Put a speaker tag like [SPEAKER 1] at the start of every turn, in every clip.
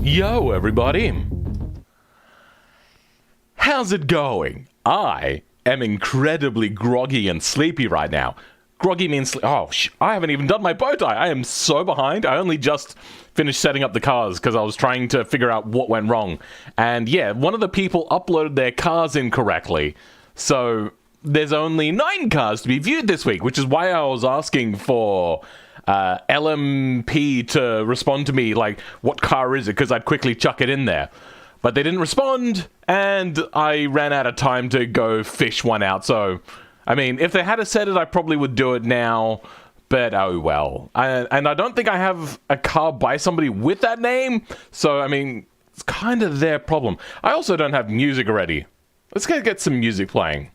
[SPEAKER 1] Yo, everybody! How's it going? I am incredibly groggy and sleepy right now. Groggy means... I haven't even done my bow tie. I am so behind. I only just finished setting up the cars because I was trying to figure out what went wrong. And yeah, one of the people uploaded their cars incorrectly. So there's only 9 cars to be viewed this week, which is why I was asking for... LMP to respond to me, like, what car is it? Because I'd quickly chuck it in there. But they didn't respond, and I ran out of time to go fish one out. So, I mean, if they had said it, I probably would do it now. But, oh well. And I don't think I have a car by somebody with that name. So, I mean, it's kind of their problem. I also don't have music already. Let's go get some music playing.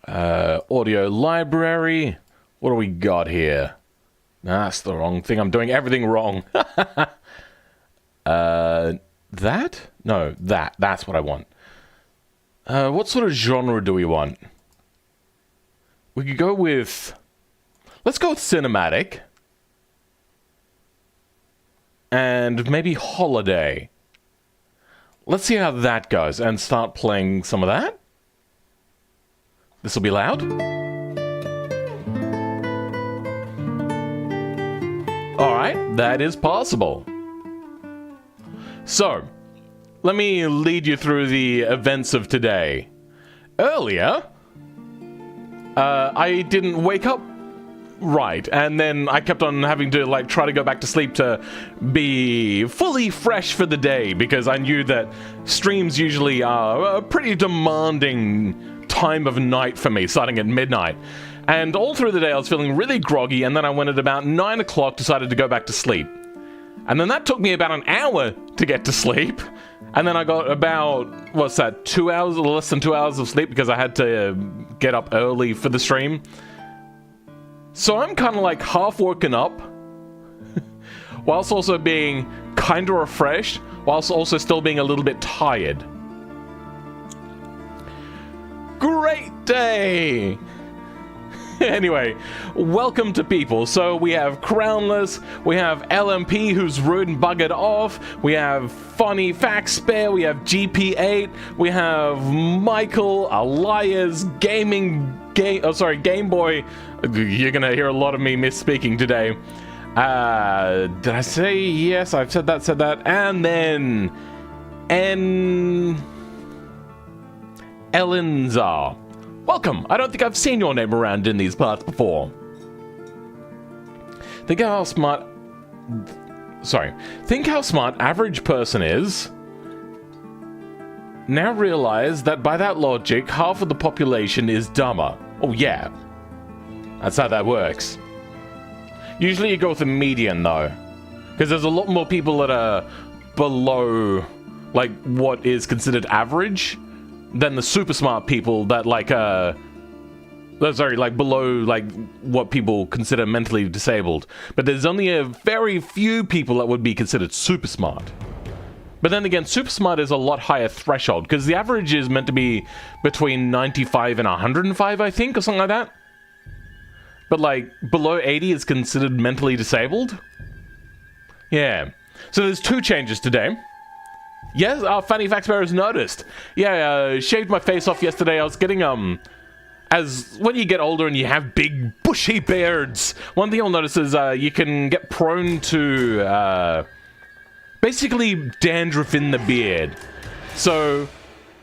[SPEAKER 1] Audio library... What do we got here? Nah, that's the wrong thing. I'm doing everything wrong. That? No, that. That's what I want. What sort of genre do we want? We could go with... Let's go with cinematic. And maybe holiday. Let's see how that goes and start playing some of that. This will be loud. Alright, that is possible. So, let me lead you through the events of today. Earlier, I didn't wake up right, and then I kept on having to, like, try to go back to sleep to be fully fresh for the day, because I knew that streams usually are a pretty demanding time of night for me, starting at midnight. And all through the day I was feeling really groggy, and then I went at about 9 o'clock, decided to go back to sleep. And then that took me about an hour to get to sleep. And then I got about, what's that, 2 hours, or less than 2 hours of sleep because I had to get up early for the stream. So I'm kind of like half woken up, whilst also being kind of refreshed, whilst also still being a little bit tired. Great day! Anyway, welcome to people. So we have Crownless, we have LMP who's rude and buggered off, we have Funny Fact Spare, we have GP8, we have Michael, Elias, Game Boy. You're gonna hear a lot of me misspeaking today. Did I say yes? I've said that. And then Elenzar. Welcome! I don't think I've seen your name around in these parts before. Think how smart average person is. Now realize that by that logic, half of the population is dumber. Oh yeah. That's how that works. Usually you go with a median though. Because there's a lot more people that are below, like, what is considered average than the super smart people that below like what people consider mentally disabled. But there's only a very few people that would be considered super smart. But then again, super smart is a lot higher threshold because the average is meant to be between 95 and 105, I think, or something like that. But like below 80 is considered mentally disabled. Yeah. So there's 2 changes today. Yes, Funny Fact Spare has noticed. Yeah, shaved my face off yesterday. I was getting, as when you get older and you have big, bushy beards, one thing you'll notice is, you can get prone to, basically dandruff in the beard. So,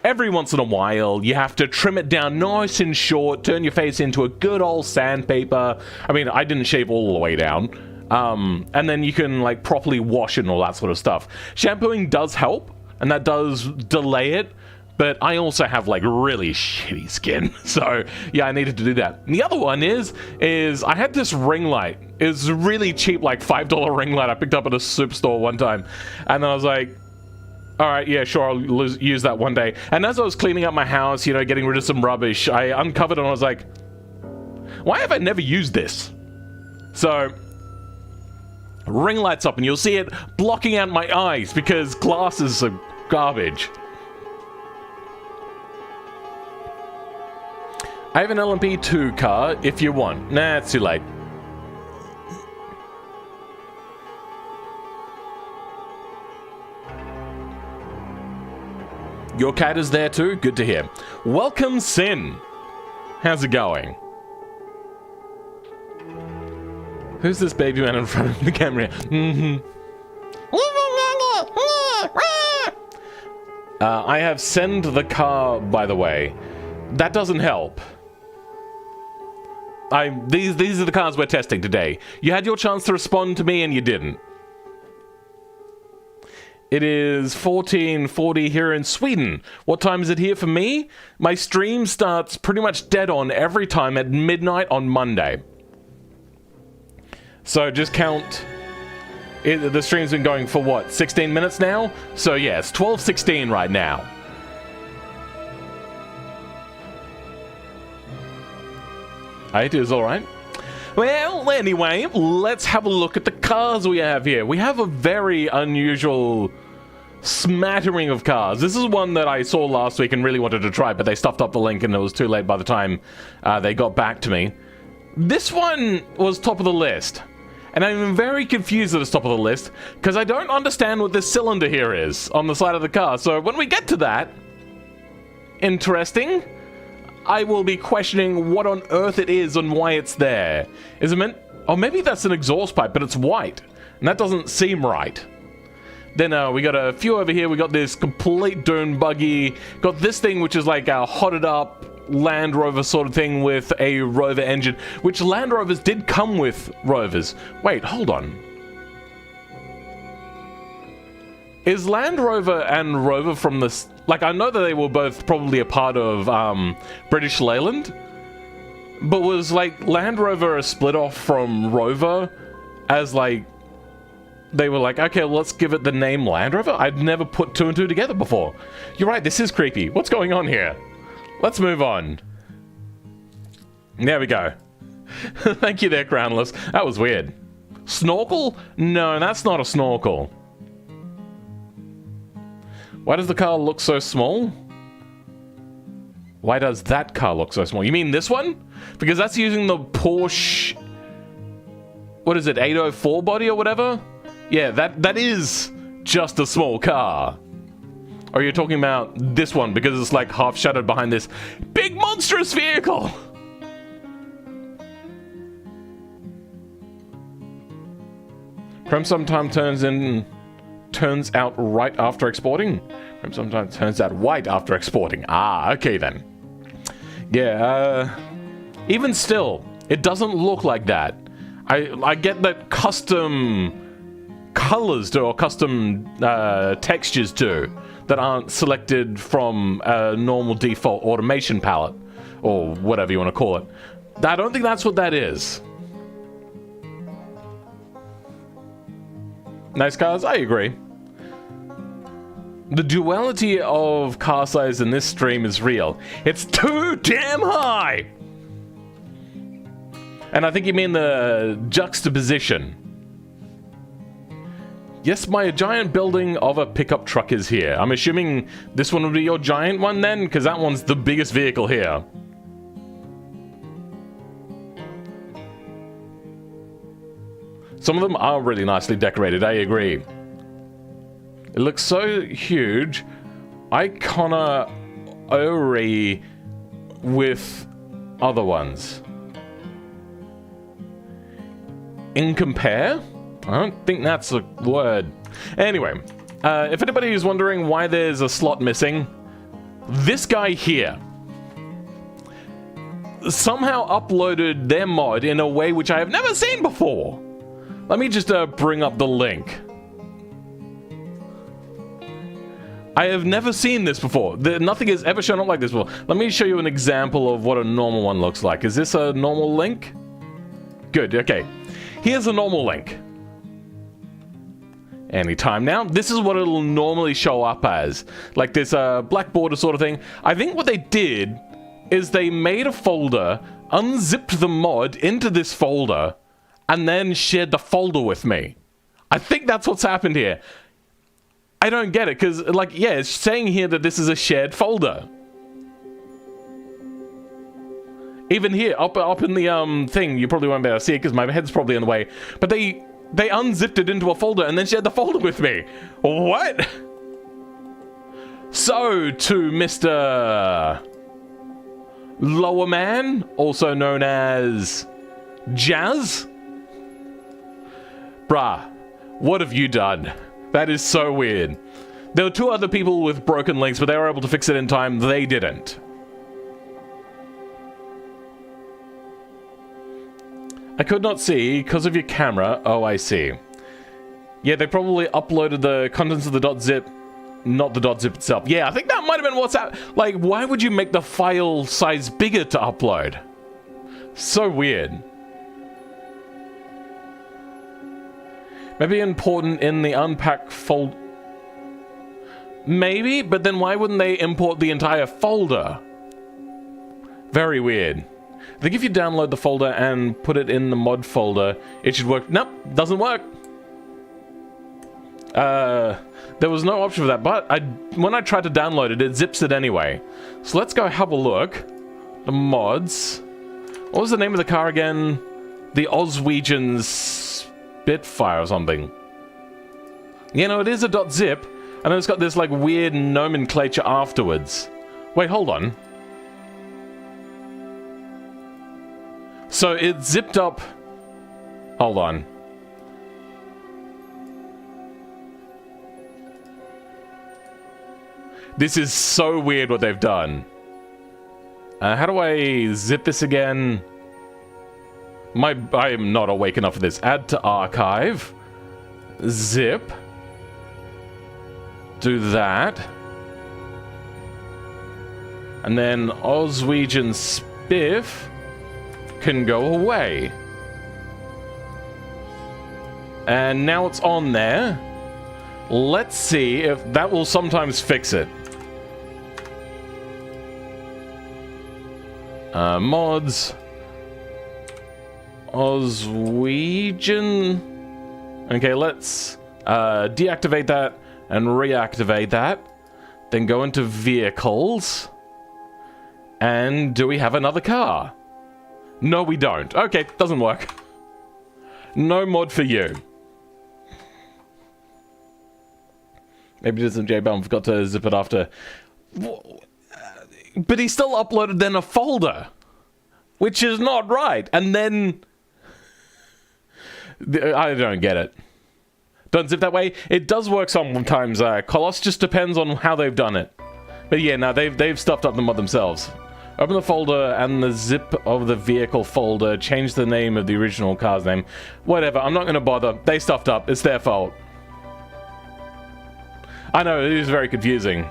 [SPEAKER 1] every once in a while, you have to trim it down nice and short, turn your face into a good old sandpaper. I mean, I didn't shave all the way down. And then you can, like, properly wash it and all that sort of stuff. Shampooing does help, and that does delay it, but I also have, like, really shitty skin. So, yeah, I needed to do that. And the other one is I had this ring light. It was really cheap, like, $5 ring light I picked up at a superstore one time. And then I was like, alright, yeah, sure, I'll use that one day. And as I was cleaning up my house, you know, getting rid of some rubbish, I uncovered it and I was like, why have I never used this? So... ring lights up and you'll see it blocking out my eyes because glasses are garbage. I have an LMP2 car if you want. Nah, it's too late. Your cat is there too? Good to hear. Welcome, Sin. How's it going? Who's this baby man in front of the camera? I have send the car, by the way. That doesn't help. These are the cars we're testing today. You had your chance to respond to me and you didn't. It is 14:40 here in Sweden. What time is it here for me? My stream starts pretty much dead on every time at midnight on Monday. So just count. The stream's been going for what, 16 minutes now? So yeah, it's 12:16 right now. It is alright. Well, anyway, let's have a look at the cars we have here. We have a very unusual smattering of cars. This is one that I saw last week and really wanted to try, but they stuffed up the link and it was too late by the time they got back to me. This one was top of the list. And I'm very confused at the top of the list, because I don't understand what this cylinder here is on the side of the car. So when we get to that, interesting, I will be questioning what on earth it is and why it's there. Is it meant... Oh, maybe that's an exhaust pipe, but it's white. And that doesn't seem right. Then we got a few over here. We got this complete dune buggy. Got this thing, which is like a hotted up Land Rover sort of thing with a Rover engine, which Land Rovers did come with Rovers. Wait, hold on. Is Land Rover and Rover from this... Like, I know that they were both probably a part of British Leyland, but was, like, Land Rover a split off from Rover as, like... They were like, okay, well, let's give it the name Land Rover? I'd never put two and two together before. You're right, this is creepy. What's going on here? Let's move on. There we go. Thank you there, Crownless. That was weird. Snorkel? No, that's not a snorkel. Why does the car look so small? Why does that car look so small? You mean this one? Because that's using the Porsche... What is it, 804 body or whatever? Yeah, that is just a small car. Or you're talking about this one because it's like half shuttered behind this big monstrous vehicle. Chrome sometimes turns out right after exporting. Chrome sometimes turns out white after exporting. Ah, okay then. Yeah, even still, it doesn't look like that. I get that custom colors do, or custom textures do, that aren't selected from a normal default automation palette, or whatever you want to call it. I don't think that's what that is. Nice cars, I agree. The duality of car size in this stream is real. It's too damn high! And I think you mean the juxtaposition. Yes, my giant building of a pickup truck is here. I'm assuming this one would be your giant one then, because that one's the biggest vehicle here. Some of them are really nicely decorated, I agree. It looks so huge. I kinda agree with other ones. In compare? I don't think that's a word. Anyway, if anybody is wondering why there's a slot missing, this guy here somehow uploaded their mod in a way which I have never seen before. Let me just bring up the link. I have never seen this before. Nothing has ever shown up like this before. Let me show you an example of what a normal one looks like. Is this a normal link? Good, okay. Here's a normal link. Anytime now. This is what it'll normally show up as. Like this black border sort of thing. I think what they did is they made a folder, unzipped the mod into this folder, and then shared the folder with me. I think that's what's happened here. I don't get it, because, like, yeah, it's saying here that this is a shared folder. Even here, up in the thing, you probably won't be able to see it because my head's probably in the way, but they unzipped it into a folder and then shared the folder with me. What? So, to Mr. Lower Man, also known as Jazz. Bruh, what have you done? That is so weird. There were 2 other people with broken links, but they were able to fix it in time. They didn't. I could not see because of your camera. Oh, I see. Yeah, they probably uploaded the contents of the .zip, not the .zip itself. Yeah, I think that might have been what's happening. Like, why would you make the file size bigger to upload? So weird. Maybe important in the unpack folder. Maybe, but then why wouldn't they import the entire folder? Very weird. I think if you download the folder and put it in the mod folder, it should work. Nope, doesn't work. There was no option for that, but when I tried to download it, it zips it anyway. So let's go have a look. The mods. What was the name of the car again? The Oswegian Spitfire or something. You know, it is a .zip, and then it's got this like weird nomenclature afterwards. Wait, hold on. So it zipped up. Hold on. This is so weird what they've done. How do I zip this again? I am not awake enough for this. Add to archive. Zip. Do that. And then Oswegian Spiff can go away. And now it's on there. Let's see if that will sometimes fix it. Mods. Oswegian. Okay, let's deactivate that and reactivate that. Then go into vehicles. And do we have another car? No, we don't. Okay, doesn't work. No mod for you. Maybe it isn't J-Bum, forgot to zip it after. But he still uploaded then a folder, which is not right. And then I don't get it. Don't zip that way. It does work sometimes. Colos just depends on how they've done it. But yeah, no, they've stuffed up the mod themselves. Open the folder and the zip of the vehicle folder. Change the name of the original car's name. Whatever. I'm not going to bother. They stuffed up. It's their fault. I know, it is very confusing.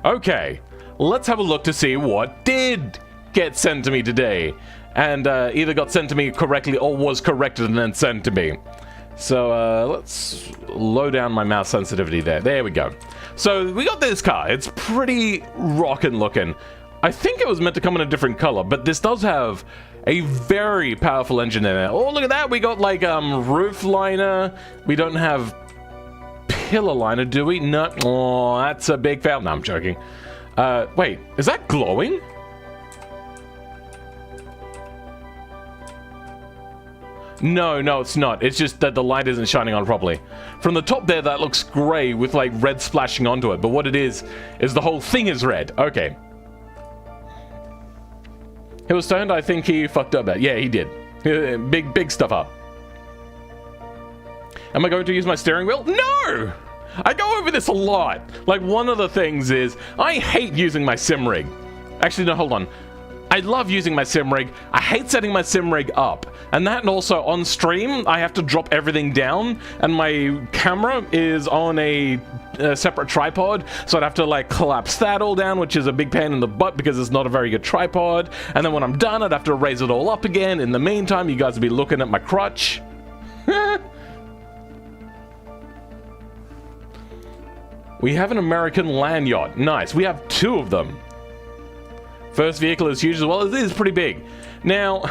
[SPEAKER 1] Okay, let's have a look to see what did get sent to me today. And either got sent to me correctly or was corrected and then sent to me. So let's low down my mouse sensitivity there. There we go. So we got this car. It's pretty rockin' looking. I think it was meant to come in a different color, but this does have a very powerful engine in it. Oh, look at that. We got like roof liner. We don't have pillar liner, do we? No. Oh, that's a big fail. No, I'm joking. Wait, is that glowing? No, no, it's not. It's just that the light isn't shining on properly. From the top there, that looks gray with like red splashing onto it. But what it is the whole thing is red. Okay. He was stoned. I think he fucked up that. Yeah, he did. Big stuff up. Am I going to use my steering wheel? No! I go over this a lot. Like, one of the things is, I hate using my sim rig. Actually, no, hold on. I love using my sim rig. I hate setting my sim rig up. And that, and also on stream, I have to drop everything down. And my camera is on a separate tripod. So I'd have to, like, collapse that all down, which is a big pain in the butt because it's not a very good tripod. And then when I'm done, I'd have to raise it all up again. In the meantime, you guys would be looking at my crutch. We have an American land yacht. Nice. We have 2 of them. First vehicle is huge as well. It is pretty big. Now,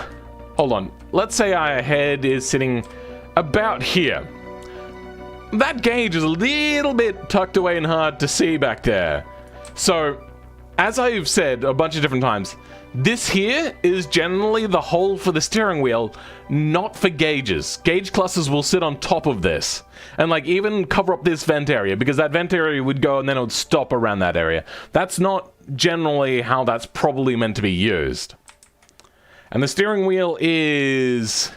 [SPEAKER 1] hold on. Let's say our head is sitting about here. That gauge is a little bit tucked away and hard to see back there. So, as I've said a bunch of different times, this here is generally the hole for the steering wheel, not for gauges. Gauge clusters will sit on top of this and like even cover up this vent area, because that vent area would go and then it would stop around that area. That's not generally how that's probably meant to be used. And the steering wheel is...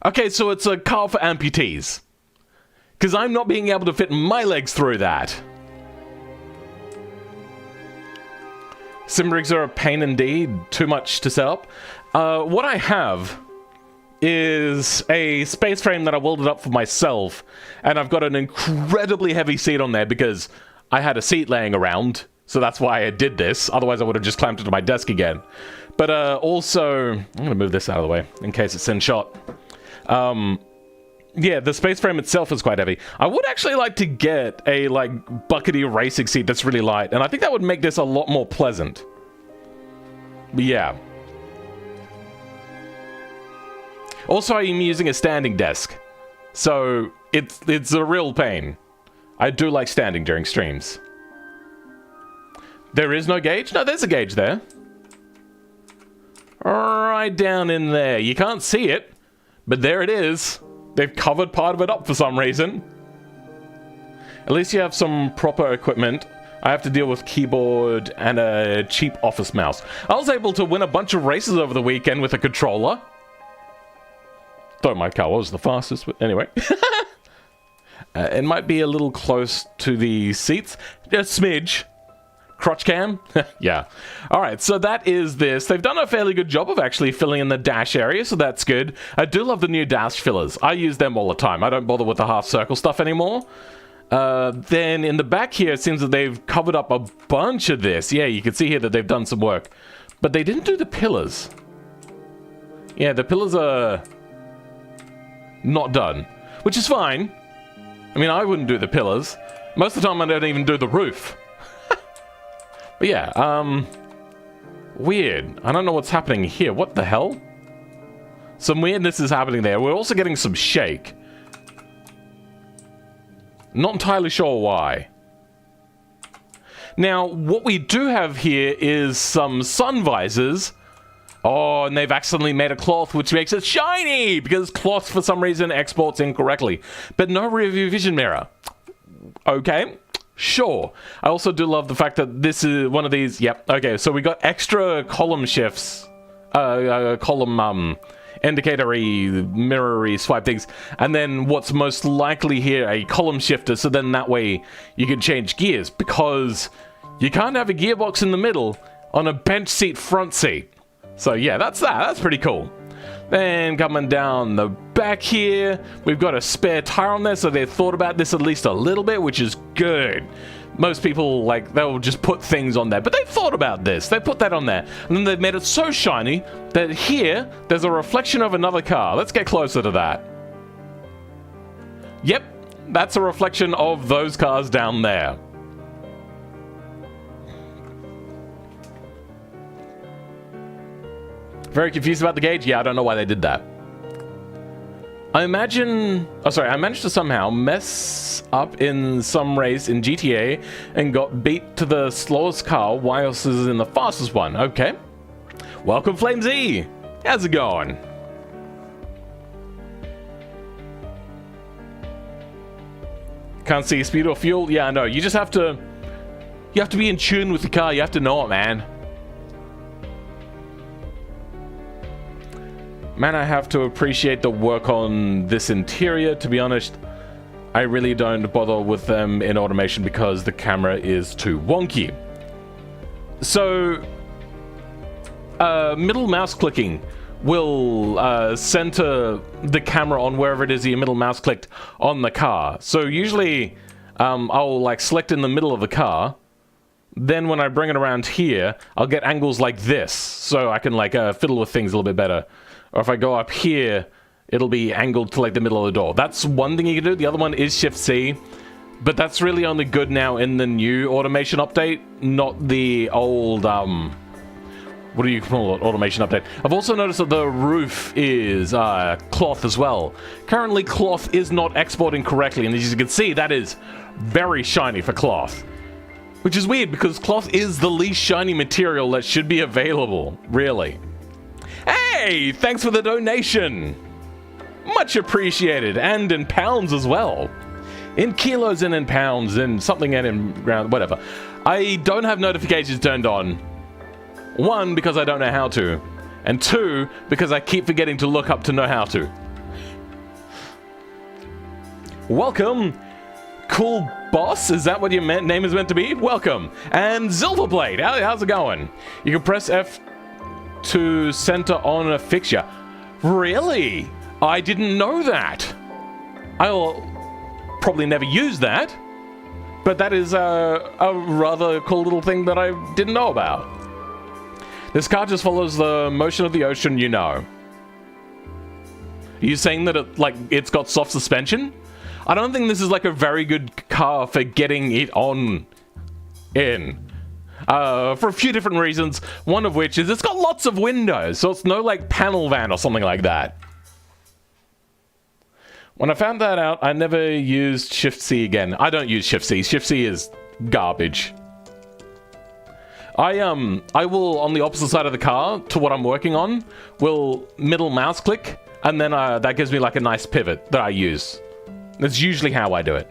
[SPEAKER 1] okay, so it's a car for amputees. Because I'm not being able to fit my legs through that. Sim rigs are a pain indeed, too much to set up. What I have is a space frame that I welded up for myself, and I've got an incredibly heavy seat on there because I had a seat laying around, so that's why I did this. Otherwise I would have just clamped it to my desk again. But also, I'm gonna move this out of the way in case it's in shot. Yeah, the space frame itself is quite heavy. I would actually like to get a, like, buckety racing seat that's really light, and I think that would make this a lot more pleasant. But yeah. Also, I'm using a standing desk, so it's a real pain. I do like standing during streams. There is no gauge? No, there's a gauge there. Right down in there. You can't see it, but there it is. They've covered part of it up for some reason. At least you have some proper equipment. I have to deal with keyboard and a cheap office mouse. I was able to win a bunch of races over the weekend with a controller. Though my car was the fastest, but anyway. It might be a little close to the seats. A smidge. Crotch cam? Yeah. Alright, so that is this. They've done a fairly good job of actually filling in the dash area, so that's good. I do love the new dash fillers. I use them all the time. I don't bother with the half circle stuff anymore. Then in the back here, it seems that they've covered up a bunch of this. Yeah, you can see here that they've done some work. But they didn't do the pillars. Yeah, the pillars are not done, which is fine. I mean, I wouldn't do the pillars. Most of the time, I don't even do the roof. But yeah, weird. I don't know what's happening here. What the hell? Some weirdness is happening there. We're also getting some shake. Not entirely sure why. Now, what we do have here is some sun visors. Oh, and they've accidentally made a cloth, which makes it shiny, because cloth, for some reason, exports incorrectly. But no rear view vision mirror. Okay. Sure. I also do love the fact that this is one of these... Yep. Okay, so we got extra column shifts. Column, indicatory, mirrory swipe things. And then what's most likely here, a column shifter. So then that way you can change gears. Because you can't have a gearbox in the middle on a bench seat front seat. So yeah, that's that. That's pretty cool. Then coming down the back here, we've got a spare tire on there, so they thought about this at least a little bit, which is good. Most people, like, they'll just put things on there, but they thought about this. They put that on there, and then they've made it so shiny that here, there's a reflection of another car. Let's get closer to that. Yep, that's a reflection of those cars down there. Very confused about the gauge? Yeah, I don't know why they did that. I imagine... Oh, sorry. I managed to somehow mess up in some race in GTA and got beat to the slowest car whilst is in the fastest one. Okay. Welcome, FlameZ! How's it going? Can't see speed or fuel? Yeah, I know. You just have to... You have to be in tune with the car. You have to know it, man. Man, I have to appreciate the work on this interior. To be honest, I really don't bother with them in automation because the camera is too wonky. So, middle mouse clicking will center the camera on wherever it is your middle mouse clicked on the car. So usually, I'll like select in the middle of the car. Then when I bring it around here, I'll get angles like this, so I can like fiddle with things a little bit better. Or if I go up here, it'll be angled to like the middle of the door. That's one thing you can do. The other one is Shift-C. But that's really only good now in the new automation update, not the old, what do you call it? Automation update. I've also noticed that the roof is cloth as well. Currently, cloth is not exporting correctly. And as you can see, that is very shiny for cloth. Which is weird because cloth is the least shiny material that should be available, really. Hey, thanks for the donation. Much appreciated, and in pounds as well. In kilos and in pounds and something and in ground, whatever. I don't have notifications turned on. 1, because I don't know how to. And 2, because I keep forgetting to look up to know how to. Welcome, Cool Boss. Is that what your name is meant to be? Welcome. And Silverblade, how's it going? You can press F to center on a fixture. Really? I didn't know that. I'll probably never use that, but that is a rather cool little thing that I didn't know about. This car just follows the motion of the ocean, you know. Are you saying that it's got soft suspension? I don't think this is like a very good car for getting it on in. For a few different reasons, one of which is it's got lots of windows, so it's no like panel van or something like that. When I found that out, I never used Shift-C again. I don't use Shift-C. Shift-C is garbage. I will, on the opposite side of the car to what I'm working on, will middle mouse click, and then that gives me like a nice pivot that I use. That's usually how I do it.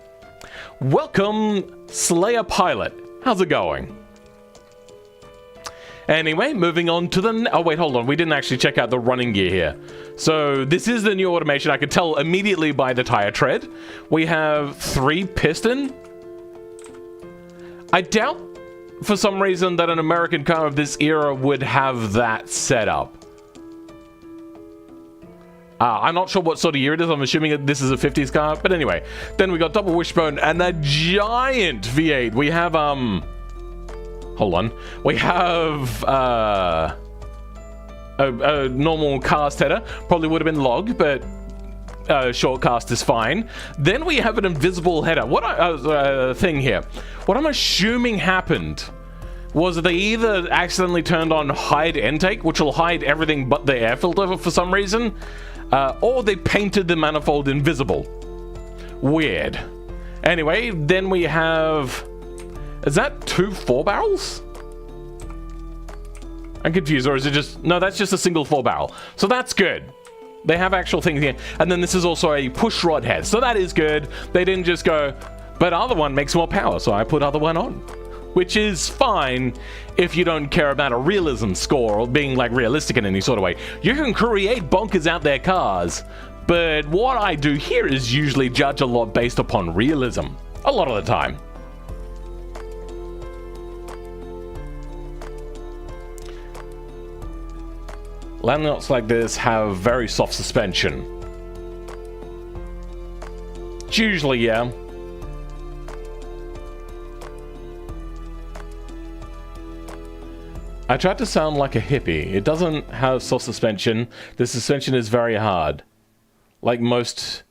[SPEAKER 1] Welcome, Slayer Pilot. How's it going? Anyway, moving on to the... Oh, wait, hold on. We didn't actually check out the running gear here. So this is the new automation. I could tell immediately by the tire tread. We have 3 piston. I doubt, for some reason, that an American car of this era would have that set up. I'm not sure what sort of year it is. I'm assuming this is a 50s car. But anyway, then we got double wishbone and a giant V8. We have, hold on. We have a normal cast header. Probably would have been log, but short cast is fine. Then we have an invisible header. What thing here? What I'm assuming happened was that they either accidentally turned on hide intake, which will hide everything but the air filter for some reason, or they painted the manifold invisible. Weird. Anyway, then we have... Is that 2 4-barrels? I'm confused, or is it just... No, that's just a single 4-barrel. So that's good. They have actual things here. And then this is also a push rod head. So that is good. They didn't just go, but other one makes more power, so I put other one on. Which is fine if you don't care about a realism score or being like realistic in any sort of way. You can create bonkers out there cars, but what I do here is usually judge a lot based upon realism. A lot of the time. Landlots like this have very soft suspension. It's usually, yeah. I tried to sound like a hippie. It doesn't have soft suspension. The suspension is very hard. Like most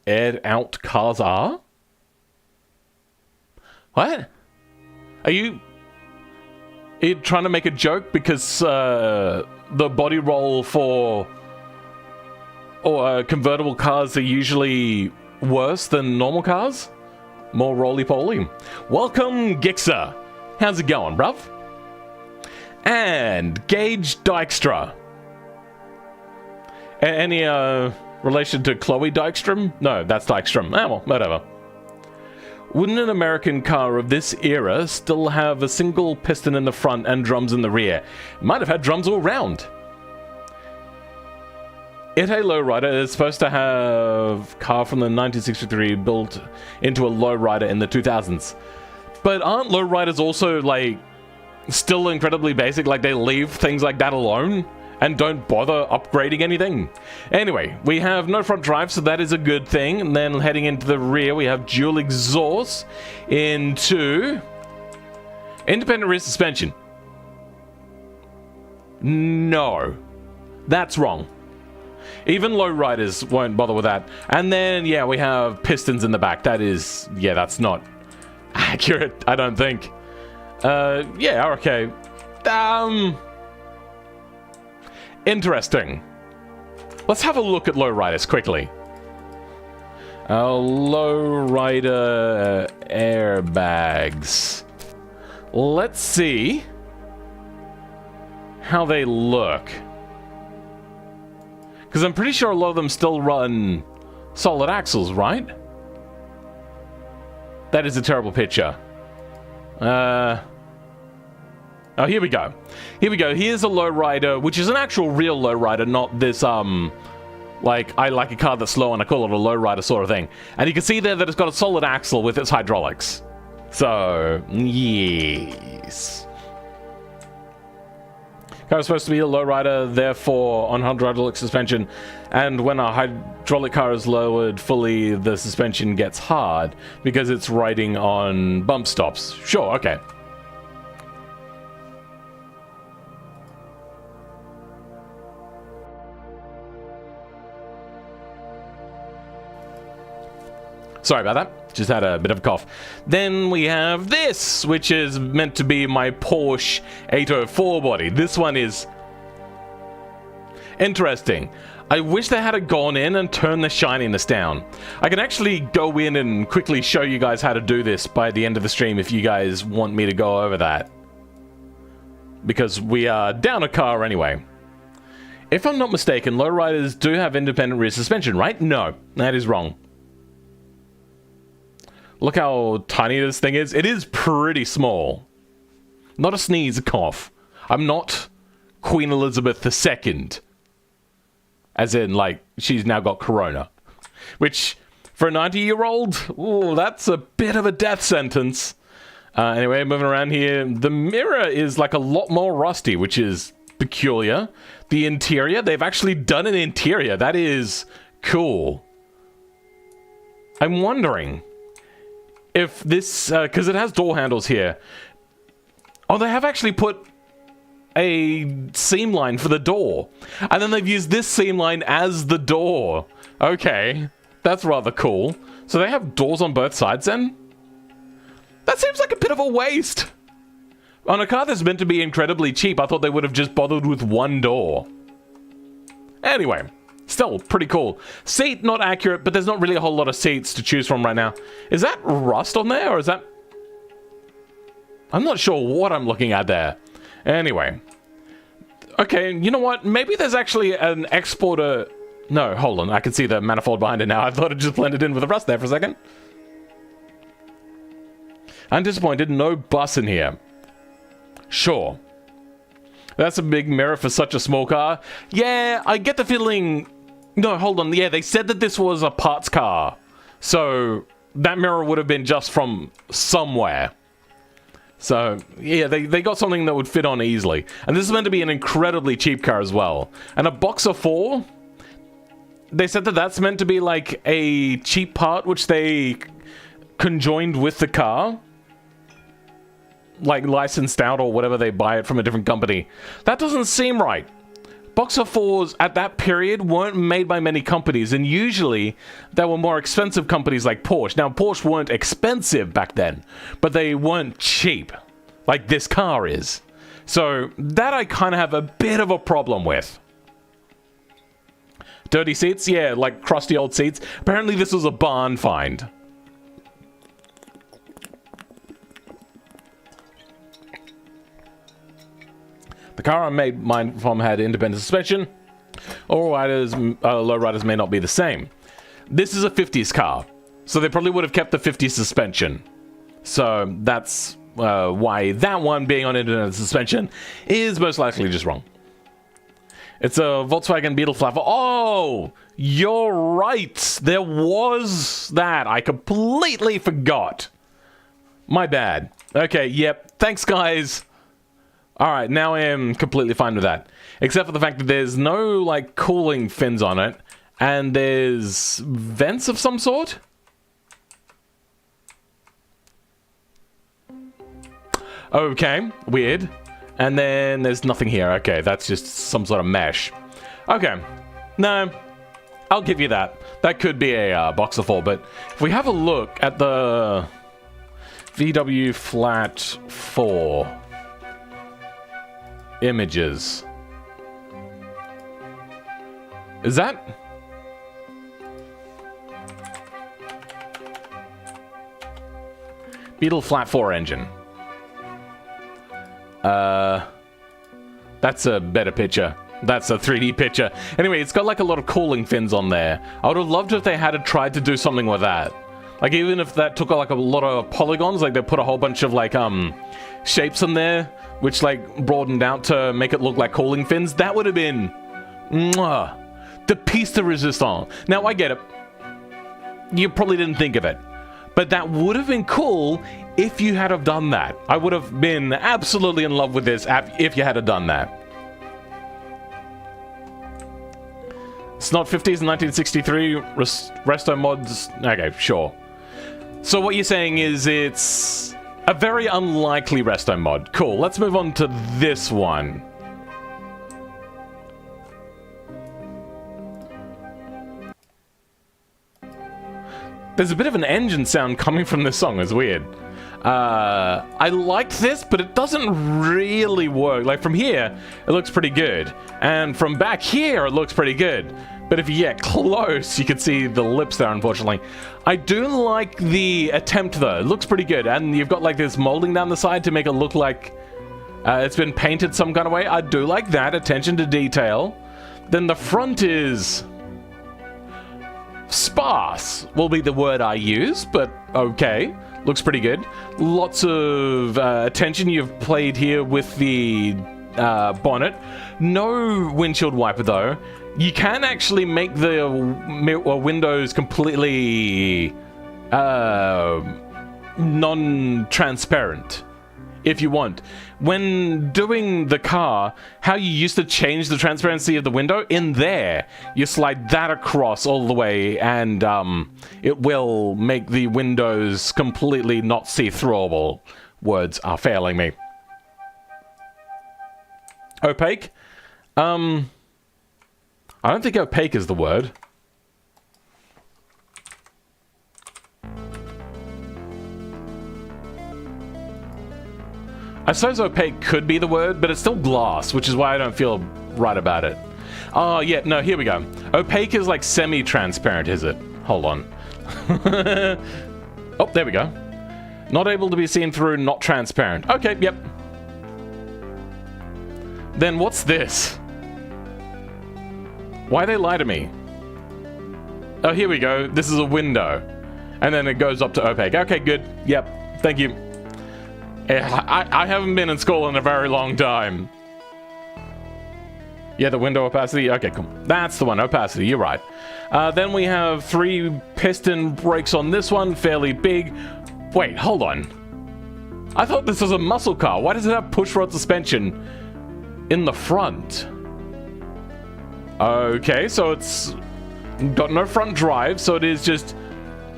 [SPEAKER 1] aired-out cars are? What? Are you trying to make a joke because the body roll for convertible cars are usually worse than normal cars? More roly-poly. Welcome, Gixer. How's it going, bruv? And Gage Dykstra. Any relation to Chloe Dykstrom? No, that's Dykstrom. Ah, well, whatever. Wouldn't an American car of this era still have a single piston in the front and drums in the rear? Might have had drums all round. It a lowrider is supposed to have car from the 1963 built into a lowrider in the 2000s. But aren't lowriders also like still incredibly basic, like they leave things like that alone and don't bother upgrading anything? Anyway, we have no front drive, so that is a good thing. And then heading into the rear, we have dual exhaust into independent rear suspension. No, that's wrong. Even low riders won't bother with that. And then, yeah, we have pistons in the back. That is, yeah, that's not accurate, I don't think. Yeah, okay. Interesting. Let's have a look at lowriders quickly. Lowrider airbags. Let's see how they look. Because I'm pretty sure a lot of them still run solid axles, right? That is a terrible picture. Oh, here we go. Here we go. Here's a lowrider, which is an actual real lowrider, not this, like, I like a car that's slow and I call it a lowrider sort of thing. And you can see there that it's got a solid axle with its hydraulics. So, yes. Car is supposed to be a lowrider, therefore on hydraulic suspension. And when a hydraulic car is lowered fully, the suspension gets hard because it's riding on bump stops. Sure, okay. Sorry about that. Just had a bit of a cough. Then we have this, which is meant to be my Porsche 804 body. This one is interesting. I wish they had gone in and turned the shininess down. I can actually go in and quickly show you guys how to do this by the end of the stream if you guys want me to go over that. Because we are down a car anyway. If I'm not mistaken, lowriders do have independent rear suspension, right? No, that is wrong. Look how tiny this thing is. It is pretty small. Not a sneeze, a cough. I'm not Queen Elizabeth II. As in, like, she's now got corona. Which, for a 90-year-old, ooh, that's a bit of a death sentence. Anyway, moving around here. The mirror is, like, a lot more rusty, which is peculiar. The interior, they've actually done an interior. That is cool. I'm wondering if this, because it has door handles here. Oh, they have actually put a seam line for the door. And then they've used this seam line as the door. Okay, that's rather cool. So they have doors on both sides then? That seems like a bit of a waste. On a car that's meant to be incredibly cheap, I thought they would have just bothered with one door. Anyway. Still, pretty cool. Seat, not accurate, but there's not really a whole lot of seats to choose from right now. Is that rust on there, or is that... I'm not sure what I'm looking at there. Anyway. Okay, you know what? Maybe there's actually an exporter... No, hold on. I can see the manifold behind it now. I thought it just blended in with the rust there for a second. I'm disappointed. No bus in here. Sure. That's a big mirror for such a small car. Yeah, I get the feeling... No, hold on. Yeah, they said that this was a parts car. So, that mirror would have been just from somewhere. So, yeah, they got something that would fit on easily. And this is meant to be an incredibly cheap car as well. And a Boxer 4? They said that that's meant to be like a cheap part which they conjoined with the car. Like licensed out or whatever, they buy it from a different company. That doesn't seem right. Boxer 4s at that period weren't made by many companies, and usually they were more expensive companies like Porsche. Now, Porsche weren't expensive back then, but they weren't cheap, like this car is. So that I kind of have a bit of a problem with. Dirty seats? Yeah, like crusty old seats. Apparently this was a barn find. The car I made mine from had independent suspension. All lowriders may not be the same. This is a 50s car, so they probably would have kept the 50s suspension. So that's why that one being on independent suspension is most likely just wrong. It's a Volkswagen Beetle Flat 4. Oh, you're right. There was that. I completely forgot. My bad. Okay, yep. Thanks, guys. Alright, now I am completely fine with that. Except for the fact that there's no, like, cooling fins on it. And there's vents of some sort? Okay, weird. And then there's nothing here. Okay, that's just some sort of mesh. Okay. No, I'll give you that. That could be a Boxer 4, but if we have a look at the VW Flat 4... images. Is that? Beetle Flat 4 engine. That's a better picture. That's a 3D picture. Anyway, it's got like a lot of cooling fins on there. I would have loved if they had tried to do something with that. Like, even if that took like a lot of polygons, like they put a whole bunch of like shapes in there, which like broadened out to make it look like cooling fins, that would have been mwah, the piece de resistance. Now, I get it. You probably didn't think of it. But that would have been cool if you had have done that. I would have been absolutely in love with this if you had have done that. It's not 50s and 1963 resto mods. Okay, sure. So what you're saying is it's a very unlikely resto mod. Cool, let's move on to this one. There's a bit of an engine sound coming from this song, it's weird. I liked this, but it doesn't really work. Like, from here, it looks pretty good. And from back here, it looks pretty good. But if you get close, you can see the lips there, unfortunately. I do like the attempt, though. It looks pretty good. And you've got, like, this molding down the side to make it look like it's been painted some kind of way. I do like that. Attention to detail. Then the front is sparse, will be the word I use, but okay. Looks pretty good. Lots of attention you've played here with the bonnet. No windshield wiper, though. You can actually make the windows completely non-transparent if you want. When doing the car, how you used to change the transparency of the window, in there, you slide that across all the way, and it will make the windows completely not see-throughable. Words are failing me. Opaque? I don't think opaque is the word. I suppose opaque could be the word, but it's still glass, which is why I don't feel right about it. Oh, yeah, no, here we go. Opaque is like semi-transparent, is it? Hold on. Oh, there we go. Not able to be seen through, not transparent. Okay, yep. Then what's this? Why they lie to me? Oh, here we go. This is a window. And then it goes up to opaque. Okay, good. Yep. Thank you. I haven't been in school in a very long time. Yeah, the window opacity. Okay, cool. That's the one. Opacity. You're right. Then we have 3 piston brakes on this one. Fairly big. Wait, hold on. I thought this was a muscle car. Why does it have push-rod suspension in the front? Okay, so it's got no front drive, so it is just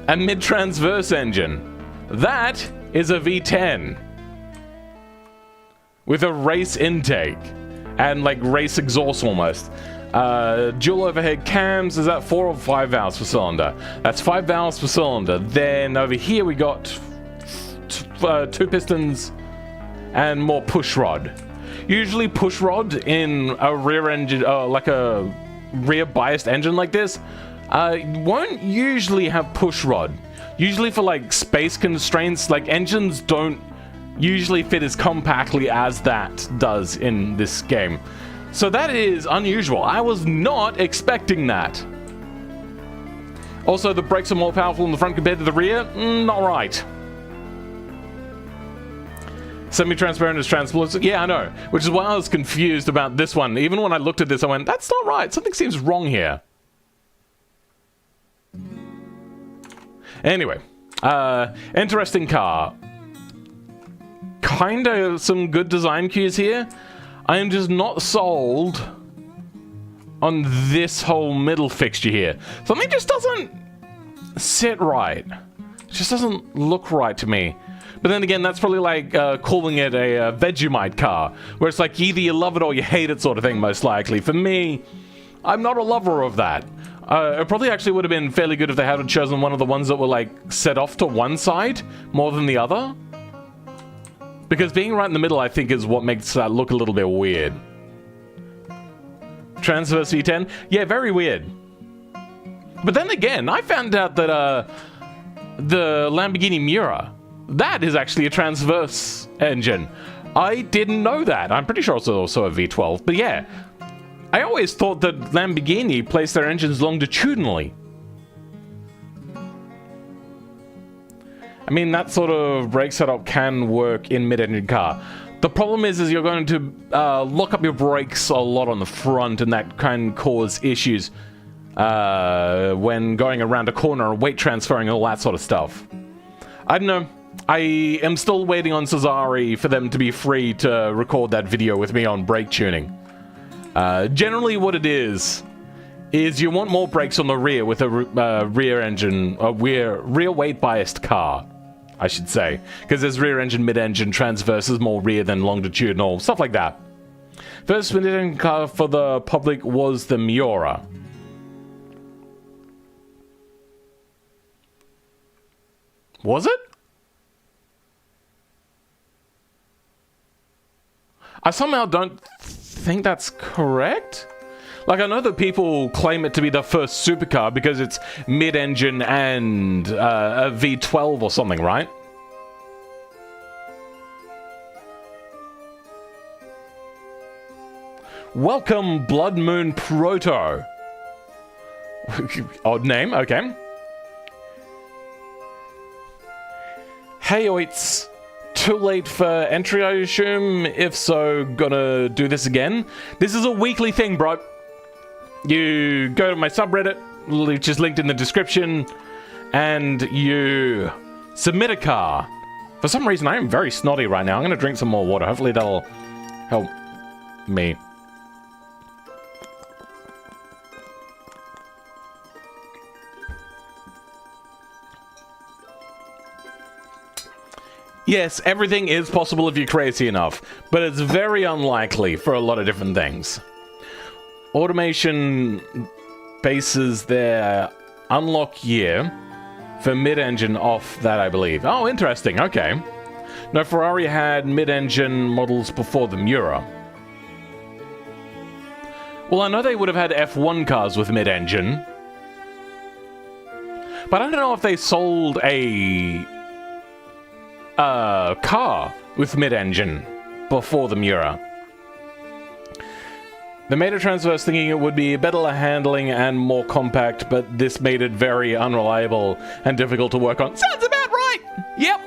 [SPEAKER 1] a mid-transverse engine. That is a V10 with a race intake and like race exhaust almost. Dual overhead cams. Is that 4 or 5 valves per cylinder? That's 5 valves per cylinder. Then over here we got 2 pistons and more push rod. Usually push rod in a rear engine, like a rear biased engine like this, won't usually have push rod. Usually for like space constraints, like engines don't usually fit as compactly as that does in this game. So that is unusual. I was not expecting that. Also, the brakes are more powerful in the front compared to the rear. Not right. Semi-transparent is translucent. Yeah, I know. Which is why I was confused about this one. Even when I looked at this, I went, that's not right. Something seems wrong here. Anyway. Interesting car. Kinda some good design cues here. I am just not sold on this whole middle fixture here. Something just doesn't sit right. It just doesn't look right to me. But then again, that's probably like calling it a Vegemite car, where it's like either you love it or you hate it sort of thing, most likely. For me, I'm not a lover of that. It probably actually would have been fairly good if they had chosen one of the ones that were like set off to one side more than the other. Because being right in the middle, I think, is what makes that look a little bit weird. Transverse V10? Yeah, very weird. But then again, I found out that the Lamborghini Miura, that is actually a transverse engine. I didn't know that. I'm pretty sure it's also a V12, but yeah. I always thought that Lamborghini placed their engines longitudinally. I mean, that sort of brake setup can work in mid-engine car. The problem is you're going to lock up your brakes a lot on the front, and that can cause issues when going around a corner, weight transferring, all that sort of stuff. I don't know. I am still waiting on Cesare for them to be free to record that video with me on brake tuning. Generally what it is you want more brakes on the rear with a rear engine, a rear weight biased car, I should say. Because there's rear engine, mid-engine, transverses more rear than longitudinal, stuff like that. First mid-engine car for the public was the Miura. Was it? I somehow don't think that's correct. Like, I know that people claim it to be the first supercar because it's mid-engine and a V12 or something, right? Welcome, Blood Moon Proto. Odd name, okay. Hey, oits. Too late for entry, I assume? If so, gonna do this again? This is a weekly thing, bro. You go to my subreddit, which is linked in the description, and you submit a car. For some reason, I am very snotty right now. I'm gonna drink some more water. Hopefully that'll help me. Yes, everything is possible if you're crazy enough, but it's very unlikely for a lot of different things. Automation bases their unlock year for mid-engine off that, I believe. Oh, interesting, okay. No, Ferrari had mid-engine models before the Miura. Well, I know they would have had F1 cars with mid-engine, but I don't know if they sold a car with mid-engine before the Miura. They made a transverse thinking it would be better handling and more compact, but this made it very unreliable and difficult to work on. Sounds about right! Yep!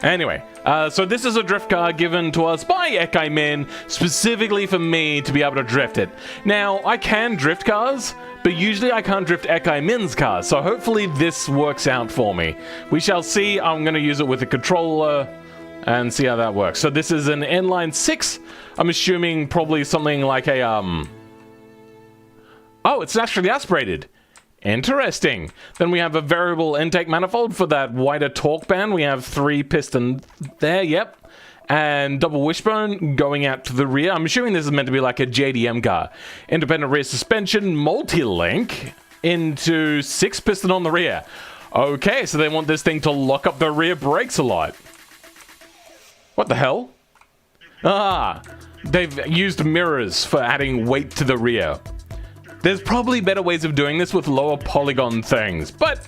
[SPEAKER 1] Anyway, so this is a drift car given to us by Ekai Min, specifically for me to be able to drift it. Now, I can drift cars, but usually I can't drift Ekai Min's cars, so hopefully this works out for me. We shall see. I'm going to use it with a controller and see how that works. So this is an inline 6. I'm assuming probably something like a, Oh, it's naturally aspirated. Interesting. Then we have a variable intake manifold for that wider torque band. We have 3 piston there, yep. And double wishbone going out to the rear. I'm assuming this is meant to be like a JDM car. Independent rear suspension, multi-link into 6 piston on the rear. Okay, so they want this thing to lock up the rear brakes a lot. What the hell? Ah, they've used mirrors for adding weight to the rear. There's probably better ways of doing this with lower polygon things, but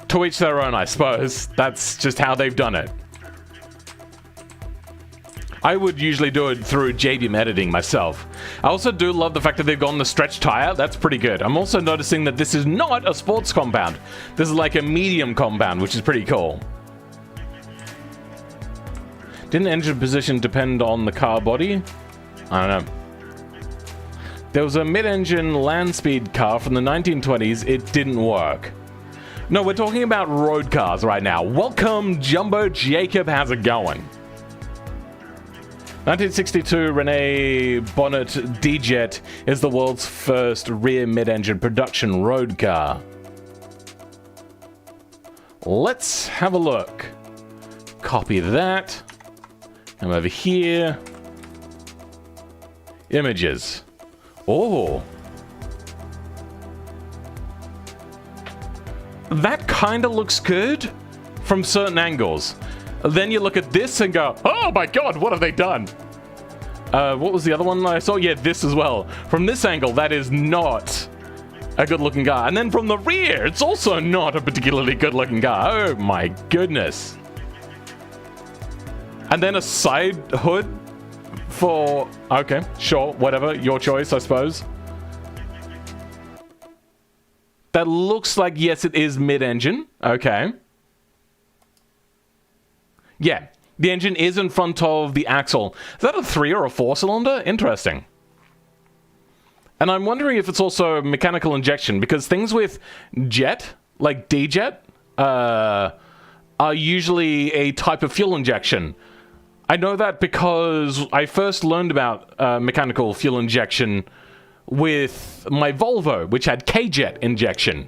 [SPEAKER 1] to each their own, I suppose. That's just how they've done it. I would usually do it through JBeam editing myself. I also do love the fact that they've gone the stretch tire. That's pretty good. I'm also noticing that this is not a sports compound. This is like a medium compound, which is pretty cool. Didn't engine position depend on the car body? I don't know. There was a mid-engine land speed car from the 1920s. It didn't work. No, we're talking about road cars right now. Welcome, Jumbo Jacob. How's it going? 1962 Rene Bonnet D-Jet is the world's first rear mid-engine production road car. Let's have a look. Copy that. Come over here. Images. Oh. That kind of looks good from certain angles. Then you look at this and go, oh my god, what have they done? What was the other one I saw? Yeah, this as well. From this angle, that is not a good-looking car. And then from the rear, it's also not a particularly good-looking car. Oh my goodness. And then a side hood for... Okay, sure, whatever. Your choice, I suppose. That looks like, yes, it is mid-engine. Okay. Yeah, the engine is in front of the axle. Is that a 3 or a 4-cylinder? Interesting. And I'm wondering if it's also mechanical injection, because things with jet, like D-jet, are usually a type of fuel injection. I know that because I first learned about mechanical fuel injection with my Volvo, which had K-jet injection.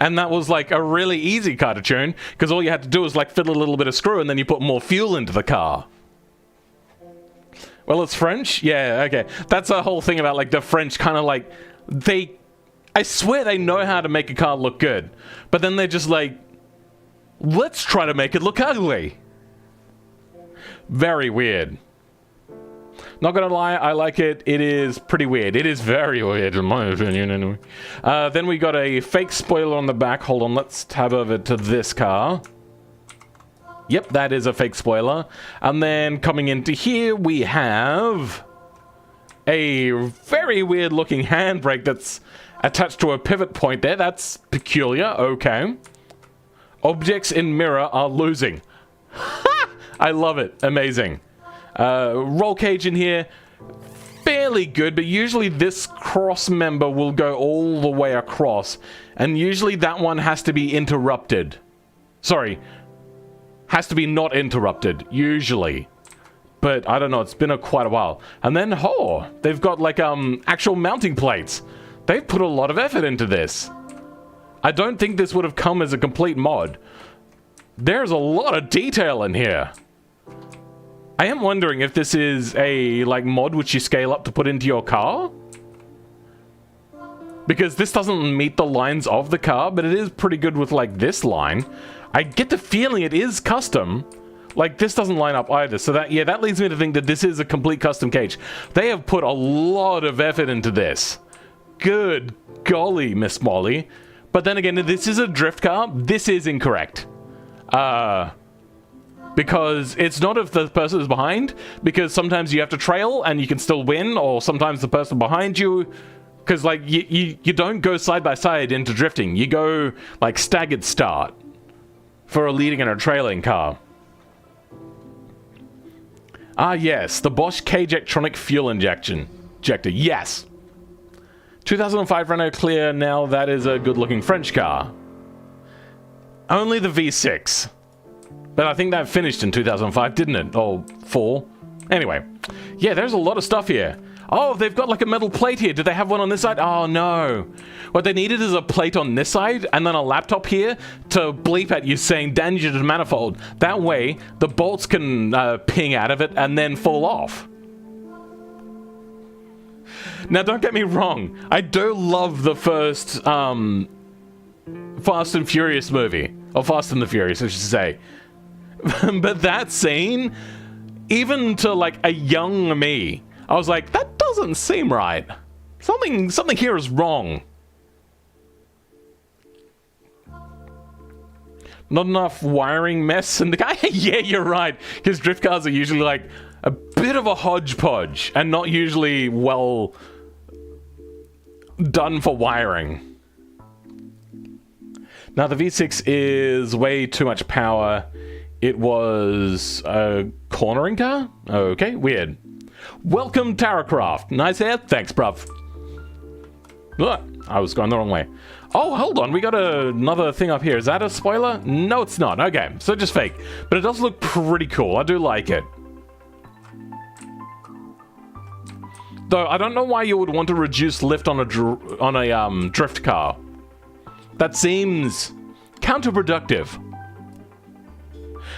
[SPEAKER 1] And that was like a really easy car to tune, because all you had to do was like fiddle a little bit of screw and then you put more fuel into the car. Well, it's French? Yeah, okay. That's a whole thing about, like, the French kind of, like, I swear they know how to make a car look good. But then they're just like, let's try to make it look ugly. Very weird. Not gonna lie, I like it. It is pretty weird. It is very weird, in my opinion, anyway. Then we got a fake spoiler on the back. Hold on, let's tab over to this car. Yep, that is a fake spoiler. And then coming into here, we have a very weird looking handbrake that's attached to a pivot point there. That's peculiar. Okay. Objects in mirror are losing. I love it. Amazing. Roll cage in here. Fairly good, but usually this cross member will go all the way across. And usually that one has to be interrupted. Sorry. Has to be not interrupted, usually. But I don't know, it's been quite a while. And then, oh, they've got like actual mounting plates. They've put a lot of effort into this. I don't think this would have come as a complete mod. There's a lot of detail in here. I am wondering if this is a like mod which you scale up to put into your car. Because this doesn't meet the lines of the car, but it is pretty good with like this line. I get the feeling it is custom. Like, this doesn't line up either. So that, yeah, that leads me to think that this is a complete custom cage. They have put a lot of effort into this. Good golly, Miss Molly. But then again, this is a drift car. This is incorrect. Because it's not if the person is behind. Because sometimes you have to trail and you can still win. Or sometimes the person behind you... Because, like, you don't go side by side into drifting. You go, like, staggered start. For a leading and a trailing car. Ah, yes. The Bosch K-Jectronic fuel injector. Yes. 2005 Renault Clio. Now that is a good-looking French car. Only the V6. But I think that finished in 2005, didn't it? Or 4. Anyway. Yeah, there's a lot of stuff here. Oh, they've got like a metal plate here. Do they have one on this side? Oh, no. What they needed is a plate on this side and then a laptop here to bleep at you saying danger to manifold. That way, the bolts can ping out of it and then fall off. Now, don't get me wrong. I do love the first Fast and Furious movie. Or Fast and the Furious, I should say. But that scene, even to like a young me, I was like, that doesn't seem right. Something here is wrong. Not enough wiring mess in the car. Yeah, you're right. Because drift cars are usually like a bit of a hodgepodge and not usually well done for wiring. Now the V6 is way too much power. It was a cornering car? Okay, weird. Welcome, Taracraft. Nice hair? Thanks, bruv. Ugh, I was going the wrong way. Oh, hold on. We got another thing up here. Is that a spoiler? No, it's not. Okay, so just fake. But it does look pretty cool. I do like it. Though, I don't know why you would want to reduce lift on a drift car. That seems counterproductive.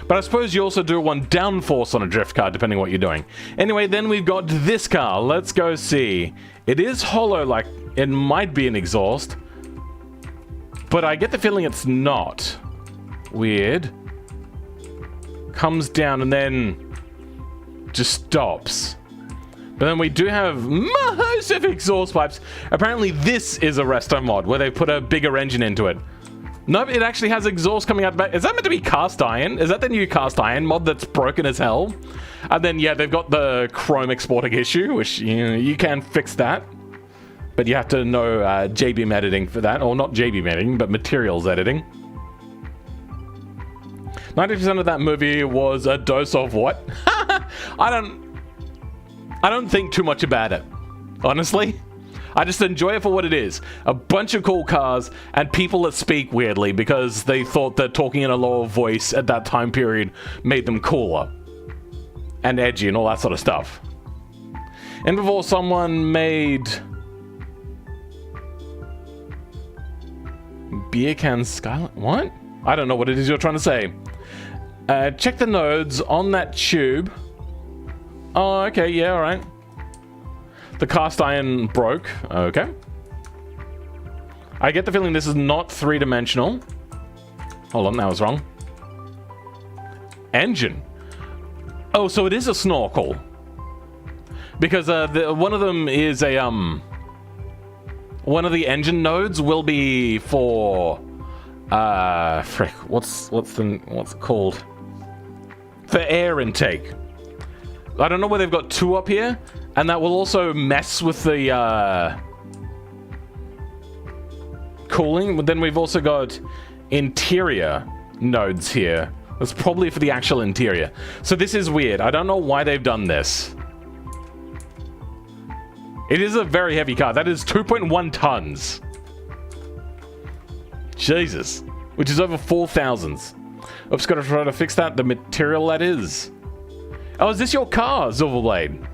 [SPEAKER 1] But I suppose you also do want downforce on a drift car, depending on what you're doing. Anyway, then we've got this car. Let's go see. It is hollow, like it might be an exhaust. But I get the feeling it's not. Weird. Comes down and then just stops. But then we do have massive exhaust pipes. Apparently this is a resto mod where they put a bigger engine into it. No, it actually has exhaust coming out the back. Is that meant to be cast iron? Is that the new cast iron mod that's broken as hell? And then, yeah, they've got the chrome exporting issue, which, you can fix that. But you have to know JBeam editing for that. Or not JBeam editing, but materials editing. 90% of that movie was a dose of what? I don't think too much about it, honestly. I just enjoy it for what it is. A bunch of cool cars and people that speak weirdly because they thought that talking in a lower voice at that time period made them cooler and edgy and all that sort of stuff. And before someone made beer can skyline. What? I don't know what it is you're trying to say. Check the nodes on that tube. Oh, okay, yeah, all right. The cast iron broke. Okay. I get the feeling this is not three-dimensional. Hold on, that was wrong. Engine. Oh, so it is a snorkel. Because one of them is a one of the engine nodes will be for frick, what's it called? For air intake. I don't know where they've got two up here, and that will also mess with the cooling. But then we've also got interior nodes here. That's probably for the actual interior. So this is weird. I don't know why they've done this. It is a very heavy car. That is 2.1 tons. Jesus. Which is over 4,000. Oops, gotta try to fix that. The material that is. Oh, is this your car, Silverblade?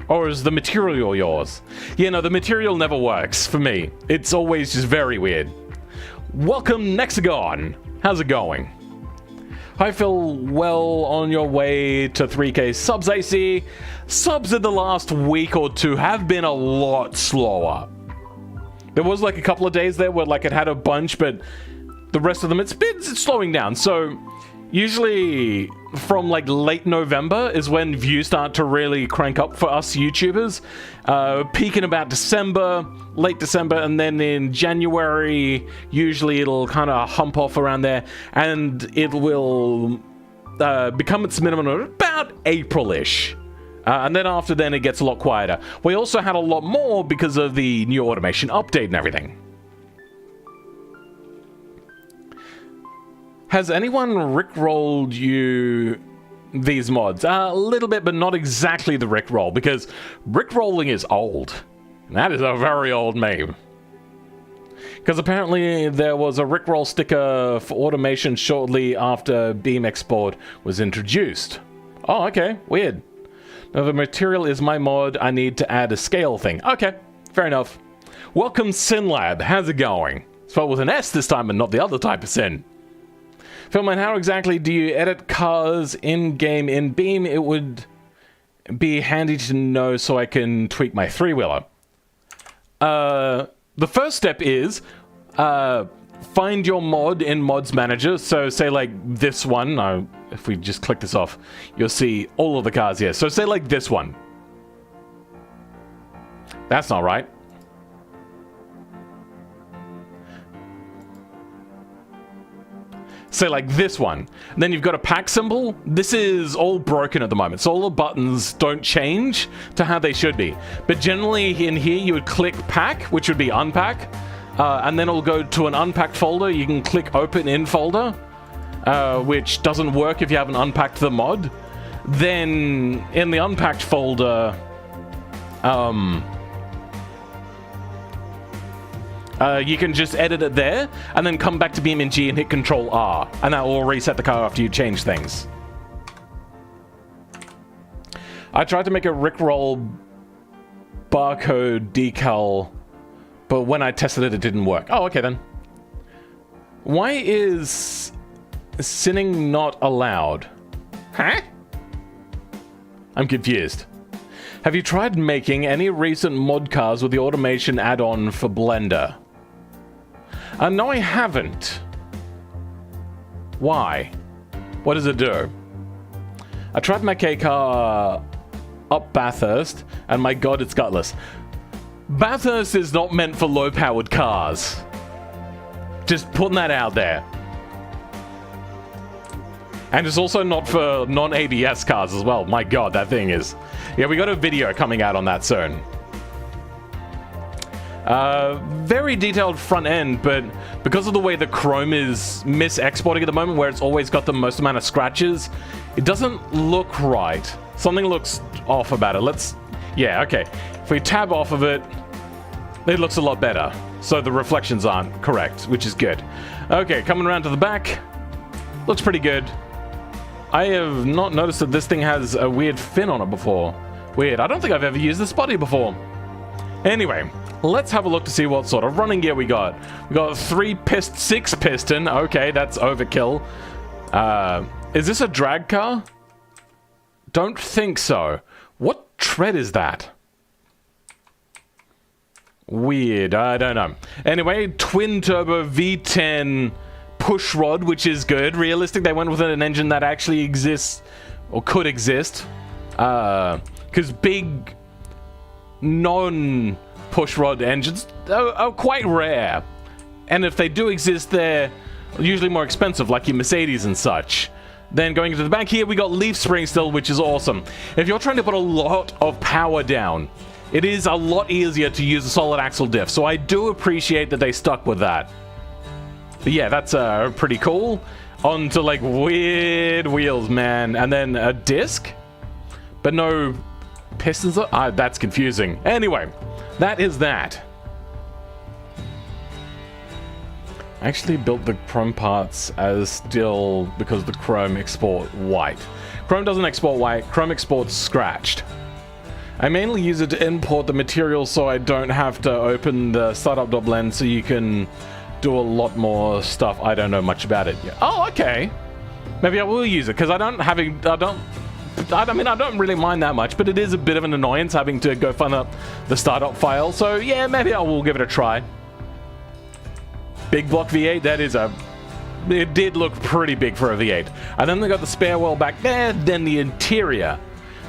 [SPEAKER 1] Or is the material yours? Yeah, no, the material never works for me. It's always just very weird. Welcome, Nexagon. How's it going? I feel well on your way to 3K subs, AC. Subs in the last week or two have been a lot slower. There was like a couple of days there where like it had a bunch, but the rest of them, it's slowing down. So usually from like late November is when views start to really crank up for us YouTubers. Peak in about December, late December, and then in January, usually it'll kind of hump off around there, and it will become its minimum at about April-ish. And then after then, it gets a lot quieter. We also had a lot more because of the new automation update and everything. Has anyone rickrolled you these mods? A little bit, but not exactly the rickroll, because rickrolling is old. And that is a very old meme. Because apparently there was a rickroll sticker for automation shortly after Beam Export was introduced. Oh, okay, weird. Now the material is my mod, I need to add a scale thing. Okay, fair enough. Welcome SynLab, how's it going? Spelled with an S this time and not the other type of sin. Philman, how exactly do you edit cars in-game in Beam? It would be handy to know so I can tweak my three-wheeler. The first step is find your mod in Mods Manager. So say like this one. If we just click this off, you'll see all of the cars here. So say like this one. That's not right. Say like this one. And then you've got a pack symbol. This is all broken at the moment, so all the buttons don't change to how they should be. But generally in here you would click pack, which would be unpack, and then it'll go to an unpacked folder. You can click open in folder, which doesn't work if you haven't unpacked the mod. Then in the unpacked folder, you can just edit it there, and then come back to BeamNG and hit Control R, and that will reset the car after you change things. I tried to make a Rickroll barcode decal, but when I tested it, it didn't work. Oh, okay then. Why is sinning not allowed? Huh? I'm confused. Have you tried making any recent mod cars with the automation add-on for Blender? No, I haven't. Why? What does it do? I tried my K car up Bathurst, and my god, it's gutless. Bathurst is not meant for low-powered cars. Just putting that out there. And it's also not for non-ABS cars as well. My god, that thing is... Yeah, we got a video coming out on that soon. Very detailed front end, but because of the way the Chrome is mis-exporting at the moment, where it's always got the most amount of scratches, it doesn't look right. Something looks off about it. Let's... Yeah, okay. If we tab off of it, it looks a lot better. So the reflections aren't correct, which is good. Okay, coming around to the back. Looks pretty good. I have not noticed that this thing has a weird fin on it before. Weird. I don't think I've ever used this body before. Anyway, let's have a look to see what sort of running gear we got. We got 6 piston. Okay, that's overkill. Is this a drag car? Don't think so. What tread is that? Weird, I don't know. Anyway, twin turbo V10 push rod, which is good. Realistic, they went with an engine that actually exists, or could exist. Because big non-push rod engines are quite rare. And if they do exist, they're usually more expensive, like your Mercedes and such. Then going into the back here, we got leaf spring still, which is awesome. If you're trying to put a lot of power down, it is a lot easier to use a solid axle diff, so I do appreciate that they stuck with that. But yeah, that's pretty cool. On to like weird wheels, man. And then a disc, but no pistons. That's confusing. Anyway, that is that. I actually built the chrome parts as still because the chrome export white. Chrome doesn't export white, chrome exports scratched. I mainly use it to import the material so I don't have to open the startup.blend, so you can do a lot more stuff. I don't know much about it yet. Oh, okay. Maybe I will use it, because I don't really mind that much, but it is a bit of an annoyance having to go find up the startup file. So yeah, maybe I will give it a try. Big block V8, that is a... It did look pretty big for a V8. And then they got the spare wheel back there, then the interior.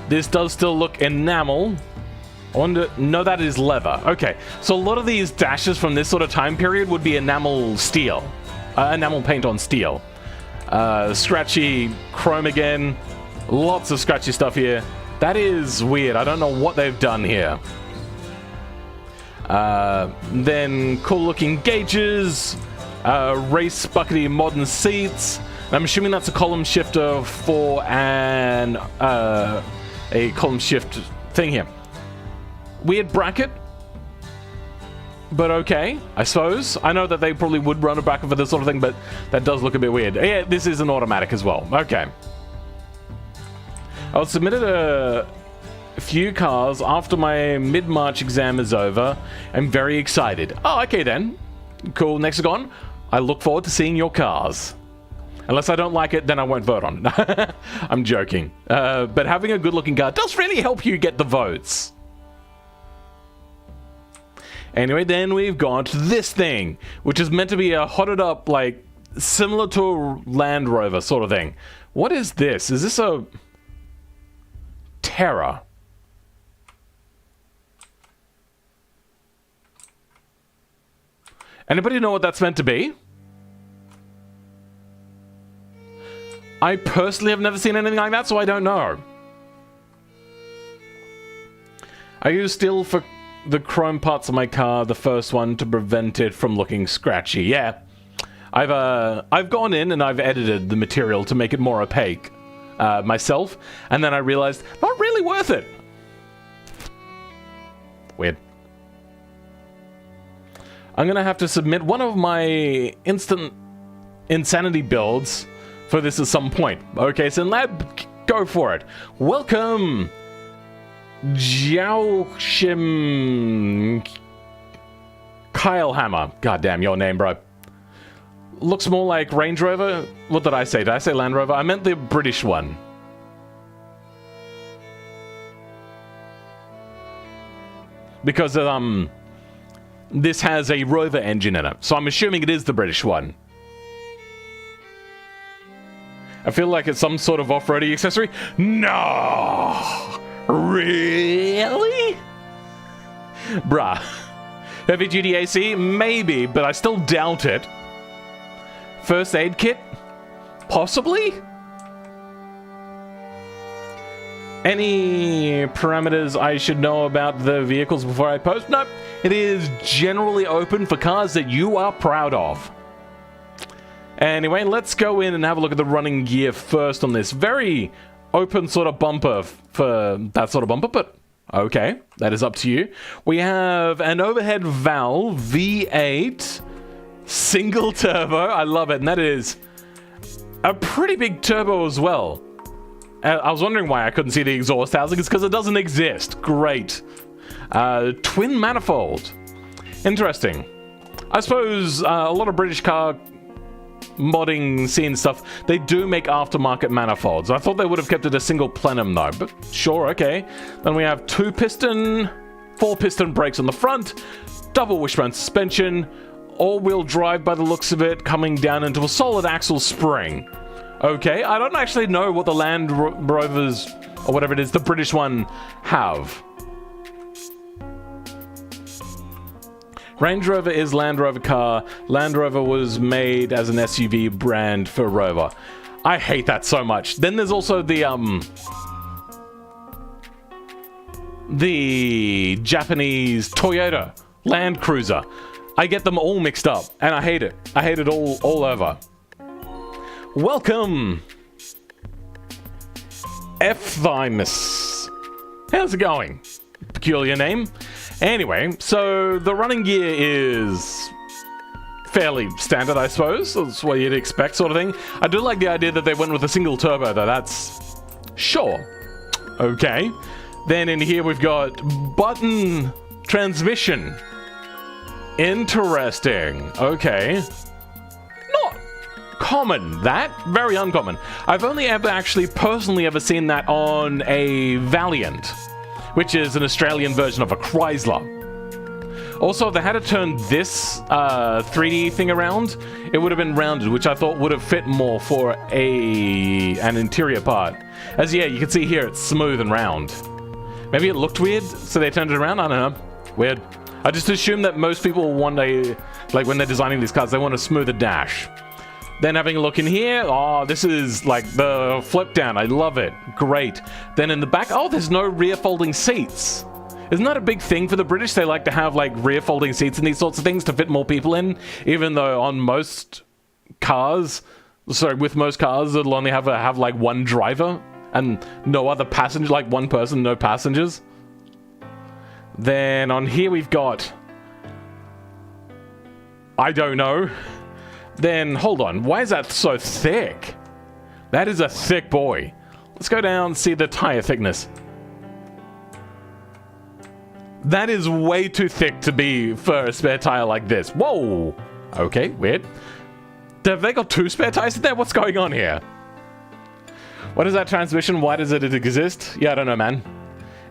[SPEAKER 1] This does still look enamel. I wonder... No, that is leather. Okay, so a lot of these dashes from this sort of time period would be enamel steel. Enamel paint on steel. Scratchy chrome again. Lots of scratchy stuff here. That is weird. I don't know what they've done here. Then cool looking gauges. Race buckety modern seats. I'm assuming that's a column shifter for an... a column shift thing here. Weird bracket, but okay, I suppose. I know that they probably would run a bracket for this sort of thing, but that does look a bit weird. Yeah, this is an automatic as well. Okay. I was submitted a few cars after my mid-March exam is over. I'm very excited. Oh, okay then. Cool, Nexagon. I look forward to seeing your cars. Unless I don't like it, then I won't vote on it. I'm joking. But having a good-looking car does really help you get the votes. Anyway, then we've got this thing, which is meant to be a hotted-up, like, similar to a Land Rover sort of thing. What is this? Is this a... Terra? Anybody know what that's meant to be? I personally have never seen anything like that, so I don't know. I use steel for the chrome parts of my car, the first one, to prevent it from looking scratchy. Yeah, I've gone in and I've edited the material to make it more opaque myself, and then I realized not really worth it. Weird. I'm gonna have to submit one of my instant insanity builds for this at some point. Okay, so lab, go for it. Welcome, Jiaoxim Kylehammer. God damn your name, bro. Looks more like Range Rover. What did I say? Did I say Land Rover? I meant the British one. Because this has a Rover engine in it, so I'm assuming it is the British one. I feel like it's some sort of off-roading accessory. No! Really? Bruh. Heavy duty AC? Maybe, but I still doubt it. First aid kit? Possibly? Any parameters I should know about the vehicles before I post? Nope. It is generally open for cars that you are proud of. Anyway, let's go in and have a look at the running gear first on this. Very open sort of bumper for that sort of bumper, but okay, that is up to you. We have an overhead valve, V8, single turbo. I love it, and that is a pretty big turbo as well. I was wondering why I couldn't see the exhaust housing. It's because it doesn't exist. Great. Twin manifold. Interesting. I suppose a lot of British car modding scene stuff, they do make aftermarket manifolds. I thought they would have kept it a single plenum though, but sure, okay. Then we have 2-piston, 4-piston brakes on the front, double wishbone suspension, all-wheel drive by the looks of it, coming down into a solid axle spring. Okay, I don't actually know what the Land Rovers, or whatever it is, the British one, have. Range Rover is Land Rover car. Land Rover was made as an SUV brand for Rover. I hate that so much. Then there's also the Japanese Toyota Land Cruiser. I get them all mixed up, and I hate it. I hate it all over. Welcome, Ephthymus. How's it going? Peculiar name. Anyway, so the running gear is fairly standard, I suppose. That's what you'd expect, sort of thing. I do like the idea that they went with a single turbo, though. That's sure. Okay. Then in here we've got button transmission. Interesting. Okay. Common, that? Very uncommon. I've only ever actually personally ever seen that on a Valiant, which is an Australian version of a Chrysler. Also, if they had to turn this 3D thing around, it would have been rounded, which I thought would have fit more for an interior part. As yeah, you can see here, it's smooth and round. Maybe it looked weird, so they turned it around? I don't know. Weird. I just assume that most people want a, like when they're designing these cars, they want a smoother dash. Then having a look in here, oh, this is like the flip down. I love it. Great. Then in the back, oh, there's no rear folding seats. Isn't that a big thing for the British? They like to have like rear folding seats and these sorts of things to fit more people in, even though on most cars, sorry, with most cars, it'll only have like one driver and no other passenger, like one person, no passengers. Then on here we've got, I don't know. Then, hold on, why is that so thick? That is a thick boy. Let's go down and see the tire thickness. That is way too thick to be for a spare tire like this. Whoa! Okay, weird. Have they got 2 spare tires in there? What's going on here? What is that transmission? Why does it exist? Yeah, I don't know, man.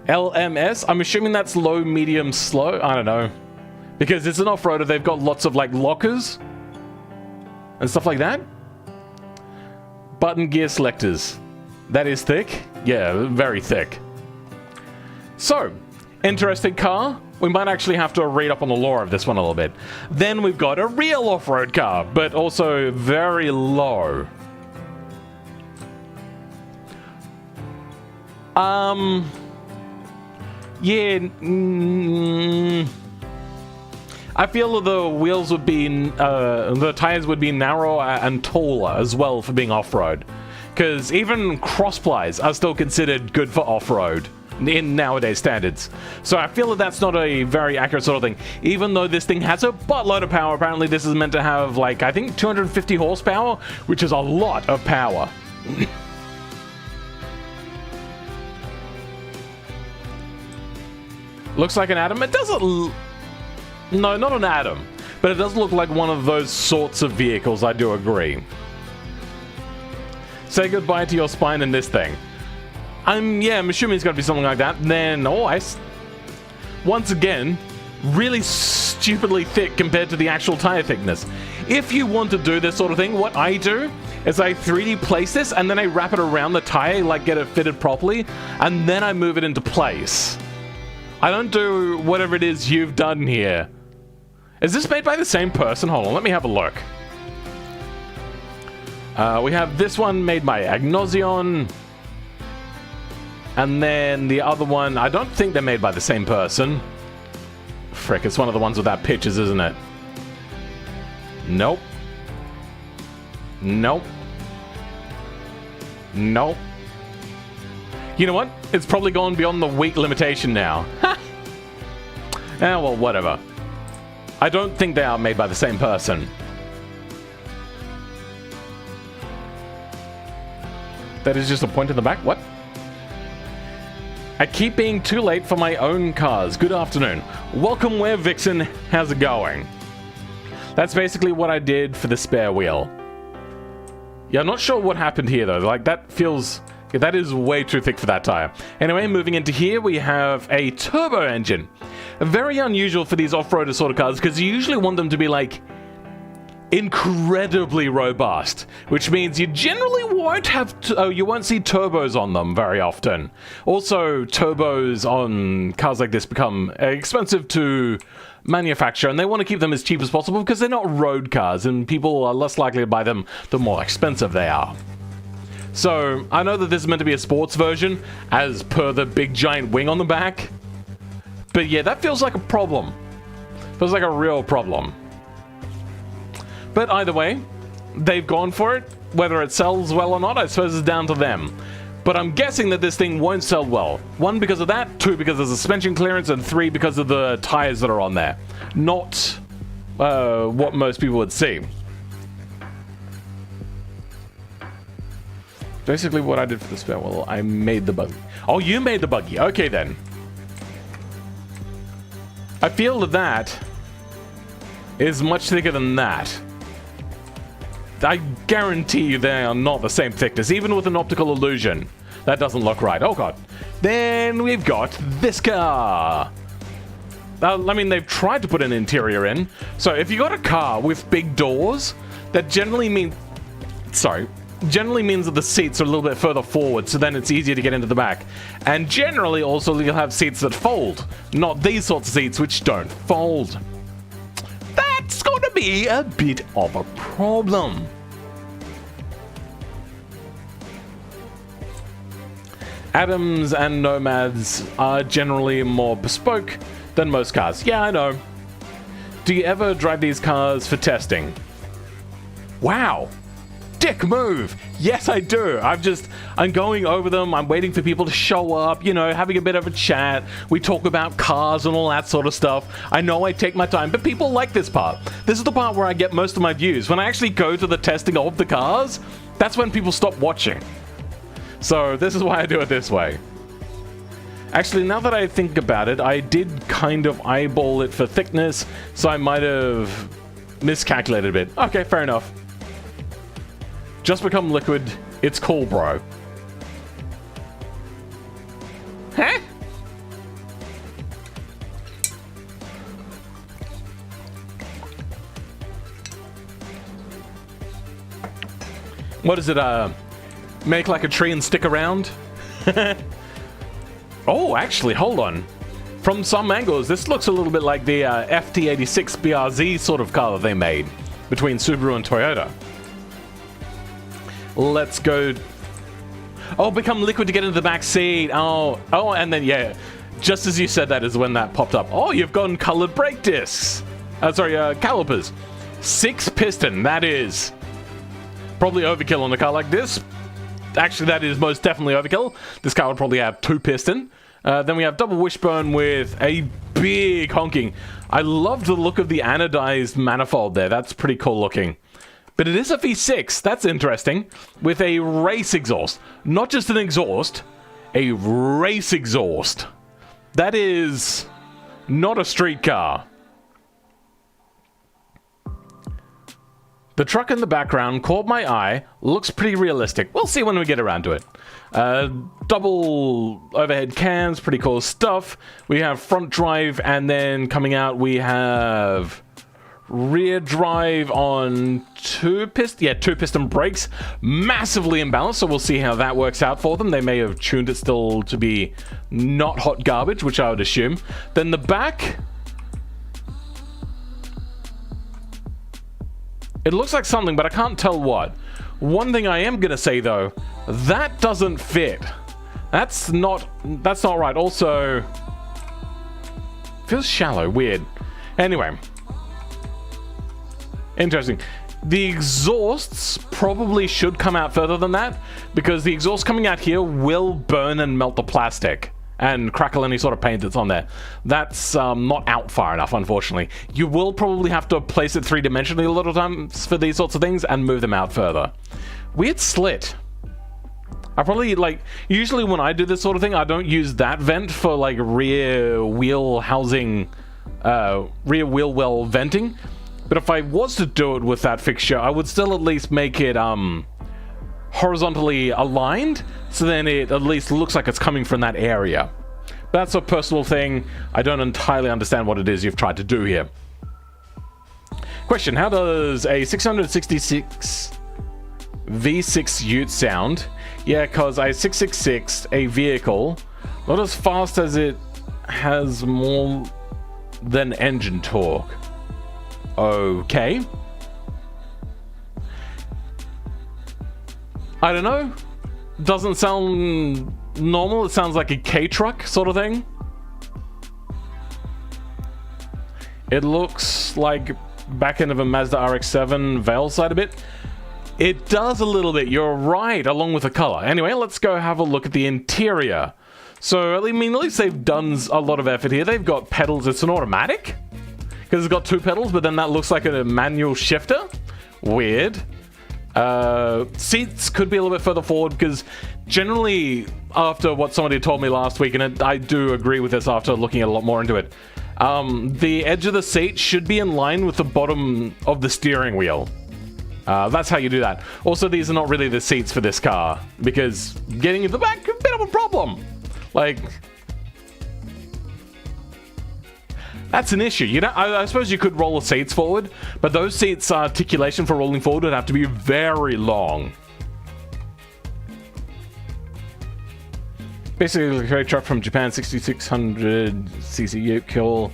[SPEAKER 1] LMS? I'm assuming that's low, medium, slow? I don't know. Because it's an off-roader, they've got lots of, like, lockers and stuff like that. Button gear selectors. That is thick. Yeah, very thick. So, interesting car. We might actually have to read up on the lore of this one a little bit. Then we've got a real off-road car, but also very low. Yeah, I feel the wheels would be, the tires would be narrower and taller as well for being off-road. Because even cross-plies are still considered good for off-road in nowadays standards. So I feel that that's not a very accurate sort of thing. Even though this thing has a buttload of power, apparently this is meant to have, like, I think 250 horsepower, which is a lot of power. Looks like an Atom. It doesn't... No, not an Atom. But it does look like one of those sorts of vehicles, I do agree. Say goodbye to your spine in this thing. I'm assuming it's going to be something like that. Then, once again, really stupidly thick compared to the actual tire thickness. If you want to do this sort of thing, what I do is I 3D place this, and then I wrap it around the tire, like get it fitted properly, and then I move it into place. I don't do whatever it is you've done here. Is this made by the same person? Hold on, let me have a look. We have this one made by Agnosion. And then the other one, I don't think they're made by the same person. Frick, it's one of the ones without pictures, isn't it? Nope. Nope. Nope. You know what? It's probably gone beyond the week limitation now. Ha! Well, whatever. I don't think they are made by the same person. That is just a point in the back? What? I keep being too late for my own cars. Good afternoon. Welcome where, Vixen? How's it going? That's basically what I did for the spare wheel. Yeah, I'm not sure what happened here, though. Like, that feels... Yeah, that is way too thick for that tire. Anyway, moving into here, we have a turbo engine. Very unusual for these off-roader sort of cars, because you usually want them to be, like, incredibly robust, which means you generally won't have you won't see turbos on them very often. Also, turbos on cars like this become expensive to manufacture, and they want to keep them as cheap as possible because they're not road cars, and people are less likely to buy them the more expensive they are. So, I know that this is meant to be a sports version, as per the big giant wing on the back, but yeah, that feels like a problem. Feels like a real problem. But either way, they've gone for it. Whether it sells well or not, I suppose is down to them. But I'm guessing that this thing won't sell well. 1, because of that, 2, because of suspension clearance, and 3, because of the tires that are on there. Not what most people would see. Basically what I did for the spare wheel, I made the buggy. Oh, you made the buggy. Okay, then. I feel that that is much thicker than that. I guarantee you they are not the same thickness, even with an optical illusion. That doesn't look right. Oh god. Then we've got this car. I mean, they've tried to put an interior in. So if you got a car with big doors, that generally means that the seats are a little bit further forward, so then it's easier to get into the back. And generally also you'll have seats that fold, not these sorts of seats which don't fold. That's going to be a bit of a problem. Atoms and Nomads are generally more bespoke than most cars. Yeah, I know. Do you ever drive these cars for testing? Wow. Dick move. Yes, I do. I'm going over them. I'm waiting for people to show up, you know, having a bit of a chat. We talk about cars and all that sort of stuff. I know I take my time, but people like this part. This is the part where I get most of my views. When I actually go to the testing of the cars, that's when people stop watching. So this is why I do it this way. Actually, now that I think about it, I did kind of eyeball it for thickness, so I might have miscalculated a bit. Okay, fair enough. Just become liquid. It's cool, bro. Huh? What is it, make like a tree and stick around? Oh, actually, hold on. From some angles, this looks a little bit like the FT86 BRZ sort of car that they made between Subaru and Toyota. Let's go. Oh, become liquid to get into the back seat. Oh, and then, yeah, just as you said that is when that popped up. Oh, you've gotten colored brake discs. Calipers. 6 piston, that is probably overkill on a car like this. Actually, that is most definitely overkill. This car would probably have 2 piston. Then we have double wishbone with a big honking. I love the look of the anodized manifold there. That's pretty cool looking. But it is a V6, that's interesting, with a race exhaust. Not just an exhaust, a race exhaust. That is not a street car. The truck in the background caught my eye, looks pretty realistic. We'll see when we get around to it. Double overhead cams, pretty cool stuff. We have front drive, and then coming out we have Rear drive on two piston brakes, massively imbalanced, so we'll see how that works out for them. They may have tuned it still to be not hot garbage, which I would assume. Then the back, it looks like something, but I can't tell what. One thing I am gonna say though, that doesn't fit. That's not right. Also, feels shallow, weird. Anyway. Interesting. The exhausts probably should come out further than that, because the exhaust coming out here will burn and melt the plastic and crackle any sort of paint that's on there. That's not out far enough, unfortunately. You will probably have to place it three-dimensionally a lot of times for these sorts of things and move them out further. Weird slit. I probably, like, usually when I do this sort of thing, I don't use that vent for, like, rear wheel housing, rear wheel well venting. But if I was to do it with that fixture, I would still at least make it horizontally aligned, so then it at least looks like it's coming from that area. That's a personal thing. I don't entirely understand what it is you've tried to do here. Question: how does a 666 V6 Ute sound? Yeah, because a 666, a vehicle, not as fast as it has more than engine torque. Okay. I don't know. Doesn't sound normal. It sounds like a K-truck sort of thing. It looks like back end of a Mazda RX-7 veil side a bit. It does a little bit. You're right, along with the color. Anyway, let's go have a look at the interior. So, I mean, at least they've done a lot of effort here. They've got pedals. It's an automatic. Because it's got two pedals, but then that looks like a manual shifter. Weird. Seats could be a little bit further forward, because generally, after what somebody told me last week, and I do agree with this after looking a lot more into it, the edge of the seat should be in line with the bottom of the steering wheel. That's how you do that. Also, these are not really the seats for this car, because getting in the back is a bit of a problem. Like, that's an issue. You know, I suppose you could roll the seats forward, but those seats' articulation for rolling forward would have to be very long. Basically, a truck from Japan, 6600cc Ute kill.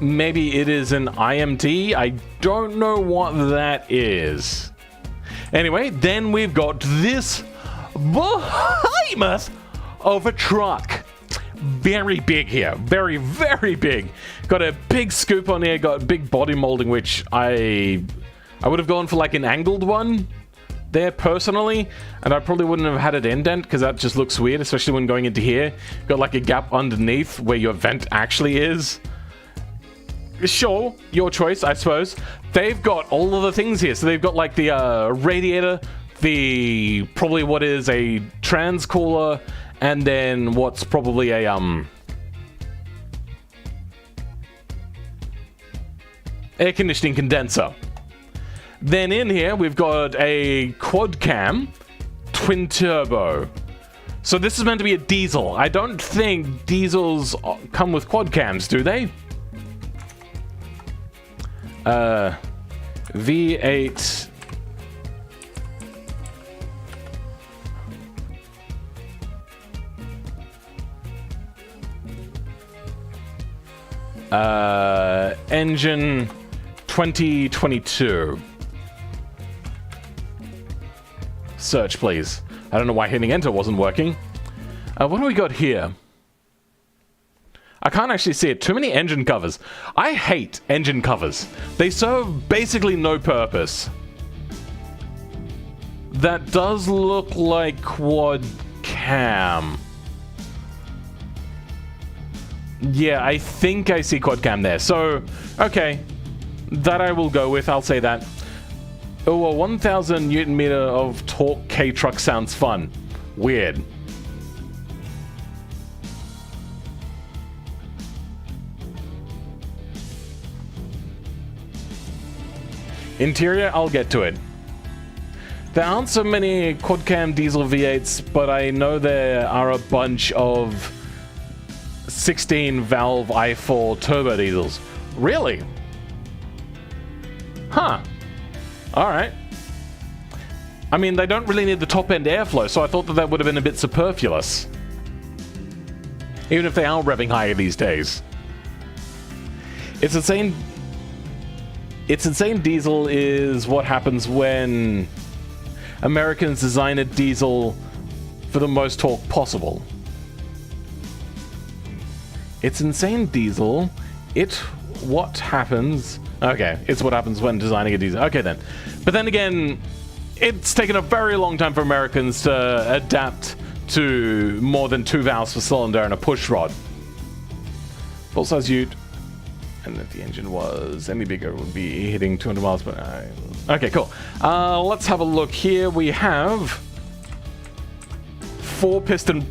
[SPEAKER 1] Maybe it is an IMT. I don't know what that is. Anyway, then we've got this behemoth of a truck. Very big here. Very, very big. Got a big scoop on here. Got big body molding, which I would have gone for like an angled one there personally, and I probably wouldn't have had it indent because that just looks weird, especially when going into here. Got like a gap underneath where your vent actually is. Sure, your choice, I suppose. They've got all of the things here. So they've got like the radiator, the probably what is a trans cooler, and then what's probably a air conditioning condenser. Then in here we've got a quad cam twin turbo. So this is meant to be a diesel. I don't think diesels come with quad cams, do they? V8 engine 2022. Search, please. I don't know why hitting enter wasn't working. What do we got here? I can't actually see it. Too many engine covers. I hate engine covers. They serve basically no purpose. That does look like quad cam. Yeah, I think I see quad cam there. So, okay. That I will go with. I'll say that. Oh, a 1000 Newton meter of torque K-truck sounds fun. Weird. Interior, I'll get to it. There aren't so many quad cam diesel V8s, but I know there are a bunch of 16 valve i4 turbo diesels. Really? Huh. Alright. I mean, they don't really need the top-end airflow, so I thought that that would have been a bit superfluous. Even if they are revving higher these days. It's insane. It's insane diesel is what happens when Americans design a diesel for the most torque possible. It's insane diesel. What happens... Okay, it's what happens when designing a diesel. Okay then. But then again, it's taken a very long time for Americans to adapt to more than 2 valves per cylinder and a push rod. Full size ute. And if the engine was any bigger, it would be hitting 200 miles per hour. Okay, cool. Let's have a look here. We have 4 piston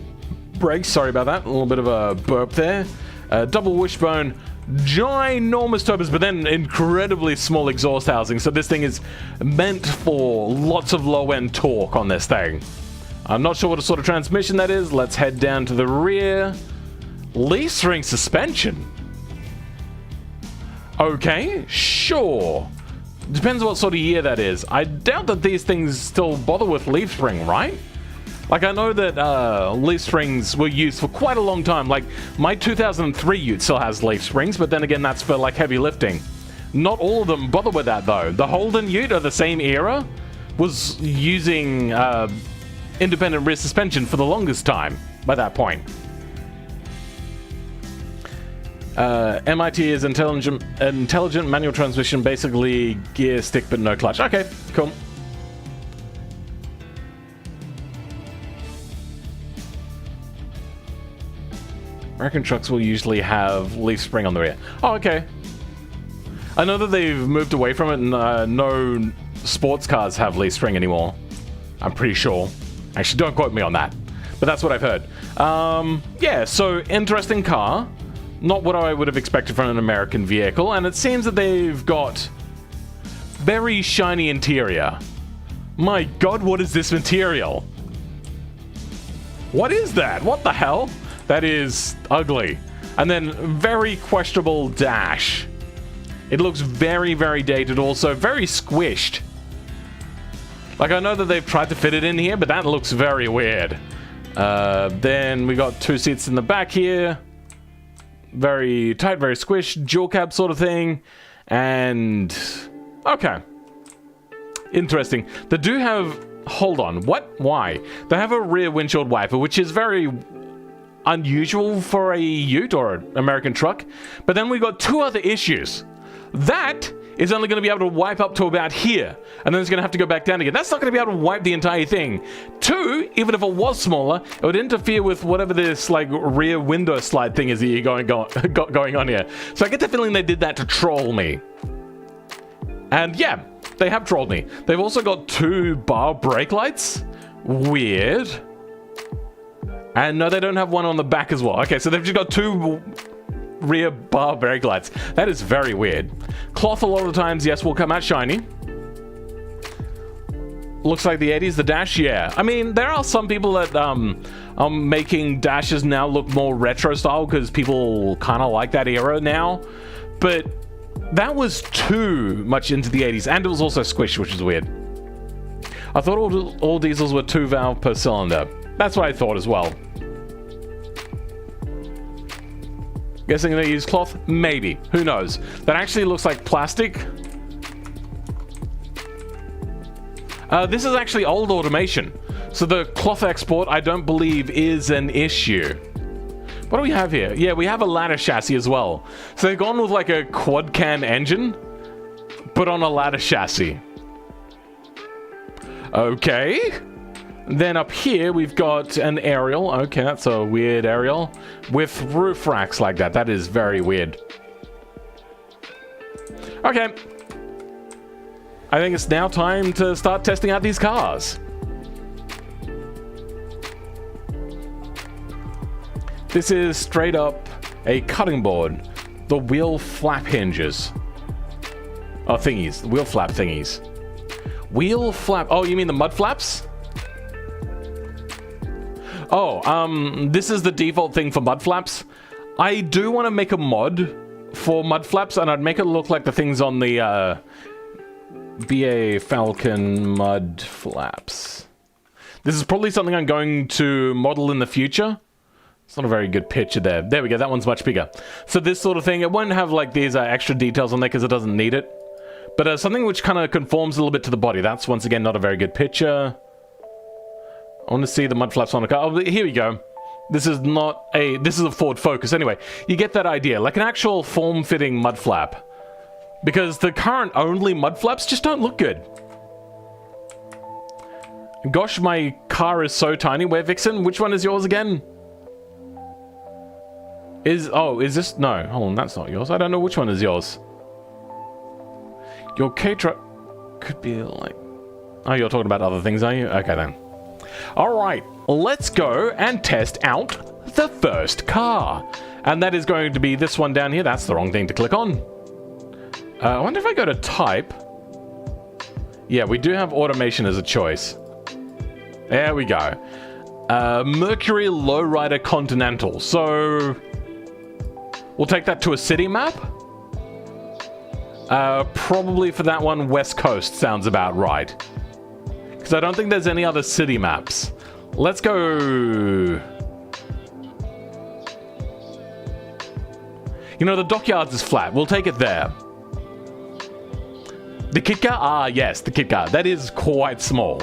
[SPEAKER 1] brakes. Sorry about that. A little bit of a burp there. Double wishbone. Ginormous turbos, but then incredibly small exhaust housing. So this thing is meant for lots of low-end torque on this thing. I'm not sure what sort of transmission that is. Let's head down to the rear. Leaf spring suspension. Okay, sure. Depends what sort of year that is. I doubt that these things still bother with leaf spring, right? Like, I know that leaf springs were used for quite a long time. Like, my 2003 ute still has leaf springs, but then again, that's for, like, heavy lifting. Not all of them bother with that, though. The Holden ute of the same era was using independent rear suspension for the longest time by that point. MIT is intelligent manual transmission, basically gear stick but no clutch. Okay, cool. American trucks will usually have leaf spring on the rear. Oh, okay. I know that they've moved away from it and no sports cars have leaf spring anymore. I'm pretty sure. Actually, don't quote me on that. But that's what I've heard. Yeah, so interesting car. Not what I would have expected from an American vehicle. And it seems that they've got very shiny interior. My God, what is this material? What is that? What the hell? That is ugly. And then very questionable dash. It looks very, very dated also. Very squished. Like, I know that they've tried to fit it in here, but that looks very weird. Then we got 2 seats in the back here. Very tight, very squished. Dual cab sort of thing. And... okay. Interesting. They do have... hold on. What? Why? They have a rear windshield wiper, which is very... unusual for a ute or an American truck. But then we got 2 other issues. That is only going to be able to wipe up to about here, and then it's going to have to go back down again. That's not going to be able to wipe the entire thing. 2, even if it was smaller, it would interfere with whatever this like rear window slide thing is that you're going on here. So I get the feeling they did that to troll me. And yeah, they have trolled me. They've also got 2 bar brake lights. Weird. And no, they don't have one on the back as well. Okay, so they've just got 2 rear bar brake lights. That is very weird. Cloth a lot of the times, yes, will come out shiny. Looks like the 80s, the dash, yeah. I mean, there are some people that are making dashes now look more retro style because people kind of like that era now. But that was too much into the 80s, and it was also squished, which is weird. I thought all diesels were 2 valve per cylinder. That's what I thought as well. Guessing they use cloth? Maybe. Who knows? That actually looks like plastic. This is actually old automation. So the cloth export, I don't believe, is an issue. What do we have here? Yeah, we have a ladder chassis as well. So they've gone with like a quad can engine, put on a ladder chassis. Okay. Then up here, we've got an aerial. Okay, that's a weird aerial. With roof racks like that. That is very weird. Okay. I think it's now time to start testing out these cars. This is straight up a cutting board. The wheel flap hinges. Oh, thingies. The wheel flap thingies. Wheel flap. Oh, you mean the mud flaps? Oh, this is the default thing for mud flaps. I do want to make a mod for mud flaps, and I'd make it look like the things on the BA Falcon mud flaps. This is probably something I'm going to model in the future. It's not a very good picture there. There we go, that one's much bigger. So this sort of thing, it won't have like these extra details on there because it doesn't need it. But something which kind of conforms a little bit to the body. That's once again not a very good picture. I want to see the mud flaps on a car. Oh, here we go. This is not a... This is a Ford Focus. Anyway, you get that idea. Like an actual form-fitting mud flap. Because the current only mud flaps just don't look good. Gosh, my car is so tiny. Where, Vixen? Which one is yours again? Oh, is this... No, hold on, that's not yours. I don't know which one is yours. Your K-truck could be like... Oh, you're talking about other things, are you? Okay, then. Alright, let's go and test out the first car. And that is going to be this one down here. That's the wrong thing to click on. I wonder if I go to type. Yeah, we do have automation as a choice. There we go. Mercury Lowrider Continental. So, we'll take that to a city map. Probably for that one, West Coast sounds about right. Because I don't think there's any other city maps. Let's go... You know, the dockyards is flat. We'll take it there. The kit car? Ah, yes, the kit car. That is quite small.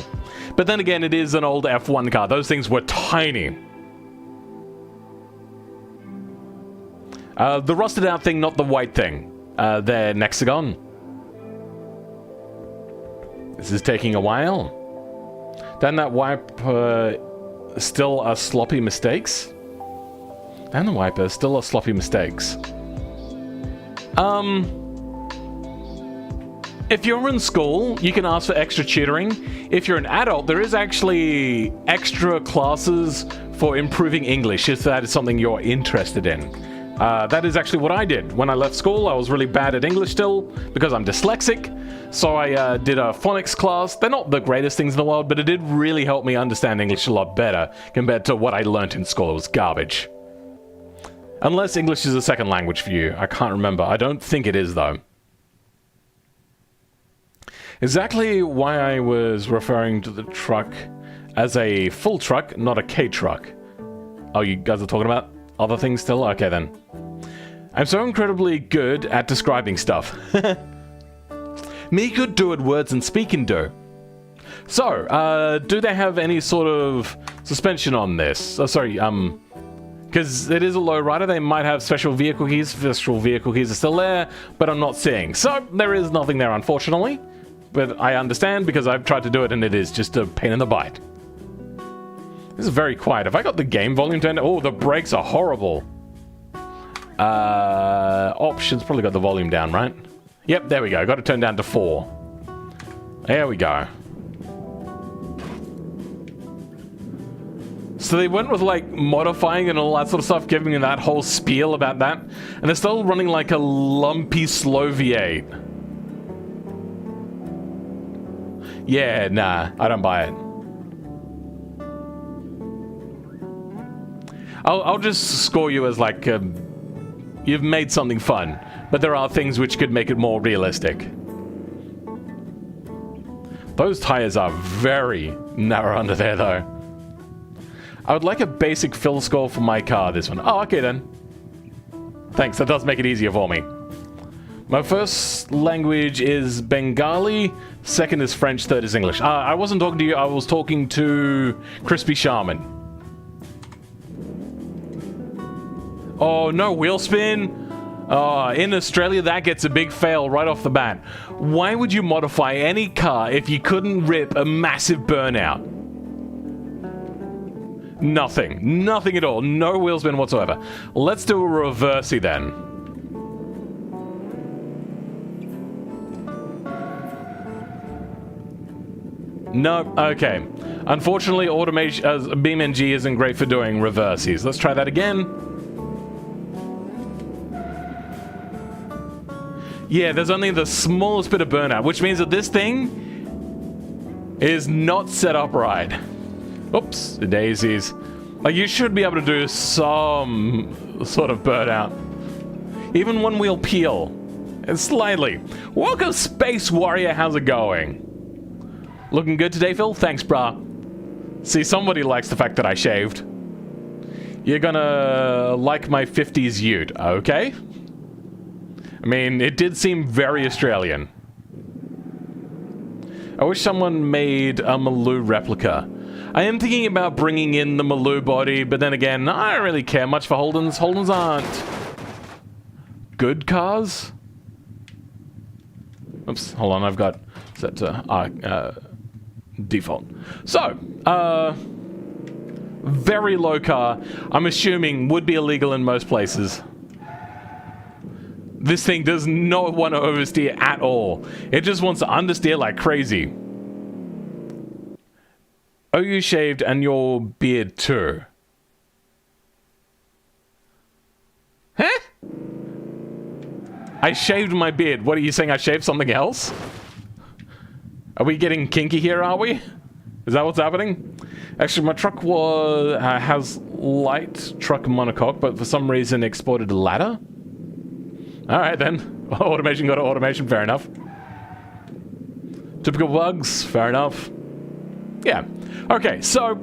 [SPEAKER 1] But then again, it is an old F1 car. Those things were tiny. The rusted out thing, not the white thing. There, Nexagon. This is taking a while. Then that wiper still are sloppy mistakes. And the wiper still are sloppy mistakes. If you're in school, you can ask for extra tutoring. If you're an adult, there is actually extra classes for improving English, if that is something you're interested in. That is actually what I did. When I left school, I was really bad at English still, because I'm dyslexic. So I did a phonics class. They're not the greatest things in the world, but it did really help me understand English a lot better compared to what I learnt in school. It was garbage. Unless English is a second language for you. I can't remember. I don't think it is, though. Exactly why I was referring to the truck as a full truck, not a K truck. Oh, you guys are talking about other things still? Okay, then. I'm so incredibly good at describing stuff. Me could do it words and speaking do. So, do they have any sort of suspension on this? Oh, sorry, because it is a low rider, they might have special vehicle keys. Special vehicle keys are still there, but I'm not seeing. So, there is nothing there, unfortunately. But I understand because I've tried to do it and it is just a pain in the bite. This is very quiet. Have I got the game volume turned? Oh, the brakes are horrible. Options, probably got the volume down, right? Yep, there we go. Got it turned down to 4. There we go. So they went with like modifying and all that sort of stuff, giving me that whole spiel about that. And they're still running like a lumpy slow V8. Yeah, nah, I don't buy it. I'll just score you as like, you've made something fun, but there are things which could make it more realistic. Those tires are very narrow under there, though. I would like a basic fill score for my car, this one. Oh, okay then. Thanks, that does make it easier for me. My first language is Bengali, second is French, third is English. I wasn't talking to you, I was talking to Crispy Shaman. Oh, no wheel spin? In Australia, that gets a big fail right off the bat. Why would you modify any car if you couldn't rip a massive burnout? Nothing. Nothing at all. No wheel spin whatsoever. Let's do a reversey then. No, okay. Unfortunately, automation, BeamNG isn't great for doing reverses. Let's try that again. Yeah, there's only the smallest bit of burnout, which means that this thing is not set up right. Oops, the daisies. Like, you should be able to do some sort of burnout. Even one wheel peel. And slightly. Welcome, Space Warrior. How's it going? Looking good today, Phil? Thanks, brah. See, somebody likes the fact that I shaved. You're gonna like my 50s ute, okay? I mean, it did seem very Australian. I wish someone made a Maloo replica. I am thinking about bringing in the Maloo body, but then again, I don't really care much for Holdens. Holdens aren't good cars. Oops, hold on, I've got set to default. So, very low car. I'm assuming would be illegal in most places. This thing does not want to oversteer at all. It just wants to understeer like crazy. Oh, you shaved and your beard too. Huh? I shaved my beard. What are you saying? I shaved something else? Are we getting kinky here, are we? Is that what's happening? Actually, my truck has light truck monocoque, but for some reason exported a ladder. Alright then. Automation got to automation, fair enough. Typical bugs, fair enough. Yeah. Okay, so,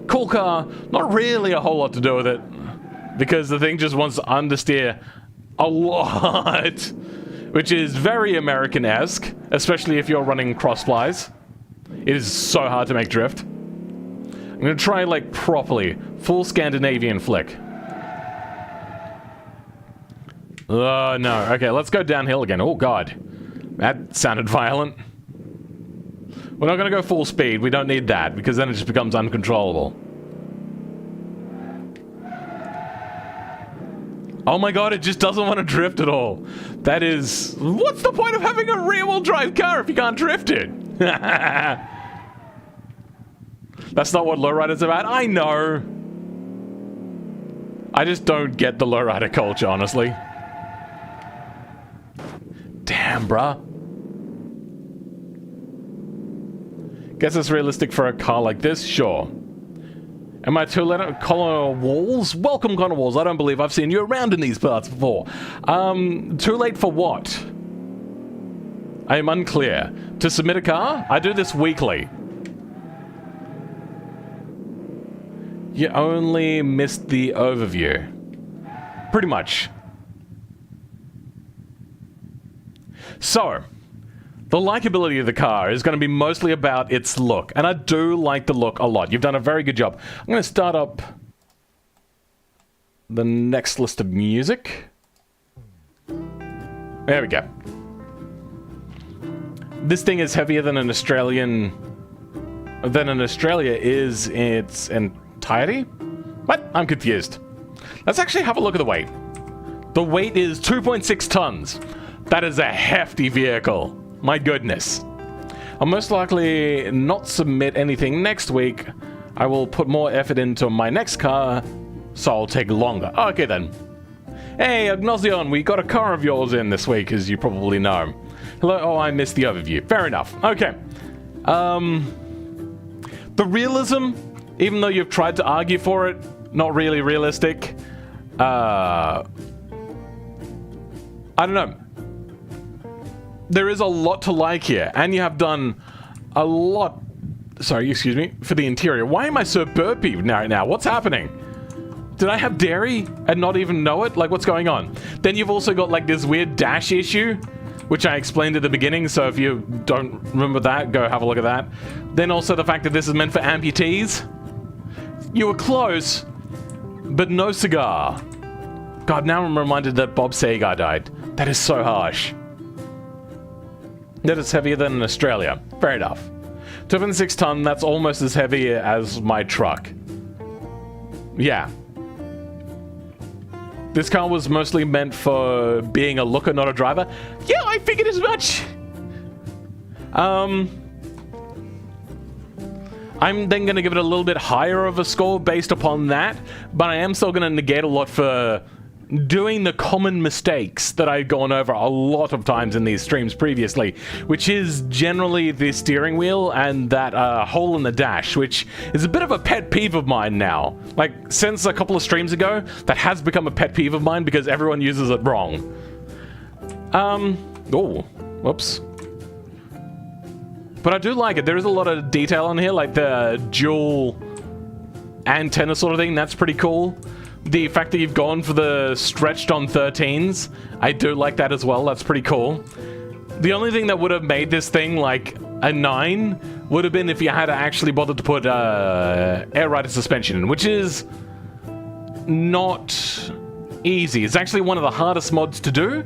[SPEAKER 1] cool car, not really a whole lot to do with it. Because the thing just wants to understeer a lot. Which is very American-esque, especially if you're running cross-flies. It is so hard to make drift. I'm gonna try, like, properly. Full Scandinavian flick. Oh, no. Okay, let's go downhill again. Oh, God. That sounded violent. We're not gonna go full speed. We don't need that, because then it just becomes uncontrollable. Oh my god, it just doesn't want to drift at all. That is... What's the point of having a rear-wheel drive car if you can't drift it? That's not what lowrider's about. I know. I just don't get the lowrider culture, honestly. Damn, bruh. Guess it's realistic for a car like this? Sure. Am I too late? Connor Walls? Welcome, Connor Walls. I don't believe I've seen you around in these parts before. Too late for what? I am unclear. To submit a car? I do this weekly. You only missed the overview. Pretty much. So, the likability of the car is going to be mostly about its look, and I do like the look a lot. You've done a very good job. I'm going to start up the next list of music. There we go. This thing is heavier than an Australia is in its entirety? What? I'm confused. Let's actually have a look at the weight. The weight is 2.6 tons. That is a hefty vehicle. My goodness. I'll most likely not submit anything next week. I will put more effort into my next car, so I'll take longer. Okay then. Hey, Agnosion, we got a car of yours in this week, as you probably know. Hello, oh, I missed the overview. Fair enough. Okay. The realism, even though you've tried to argue for it, not really realistic. I don't know. There is a lot to like here, and you have done a lot... Sorry, excuse me, for the interior. Why am I so burpy now? What's happening? Did I have dairy and not even know it? Like, what's going on? Then you've also got, like, this weird dash issue, which I explained at the beginning, so if you don't remember that, go have a look at that. Then also the fact that this is meant for amputees. You were close, but no cigar. God, now I'm reminded that Bob Saget died. That is so harsh. That it's heavier than in Australia. Fair enough. 2.6 ton, that's almost as heavy as my truck. Yeah. This car was mostly meant for being a looker, not a driver. Yeah, I figured as much. I'm then going to give it a little bit higher of a score based upon that, but I am still going to negate a lot for doing the common mistakes that I've gone over a lot of times in these streams previously, which is generally the steering wheel and that hole in the dash, which is a bit of a pet peeve of mine now. Like, since a couple of streams ago, that has become a pet peeve of mine because everyone uses it wrong. Oh, whoops. But I do like it. There is a lot of detail on here, like the dual antenna sort of thing. That's pretty cool. The fact that you've gone for the stretched on 13s, I do like that as well. That's pretty cool. The only thing that would have made this thing like a 9 would have been if you had actually bothered to put air rider suspension in, which is not easy. It's actually one of the hardest mods to do,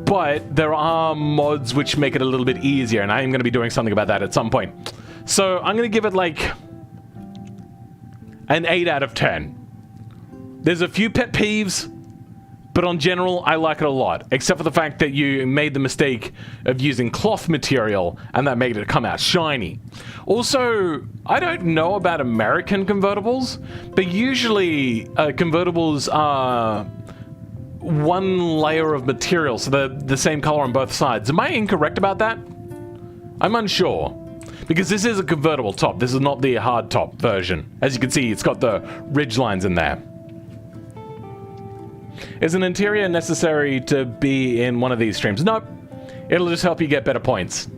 [SPEAKER 1] but there are mods which make it a little bit easier, and I am going to be doing something about that at some point. So I'm going to give it like an 8 out of 10. There's a few pet peeves, but on general, I like it a lot. Except for the fact that you made the mistake of using cloth material, and that made it come out shiny. Also, I don't know about American convertibles, but usually convertibles are one layer of material, so they're the same color on both sides. Am I incorrect about that? I'm unsure. Because this is a convertible top. This is not the hard top version. As you can see, it's got the ridge lines in there. Is an interior necessary to be in one of these streams? Nope. It'll just help you get better points.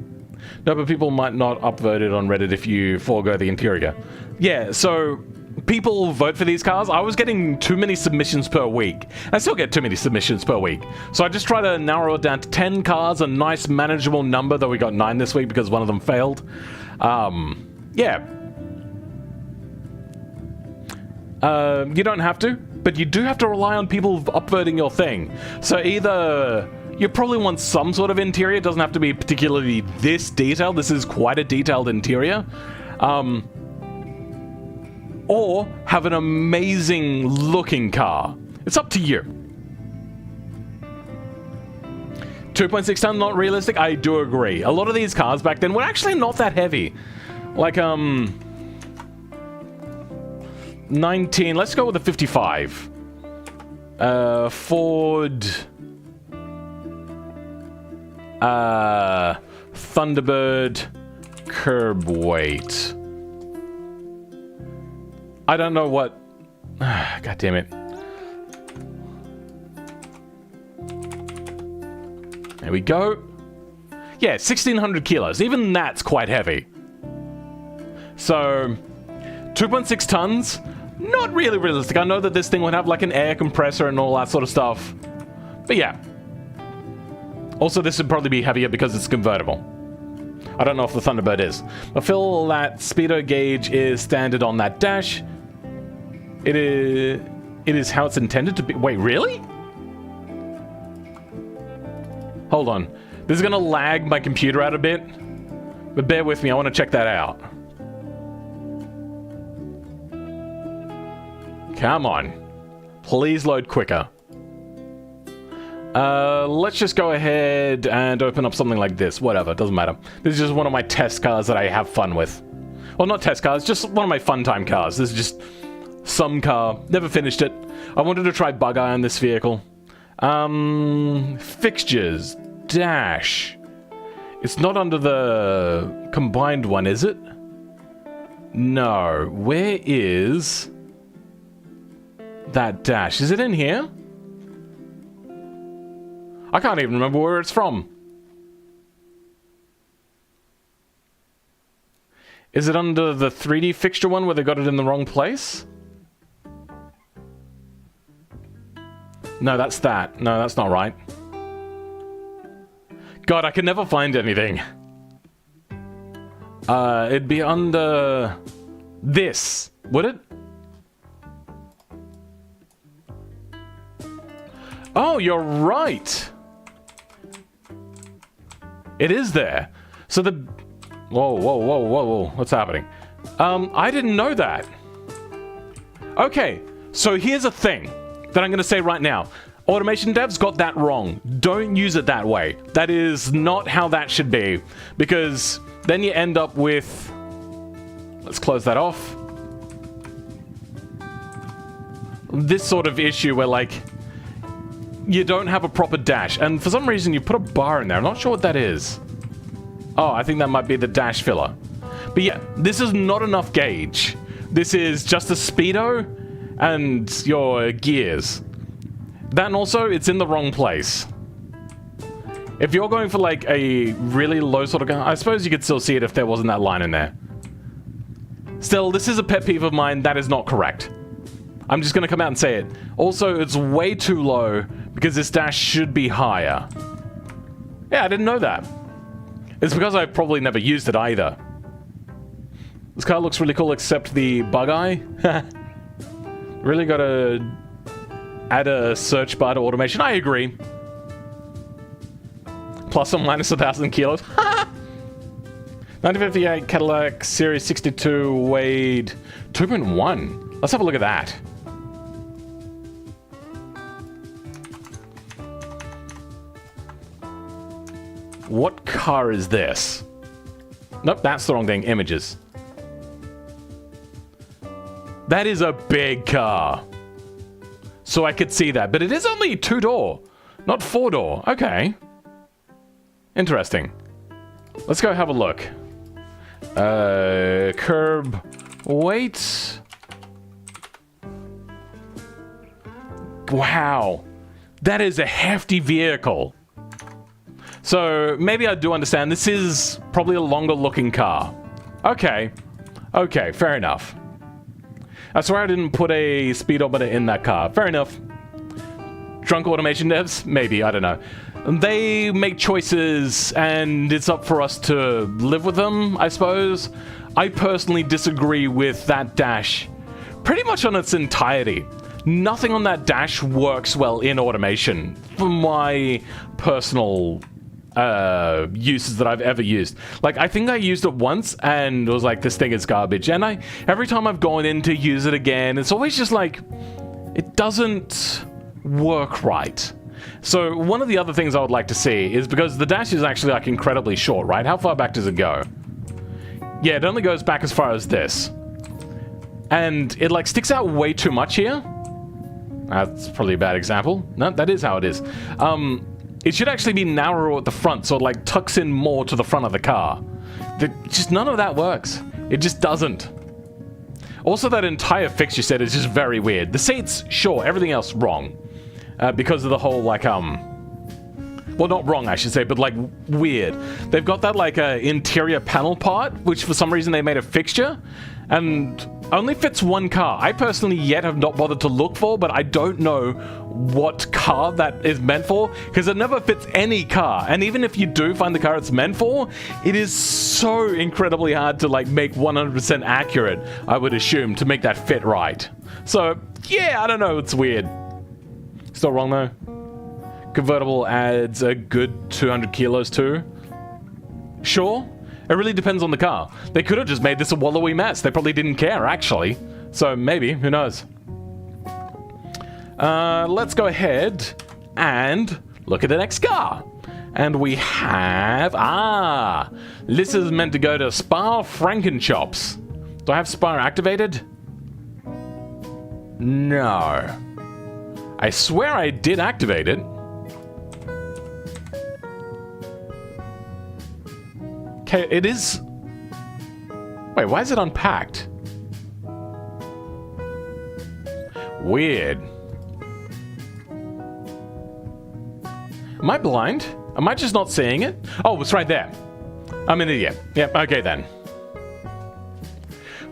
[SPEAKER 1] No, but people might not upvote it on Reddit if you forego the interior. Yeah, so people vote for these cars. I was getting too many submissions per week. I still get too many submissions per week. So I just try to narrow it down to 10 cars, a nice manageable number, though we got 9 this week because one of them failed. Yeah. You don't have to, but you do have to rely on people upvoting your thing. So either you probably want some sort of interior. It doesn't have to be particularly this detailed. This is quite a detailed interior. Or have an amazing looking car. It's up to you. 2.6 ton, not realistic? I do agree. A lot of these cars back then were actually not that heavy. Like, 19, let's go with a 55. Ford... Thunderbird curb weight. I don't know what... God damn it. There we go. Yeah, 1,600 kilos. Even that's quite heavy. So, 2.6 tons. Not really realistic. I know that this thing would have like an air compressor and all that sort of stuff. But yeah. Also, this would probably be heavier because it's convertible. I don't know if the Thunderbird is. I feel that speedo gauge is standard on that dash. It is how it's intended to be. Wait, really? Hold on. This is gonna lag my computer out a bit. But bear with me, I want to check that out. Come on. Please load quicker. Let's just go ahead and open up something like this. Whatever, doesn't matter. This is just one of my test cars that I have fun with. Well, not test cars, just one of my fun time cars. This is just some car. Never finished it. I wanted to try bug eye on this vehicle. Fixtures. Dash. It's not under the combined one, is it? No. Where is that dash? Is it in here? I can't even remember where it's from. Is it under the 3D fixture one where they got it in the wrong place? No, that's that. No, that's not right. God, I can never find anything. It'd be under this, would it? Oh, you're right. It is there. So the... Whoa, whoa, whoa, whoa, whoa. What's happening? I didn't know that. Okay, so here's a thing that I'm going to say right now. Automation devs got that wrong. Don't use it that way. That is not how that should be. Because then you end up with... Let's close that off. This sort of issue where, like, you don't have a proper dash. And for some reason, you put a bar in there. I'm not sure what that is. Oh, I think that might be the dash filler. But yeah, this is not enough gauge. This is just a speedo and your gears. That and also, it's in the wrong place. If you're going for like a really low sort of gun, I suppose you could still see it if there wasn't that line in there. Still, this is a pet peeve of mine. That is not correct. I'm just going to come out and say it. Also, it's way too low because this dash should be higher. Yeah, I didn't know that. It's because I've probably never used it either. This car looks really cool except the bug eye. Really got to add a search bar to automation. I agree. Plus or minus 1,000 kilos. 1958 Cadillac Series 62 weighed 2.1. Let's have a look at that. What car is this? Nope, that's the wrong thing. Images. That is a big car. So I could see that. But it is only 2-door, not 4-door. Okay. Interesting. Let's go have a look. Curb weight. Wow. That is a hefty vehicle. So maybe I do understand. This is probably a longer looking car. Okay. Okay, fair enough. I swear I didn't put a speedometer in that car. Fair enough. Drunk automation devs? Maybe, I don't know. They make choices and it's up for us to live with them, I suppose. I personally disagree with that dash pretty much on its entirety. Nothing on that dash works well in automation from my personal uses that I've ever used. Like, I think I used it once and was like, this thing is garbage. And every time I've gone in to use it again, it's always just like, it doesn't work right. So one of the other things I would like to see is, because the dash is actually like incredibly short, right? How far back does it go? Yeah, it only goes back as far as this. And it like sticks out way too much here. That's probably a bad example. No, that is how it is. It should actually be narrower at the front, so it like tucks in more to the front of the car. Just none of that works. It just doesn't. Also, that entire fixture set is just very weird. The seats, sure, everything else wrong. Because of the whole, like, well, not wrong, I should say, but, like, weird. They've got that, like, interior panel part, which for some reason they made a fixture, and only fits one car. I personally yet have not bothered to look for, but I don't know what car that is meant for, because it never fits any car. And even if you do find the car it's meant for, it is so incredibly hard to, like, make 100% accurate, I would assume, to make that fit right. So, yeah, I don't know, it's weird. Still wrong though. Convertible adds a good 200 kilos too. Sure. It really depends on the car. They could have just made this a wallowy mess. They probably didn't care, actually. So maybe, who knows. Let's go ahead and look at the next car. And we have... this is meant to go to Spa Frankenchops. Do I have Spa activated? No. I swear I did activate it. Okay, it is... Wait, why is it unpacked? Weird. Am I blind? Am I just not seeing it? Oh, it's right there. I'm an idiot. Yep, okay then.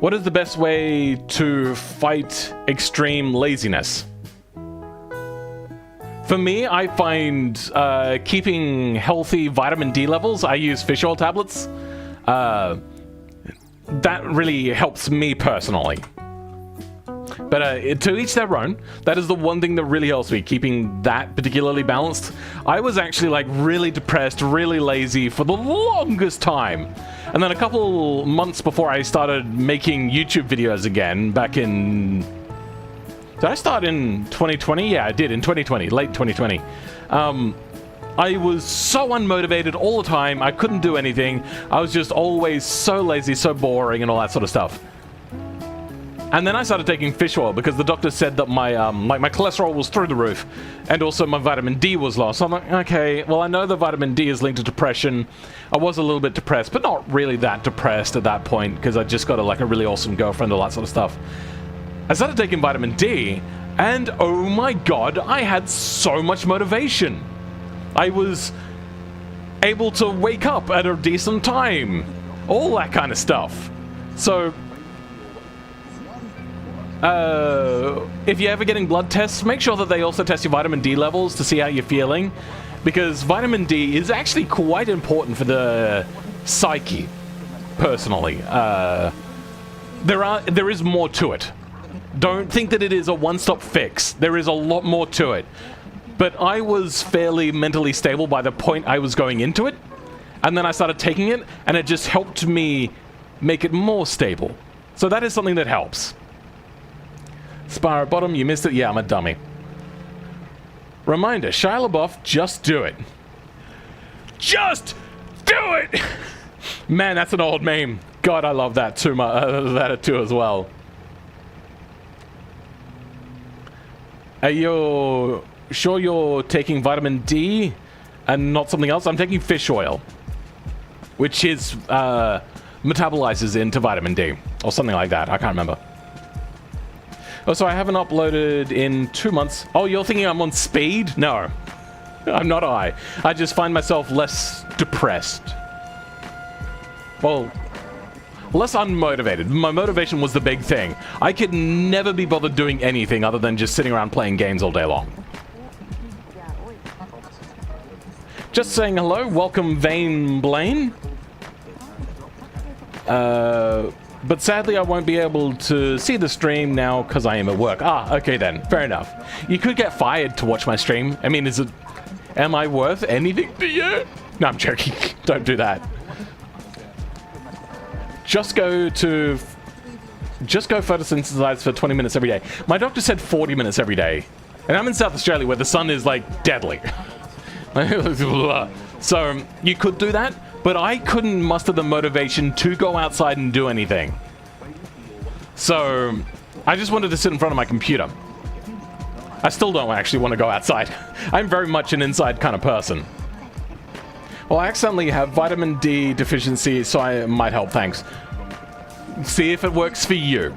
[SPEAKER 1] What is the best way to fight extreme laziness? For me, I find keeping healthy vitamin D levels, I use fish oil tablets. That really helps me personally. But to each their own. That is the one thing that really helps me, keeping that particularly balanced. I was actually like really depressed, really lazy for the longest time. And then a couple months before I started making YouTube videos again, back in... Did I start in 2020? Yeah, I did, in 2020, late 2020. I was so unmotivated all the time. I couldn't do anything. I was just always so lazy, so boring, and all that sort of stuff. And then I started taking fish oil because the doctor said that my like my cholesterol was through the roof, and also my vitamin D was low. So I'm like, okay, well I know the vitamin D is linked to depression. I was a little bit depressed, but not really that depressed at that point because I just got a really awesome girlfriend, all that sort of stuff. I started taking vitamin D, and oh my god, I had so much motivation. I was able to wake up at a decent time, all that kind of stuff. So if you're ever getting blood tests, make sure that they also test your vitamin D levels to see how you're feeling, because vitamin D is actually quite important for the psyche, personally. There is more to it. Don't think that it is a one-stop fix. There is a lot more to it. But I was fairly mentally stable by the point I was going into it, and then I started taking it, and it just helped me make it more stable. So that is something that helps. Spire bottom, you missed it. Yeah, I'm a dummy. Reminder, Shia LaBeouf, just do it. Just do it! Man, that's an old meme. God, I love that too, that too as well. Are you sure you're taking vitamin D and not something else? I'm taking fish oil, which is metabolizes into vitamin D or something like that. I can't remember. Oh, so I haven't uploaded in 2 months. Oh, you're thinking I'm on speed? No, I'm not. I just find myself less depressed. Well, less unmotivated. My motivation was the big thing. I could never be bothered doing anything other than just sitting around playing games all day long. Just saying hello. Welcome, Vane Blaine. But sadly, I won't be able to see the stream now because I am at work. Ah, okay then. Fair enough. You could get fired to watch my stream. I mean, am I worth anything to you? No, I'm joking. Don't do that. Just go photosynthesize for 20 minutes every day. My doctor said 40 minutes every day. And I'm in South Australia where the sun is like deadly. So you could do that, but I couldn't muster the motivation to go outside and do anything. So I just wanted to sit in front of my computer. I still don't actually want to go outside. I'm very much an inside kind of person. Well, I accidentally have vitamin D deficiency, so I might help, thanks. See if it works for you.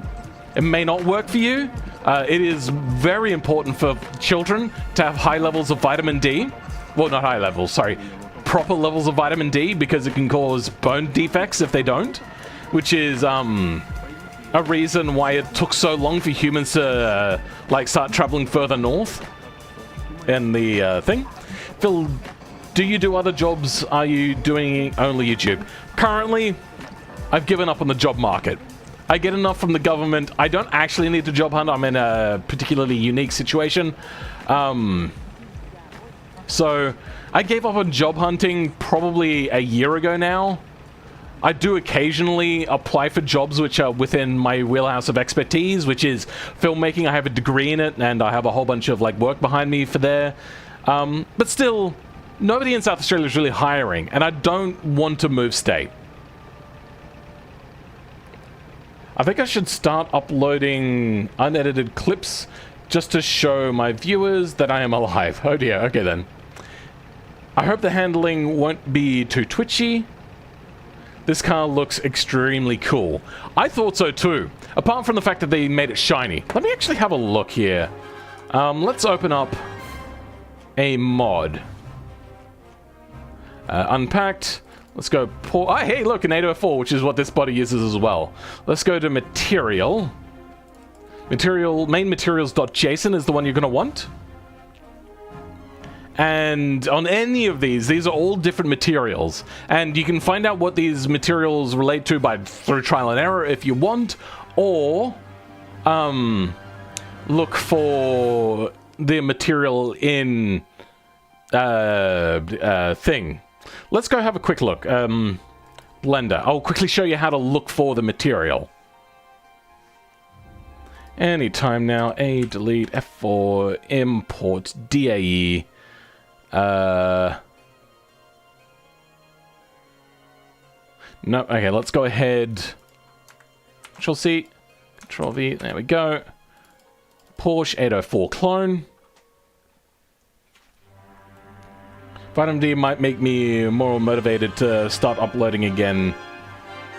[SPEAKER 1] It may not work for you. It is very important for children to have high levels of vitamin D. Well, not high levels, sorry. Proper levels of vitamin D, because it can cause bone defects if they don't. Which is, a reason why it took so long for humans to, start traveling further north. In the, thing. Phil, do you do other jobs? Are you doing only YouTube? Currently, I've given up on the job market. I get enough from the government. I don't actually need to job hunt. I'm in a particularly unique situation. So I gave up on job hunting probably a year ago now. I do occasionally apply for jobs which are within my wheelhouse of expertise, which is filmmaking. I have a degree in it, and I have a whole bunch of work behind me for there. But still, nobody in South Australia is really hiring, and I don't want to move state. I think I should start uploading unedited clips just to show my viewers that I am alive. Oh dear, okay then. I hope the handling won't be too twitchy. This car looks extremely cool. I thought so too, apart from the fact that they made it shiny. Let me actually have a look here. Let's open up a mod. Unpacked. Let's go pour. Oh, hey, look, an 804, which is what this body uses as well. Let's go to material. Main materials.json is the one you're going to want. And on any of these are all different materials. And you can find out what these materials relate to through trial and error if you want, or look for the material in thing. Let's go have a quick look. Blender. I'll quickly show you how to look for the material. Anytime now. A, delete, F4, import, DAE. No, okay, let's go ahead. Control C, Control V, there we go. Porsche 804 clone. Vitamin D might make me more motivated to start uploading again.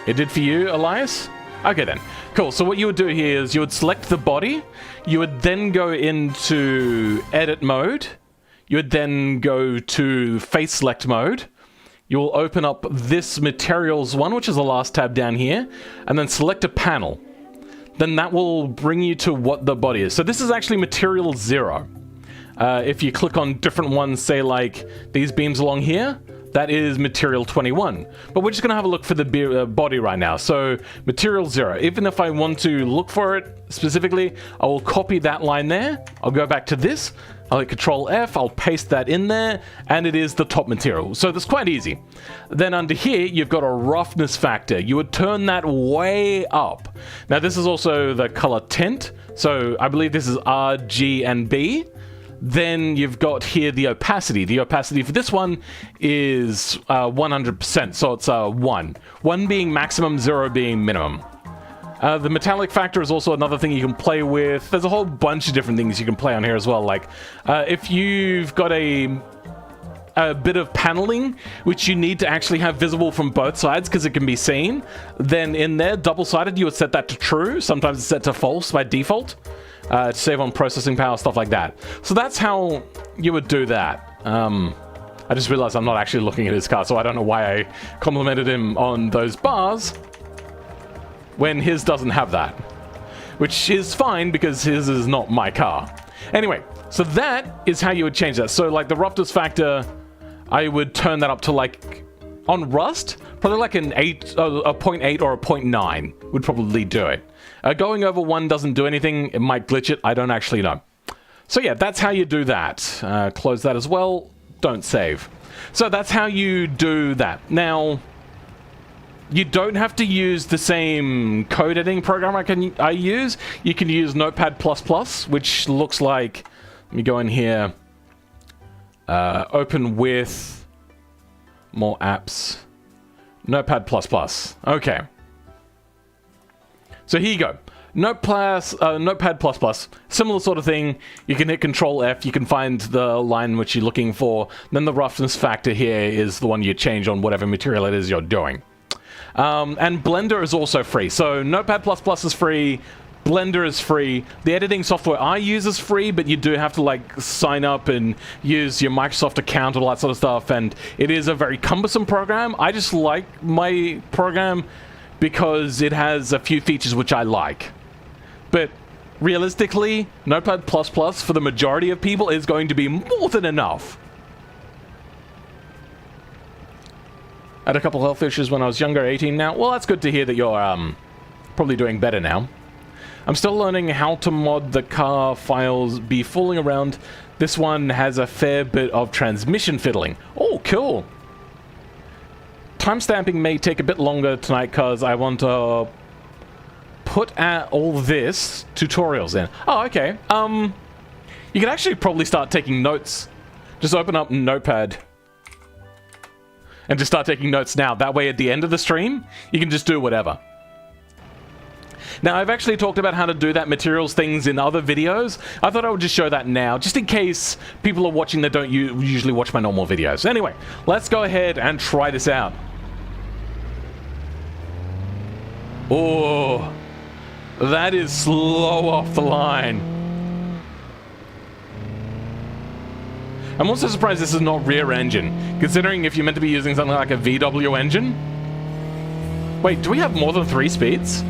[SPEAKER 1] It did for you, Elias? Okay then. Cool, so what you would do here is you would select the body, you would then go into edit mode, you would then go to face select mode, you'll open up this materials one, which is the last tab down here, and then select a panel. Then that will bring you to what the body is. So this is actually material 0. If you click on different ones, say like these beams along here, that is material 21. But we're just going to have a look for the body right now. So material 0. Even if I want to look for it specifically, I will copy that line there. I'll go back to this. I'll hit Control F. I'll paste that in there. And it is the top material. So that's quite easy. Then under here, you've got a roughness factor. You would turn that way up. Now this is also the color tint. So I believe this is R, G, and B. Then you've got here the opacity. The opacity for this one is 100%, so it's 1. 1 being maximum, 0 being minimum. The metallic factor is also another thing you can play with. There's a whole bunch of different things you can play on here as well. Like, if you've got a bit of paneling, which you need to actually have visible from both sides because it can be seen, then in there, double-sided, you would set that to true. Sometimes it's set to false by default. To save on processing power, stuff like that. So that's how you would do that. I just realized I'm not actually looking at his car, so I don't know why I complimented him on those bars when his doesn't have that. Which is fine because his is not my car. Anyway, so that is how you would change that. So like the roughness factor, I would turn that up to like, on Rust, probably like a 0.8 or a 0.9 would probably do it. Going over 1 doesn't do anything. It might glitch it. I don't actually know. So yeah, that's how you do that. Close that as well. Don't save. So that's how you do that. Now, you don't have to use the same code editing program I use. You can use Notepad++, which looks like... Let me go in here. Open with... More apps. Notepad++. Okay. So here you go. Notepad++, similar sort of thing. You can hit Control F, you can find the line which you're looking for. Then the roughness factor here is the one you change on whatever material it is you're doing. And Blender is also free. So Notepad++ is free, Blender is free. The editing software I use is free, but you do have to like sign up and use your Microsoft account and all that sort of stuff. And it is a very cumbersome program. I just like my program because it has a few features which I like. But realistically, Notepad++ for the majority of people is going to be more than enough. I had a couple health issues when I was younger, 18 now. Well, that's good to hear that you're probably doing better now. I'm still learning how to mod the car files, be fooling around. This one has a fair bit of transmission fiddling. Oh, cool. Timestamping may take a bit longer tonight because I want to put all this tutorials in. Oh, okay. You can actually probably start taking notes. Just open up Notepad and just start taking notes now. That way at the end of the stream, you can just do whatever. Now, I've actually talked about how to do that materials things in other videos. I thought I would just show that now, just in case people are watching that don't usually watch my normal videos. Anyway, let's go ahead and try this out. Oh, that is slow off the line. I'm also surprised this is not rear engine, considering if you're meant to be using something like a VW engine. Wait, do we have more than 3 speeds?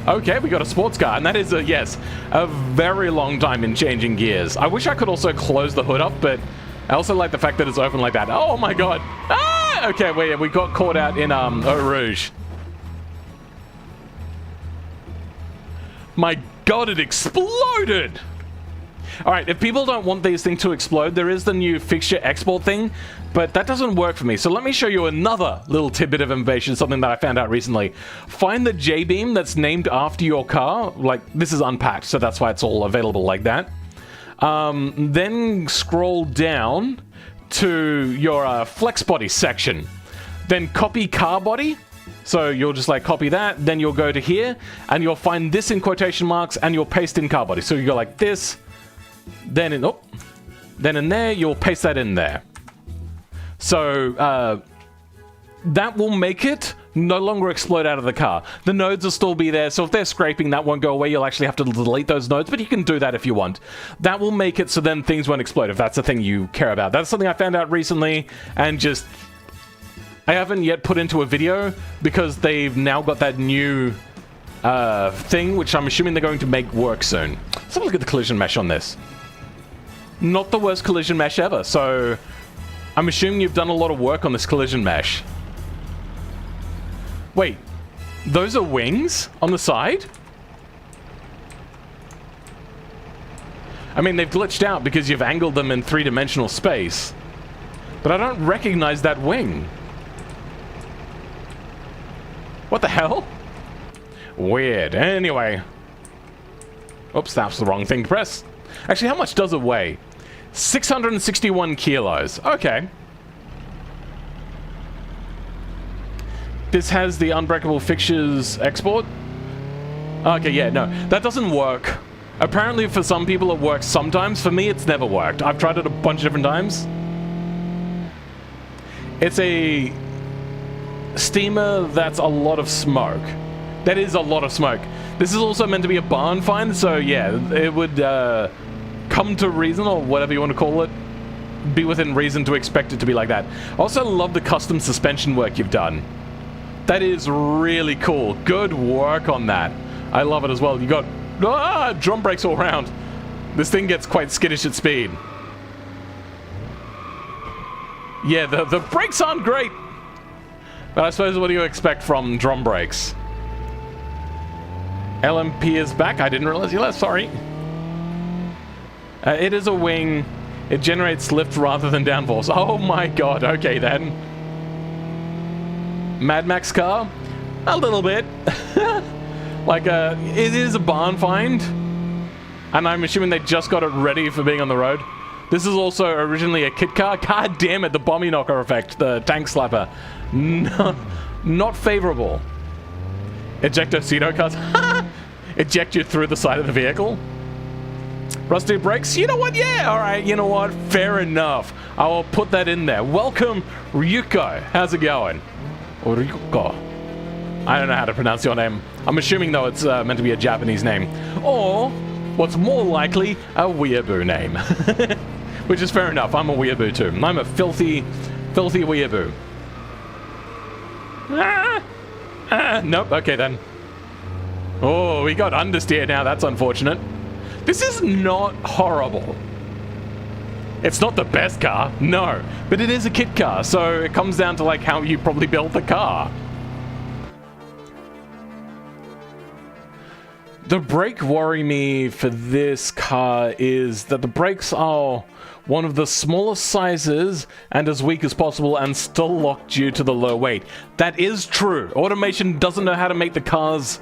[SPEAKER 1] Okay, we got a sports car, and that is, yes, a very long time in changing gears. I wish I could also close the hood up, but I also like the fact that it's open like that. Oh my god! Ah! Okay, we got caught out in Eau Rouge. My god, it exploded! Alright, if people don't want these things to explode, there is the new fixture export thing, but that doesn't work for me. So let me show you another little tidbit of information, something that I found out recently. Find the J-beam that's named after your car. Like, this is unpacked, so that's why it's all available like that. Then scroll down to your flex body section. Then copy car body, So you'll just like copy that, then you'll go to here, and you'll find this in quotation marks, and you'll paste in car body. So you go like this, then in, oh, then in there, you'll paste that in there. So that will make it no longer explode out of the car. The nodes will still be there, so if they're scraping, that won't go away. You'll actually have to delete those nodes, but you can do that if you want. That will make it so then things won't explode, if that's the thing you care about. That's something I found out recently, and just... I haven't yet put into a video, because they've now got that new thing, which I'm assuming they're going to make work soon. Let's have a look at the collision mesh on this. Not the worst collision mesh ever, so... I'm assuming you've done a lot of work on this collision mesh. Wait, those are wings on the side? I mean, they've glitched out because you've angled them in three-dimensional space. But I don't recognize that wing. What the hell? Weird. Anyway. Oops, that's the wrong thing to press. Actually, how much does it weigh? 661 kilos. Okay. This has the unbreakable fixtures export. Okay, yeah, no. That doesn't work. Apparently for some people it works sometimes. For me, it's never worked. I've tried it a bunch of different times. It's a steamer that's a lot of smoke. That is a lot of smoke. This is also meant to be a barn find, so yeah, it would come to reason, or whatever you want to call it, be within reason to expect it to be like that. I also love the custom suspension work you've done. That is really cool. Good work on that. I love it as well. You got drum brakes all around. This thing gets quite skittish at speed. Yeah, the brakes aren't great. But I suppose what do you expect from drum brakes? LMP is back. I didn't realize you left. Sorry. It is a wing. It generates lift rather than downforce. Oh my god. Okay then. Mad Max car? A little bit. Like, it is a barn find. And I'm assuming they just got it ready for being on the road. This is also originally a kit car. God damn it, the bomby knocker effect, the tank slapper. No, not favorable. Ejector pseudo cars. Eject you through the side of the vehicle. Rusty brakes? You know what? Yeah, alright, you know what? Fair enough. I will put that in there. Welcome, Ryuko. How's it going? Or Ryuko. I don't know how to pronounce your name. I'm assuming, though, it's meant to be a Japanese name. Or, what's more likely, a weeaboo name. Which is fair enough. I'm a weeaboo, too. I'm a filthy, filthy weeaboo. Nope. Okay, then. Oh, we got understeer now. That's unfortunate. This is not horrible. It's not the best car, no. But it is a kit car, so it comes down to, like, how you probably built the car. The brake worry me for this car is that the brakes are one of the smallest sizes and as weak as possible and still locked due to the low weight. That is true. Automation doesn't know how to make the cars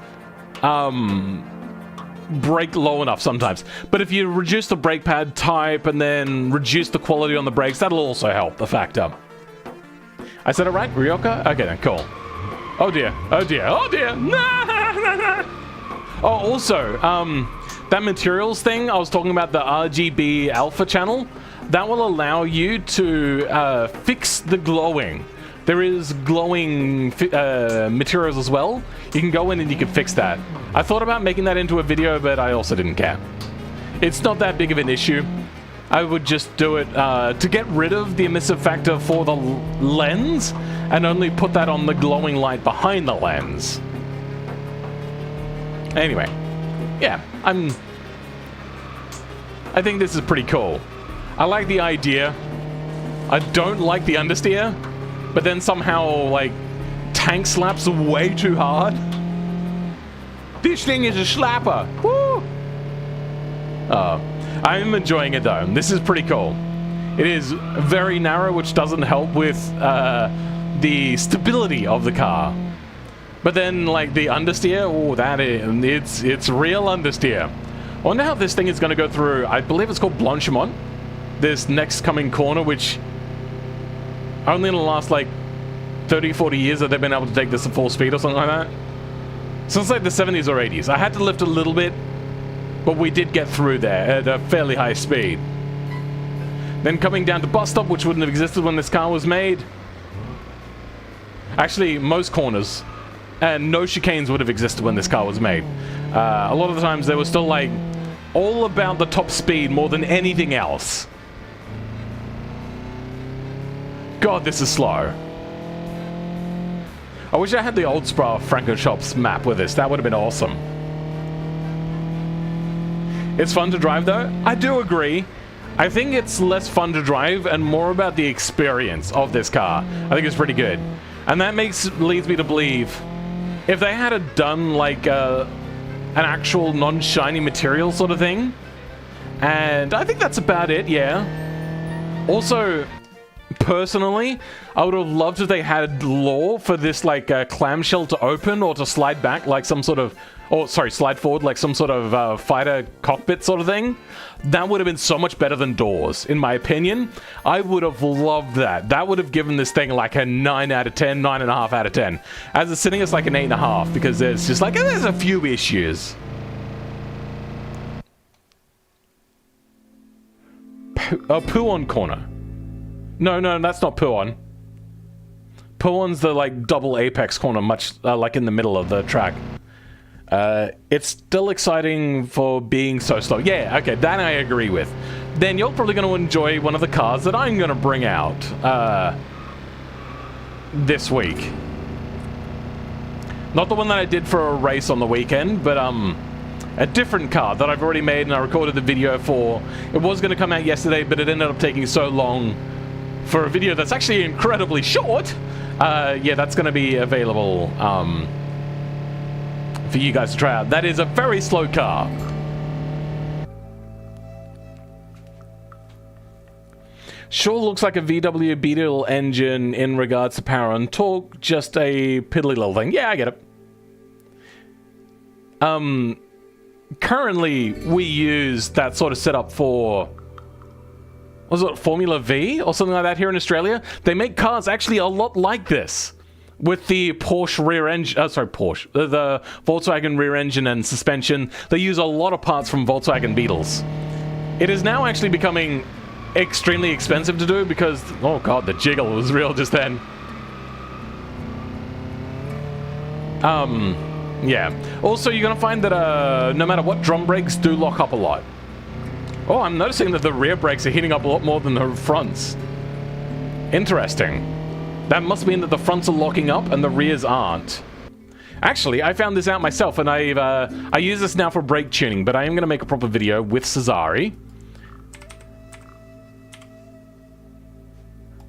[SPEAKER 1] brake low enough sometimes. But if you reduce the brake pad type and then reduce the quality on the brakes, that'll also help the factor. I said it right, Ryoka? Okay then, cool. Oh dear, oh dear, oh dear! Oh, also, that materials thing, I was talking about the RGB alpha channel, that will allow you to fix the glowing. There is glowing materials as well. You can go in and you can fix that. I thought about making that into a video, but I also didn't care. It's not that big of an issue. I would just do it to get rid of the emissive factor for the lens and only put that on the glowing light behind the lens. Anyway, yeah, I think this is pretty cool. I like the idea. I don't like the understeer, but then somehow, like, tank slaps way too hard. This thing is a slapper. Woo! I'm enjoying it though. This is pretty cool. It is very narrow, which doesn't help with the stability of the car. But then, like, the understeer, oh, that is, it's real understeer. I wonder how this thing is going to go through, I believe it's called 30, 40 years that they've been able to take this at full speed or something like that. Since like the 70s or 80s. I had to lift a little bit, but we did get through there at a fairly high speed. Then coming down to bus stop, which wouldn't have existed when this car was made. Actually, most corners and no chicanes would have existed when this car was made. A lot of the times they were still like all about the top speed more than anything else. God, this is slow. I wish I had the old Spa Franco Shops map with this. That would have been awesome. It's fun to drive though. I do agree. I think it's less fun to drive and more about the experience of this car. I think it's pretty good. And that leads me to believe if they had done like an actual non-shiny material sort of thing, and I think that's about it, yeah. Also, personally, I would have loved if they had lore for this like clamshell to open or to slide back like some sort of, or sorry, slide forward like some sort of fighter cockpit sort of thing. That would have been so much better than doors, in my opinion. I would have loved that. That would have given this thing like a 9 out of 10, 9.5 out of 10. As it's sitting, it's like an 8.5 because there's just like, there's a few issues. Puon corner. No, that's not Puon. Puon's the like double apex corner, much like in the middle of the track. It's still exciting for being so slow. Yeah, okay, that I agree with. Then you're probably going to enjoy one of the cars that I'm going to bring out this week. Not the one that I did for a race on the weekend, but a different car that I've already made and I recorded the video for. It was going to come out yesterday, but it ended up taking so long for a video that's actually incredibly short. Yeah, that's going to be available for you guys to try out. That is a very slow car. Sure looks like a VW Beetle engine in regards to power and torque, just a piddly little thing. Yeah, I get it. Currently, we use that sort of setup for, was it Formula V or something like that here in Australia? They make cars actually a lot like this. With the Porsche rear engine, the Volkswagen rear engine and suspension, they use a lot of parts from Volkswagen Beetles. It is now actually becoming extremely expensive to do because, oh god, the jiggle was real just then. Yeah. Also, you're gonna find that no matter what, drum brakes do lock up a lot. Oh, I'm noticing that the rear brakes are heating up a lot more than the fronts. Interesting. That must mean that the fronts are locking up and the rears aren't. Actually, I found this out myself, and I use this now for brake tuning, but I am going to make a proper video with Cesari.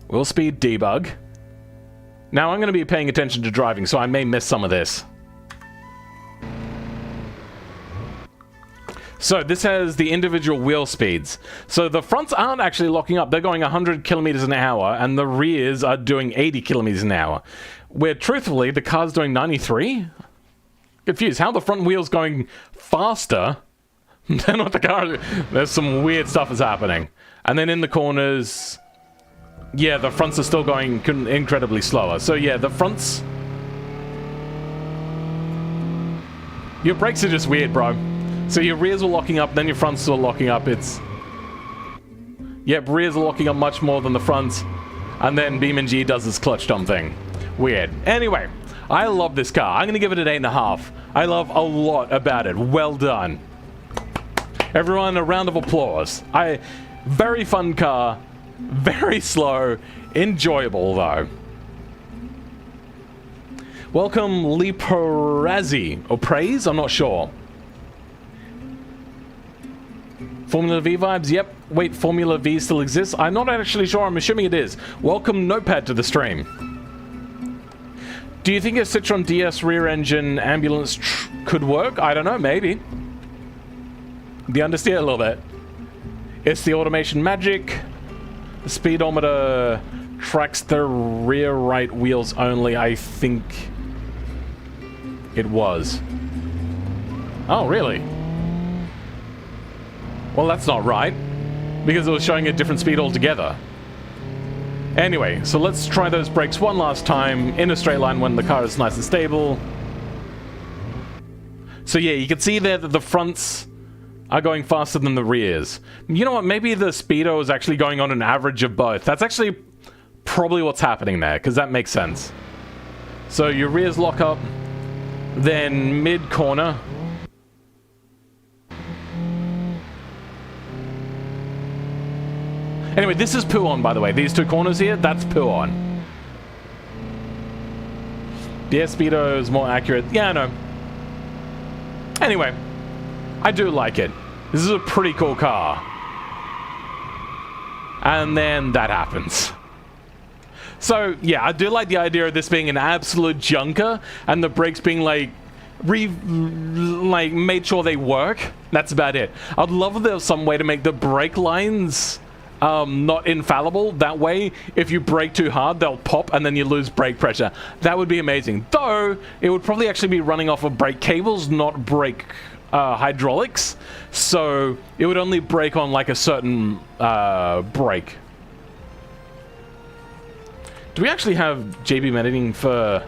[SPEAKER 1] Wheel speed debug. Now, I'm going to be paying attention to driving, so I may miss some of this. So this has the individual wheel speeds. So the fronts aren't actually locking up. They're going 100 kilometers an hour, and the rears are doing 80 kilometers an hour. Where truthfully, the car's doing 93? Confused. How are the front wheels going faster than what the car? There's some weird stuff is happening. And then in the corners, yeah, the fronts are still going incredibly slower. So yeah, the fronts. Your brakes are just weird, bro. So your rears are locking up, then your fronts are locking up. It's... Yep, rears are locking up much more than the fronts. And then BeamNG does this clutch dump thing. Weird. Anyway, I love this car. I'm going to give it an 8.5. I love a lot about it. Well done. Everyone, a round of applause. Very fun car. Very slow. Enjoyable, though. Welcome, Lee Perazzi. Or Praise? I'm not sure. Formula V vibes? Yep. Wait, Formula V still exists? I'm not actually sure. I'm assuming it is. Welcome, Notepad, to the stream. Do you think a Citroen DS rear engine ambulance could work? I don't know. Maybe. The understeer a little bit. It's the automation magic. The speedometer tracks the rear right wheels only. I think it was. Oh, really? Well, that's not right, because it was showing a different speed altogether. Anyway, so let's try those brakes one last time in a straight line when the car is nice and stable. So yeah, you can see there that the fronts are going faster than the rears. You know what, maybe the speedo is actually going on an average of both. That's actually probably what's happening there, because that makes sense. So your rears lock up, then mid-corner. Anyway, this is poo-on, by the way. These two corners here, that's poo-on. Yeah, speedo is more accurate. Yeah, I know. Anyway, I do like it. This is a pretty cool car. And then that happens. So, yeah, I do like the idea of this being an absolute junker and the brakes being like made sure they work. That's about it. I'd love if there was some way to make the brake lines not infallible. That way, if you brake too hard, they'll pop and then you lose brake pressure. That would be amazing. Though, it would probably actually be running off of brake cables, not brake hydraulics. So, it would only brake on like a certain brake. Do we actually have JB editing for...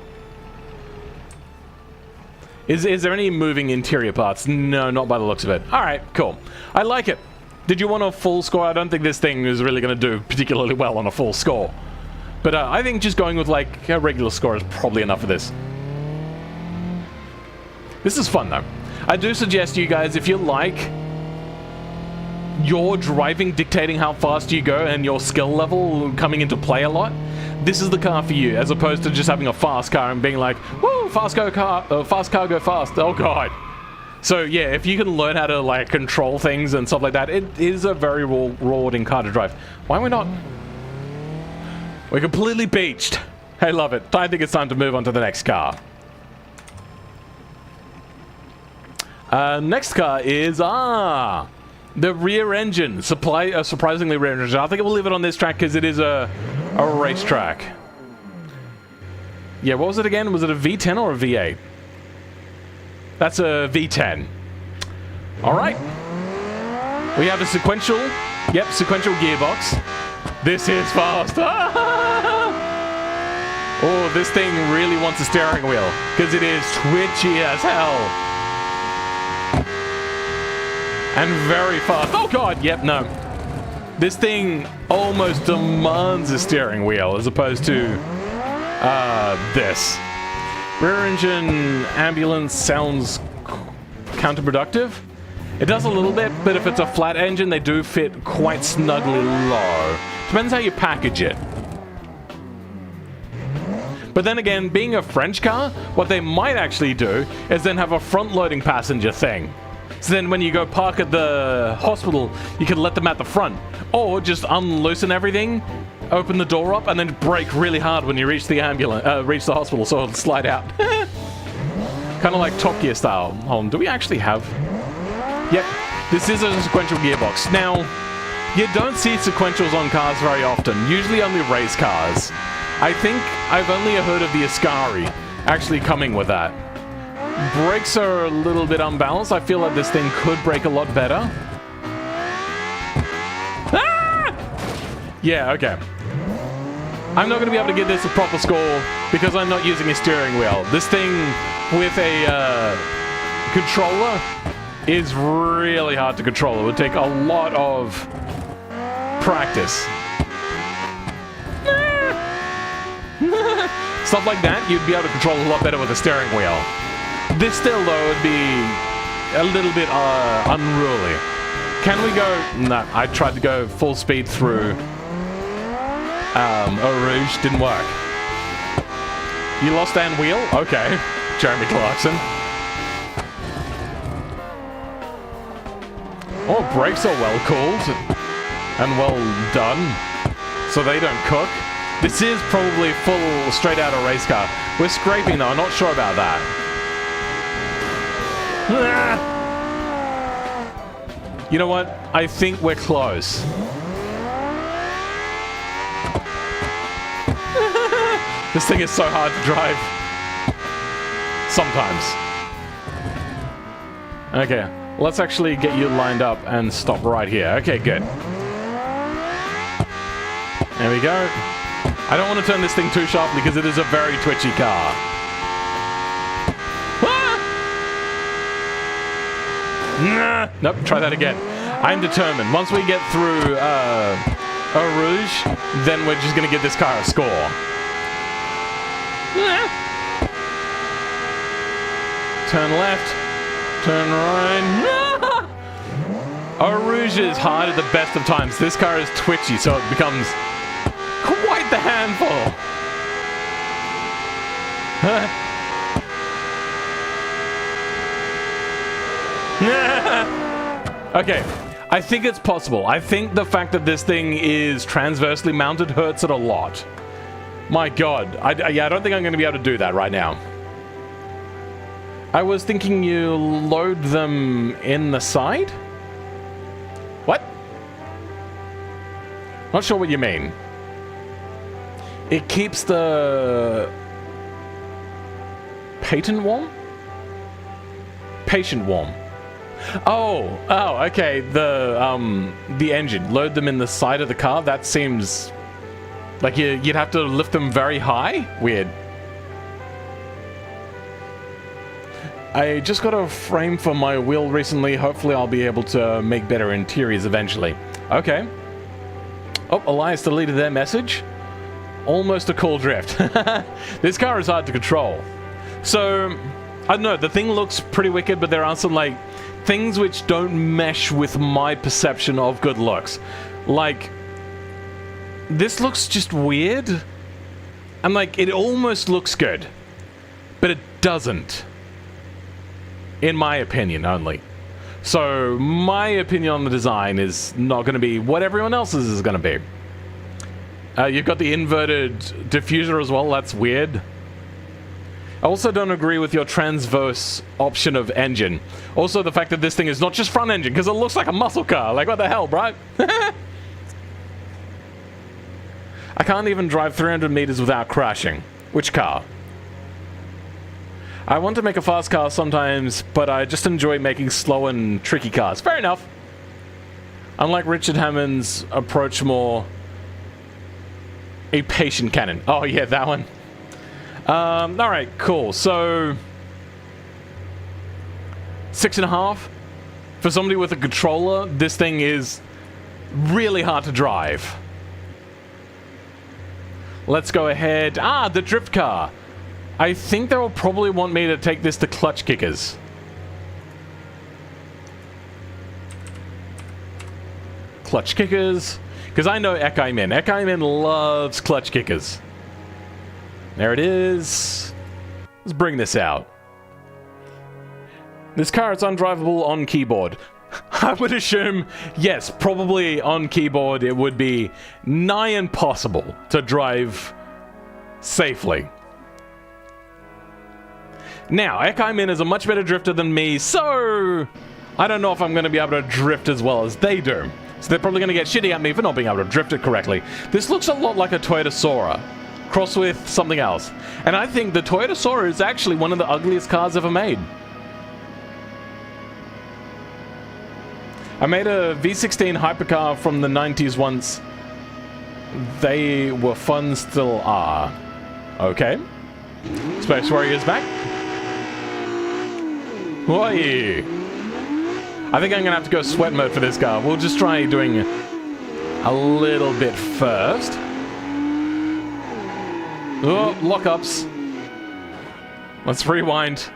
[SPEAKER 1] Is there any moving interior parts? No, not by the looks of it. Alright, cool. I like it. Did you want a full score? I don't think this thing is really going to do particularly well on a full score. But I think just going with like a regular score is probably enough for this. This is fun though. I do suggest you guys, if you like your driving dictating how fast you go and your skill level coming into play a lot, this is the car for you, as opposed to just having a fast car and being like, woo, fast car go fast. Oh god. So yeah, if you can learn how to like control things and stuff like that, it is a very rewarding car to drive. Why are we not? We're completely beached. I love it. I think it's time to move on to the next car. Next car is the rear engine. Surprisingly rear engine. I think we'll leave it on this track because it is a racetrack. Yeah, what was it again? Was it a V10 or a V8? That's a V10. Alright. We have a sequential gearbox. This is fast. Oh, this thing really wants a steering wheel because it is twitchy as hell. And very fast. Oh god, yep, no. This thing almost demands a steering wheel as opposed to this. Rear engine ambulance sounds counterproductive. It does a little bit, but if it's a flat engine, they do fit quite snugly low. Depends how you package it. But then again, being a French car, what they might actually do is then have a front-loading passenger thing. So then when you go park at the hospital, you can let them at the front. Or just unloosen everything, open the door up, and then brake really hard when you reach the reach the hospital so it'll slide out. Kind of like Top Gear style. Hold on, do we actually have... Yep, this is a sequential gearbox. Now, you don't see sequentials on cars very often, usually only race cars. I think I've only heard of the Ascari actually coming with that. Brakes are a little bit unbalanced. I feel like this thing could brake a lot better. Ah! Yeah, okay. I'm not going to be able to give this a proper score because I'm not using a steering wheel. This thing with a controller is really hard to control. It would take a lot of practice. Stuff like that, you'd be able to control a lot better with a steering wheel. This still, though, would be a little bit unruly. Can we go... No, I tried to go full speed through Eau Rouge. Didn't work. You lost and wheel? Okay. Jeremy Clarkson. Oh, brakes are well cooled and well done, so they don't cook. This is probably full straight out of race car. We're scraping though, I'm not sure about that. You know what? I think we're close. This thing is so hard to drive. Sometimes. Okay, let's actually get you lined up and stop right here. Okay, good. There we go. I don't want to turn this thing too sharply because it is a very twitchy car. Ah! Nah. Nope, try that again. I'm determined. Once we get through Eau Rouge, then we're just going to give this car a score. Ah. Turn left. Turn right. Ah! Eau Rouge is hard at the best of times. This car is twitchy, so it becomes quite the handful. Okay, I think it's possible. I think the fact that this thing is transversely mounted hurts it a lot. My god. Yeah, I don't think I'm going to be able to do that right now. I was thinking you load them in the side? What? Not sure what you mean. It keeps the patent warm? Patient warm. Oh, okay. The engine. Load them in the side of the car. That seems like you'd have to lift them very high. Weird. I just got a frame for my wheel recently. Hopefully I'll be able to make better interiors eventually. Okay. Oh, Elias deleted their message. Almost a cool drift. This car is hard to control. So, I don't know. The thing looks pretty wicked, but there are some, like, things which don't mesh with my perception of good looks. Like, this looks just weird. And, like, it almost looks good. But it doesn't. In my opinion, only. So, my opinion on the design is not going to be what everyone else's is going to be. You've got the inverted diffuser as well. That's weird. I also don't agree with your transverse option of engine. Also, the fact that this thing is not just front engine, because it looks like a muscle car. Like, what the hell, bro? I can't even drive 300 meters without crashing. Which car? I want to make a fast car sometimes, but I just enjoy making slow and tricky cars. Fair enough. Unlike Richard Hammond's approach, more a patient cannon. Oh, yeah, that one. Alright, cool. So, 6.5. For somebody with a controller, this thing is really hard to drive. Let's go ahead. Ah, the drift car. I think they will probably want me to take this to clutch kickers. Clutch kickers. Because I know Ekaimin. Ekaimin loves clutch kickers. There it is. Let's bring this out. This car is undrivable on keyboard. I would assume, yes, probably on keyboard it would be nigh impossible to drive safely. Now, Ekaimin is a much better drifter than me, so I don't know if I'm going to be able to drift as well as they do. So they're probably going to get shitty at me for not being able to drift it correctly. This looks a lot like a Toyota Sora, crossed with something else. And I think the Toyota Sora is actually one of the ugliest cars ever made. I made a V16 hypercar from the 90s once. They were fun, still are. Okay. Space Warrior's back. Oi! I think I'm gonna have to go sweat mode for this car. We'll just try doing a little bit first. Oh, lockups. Let's rewind.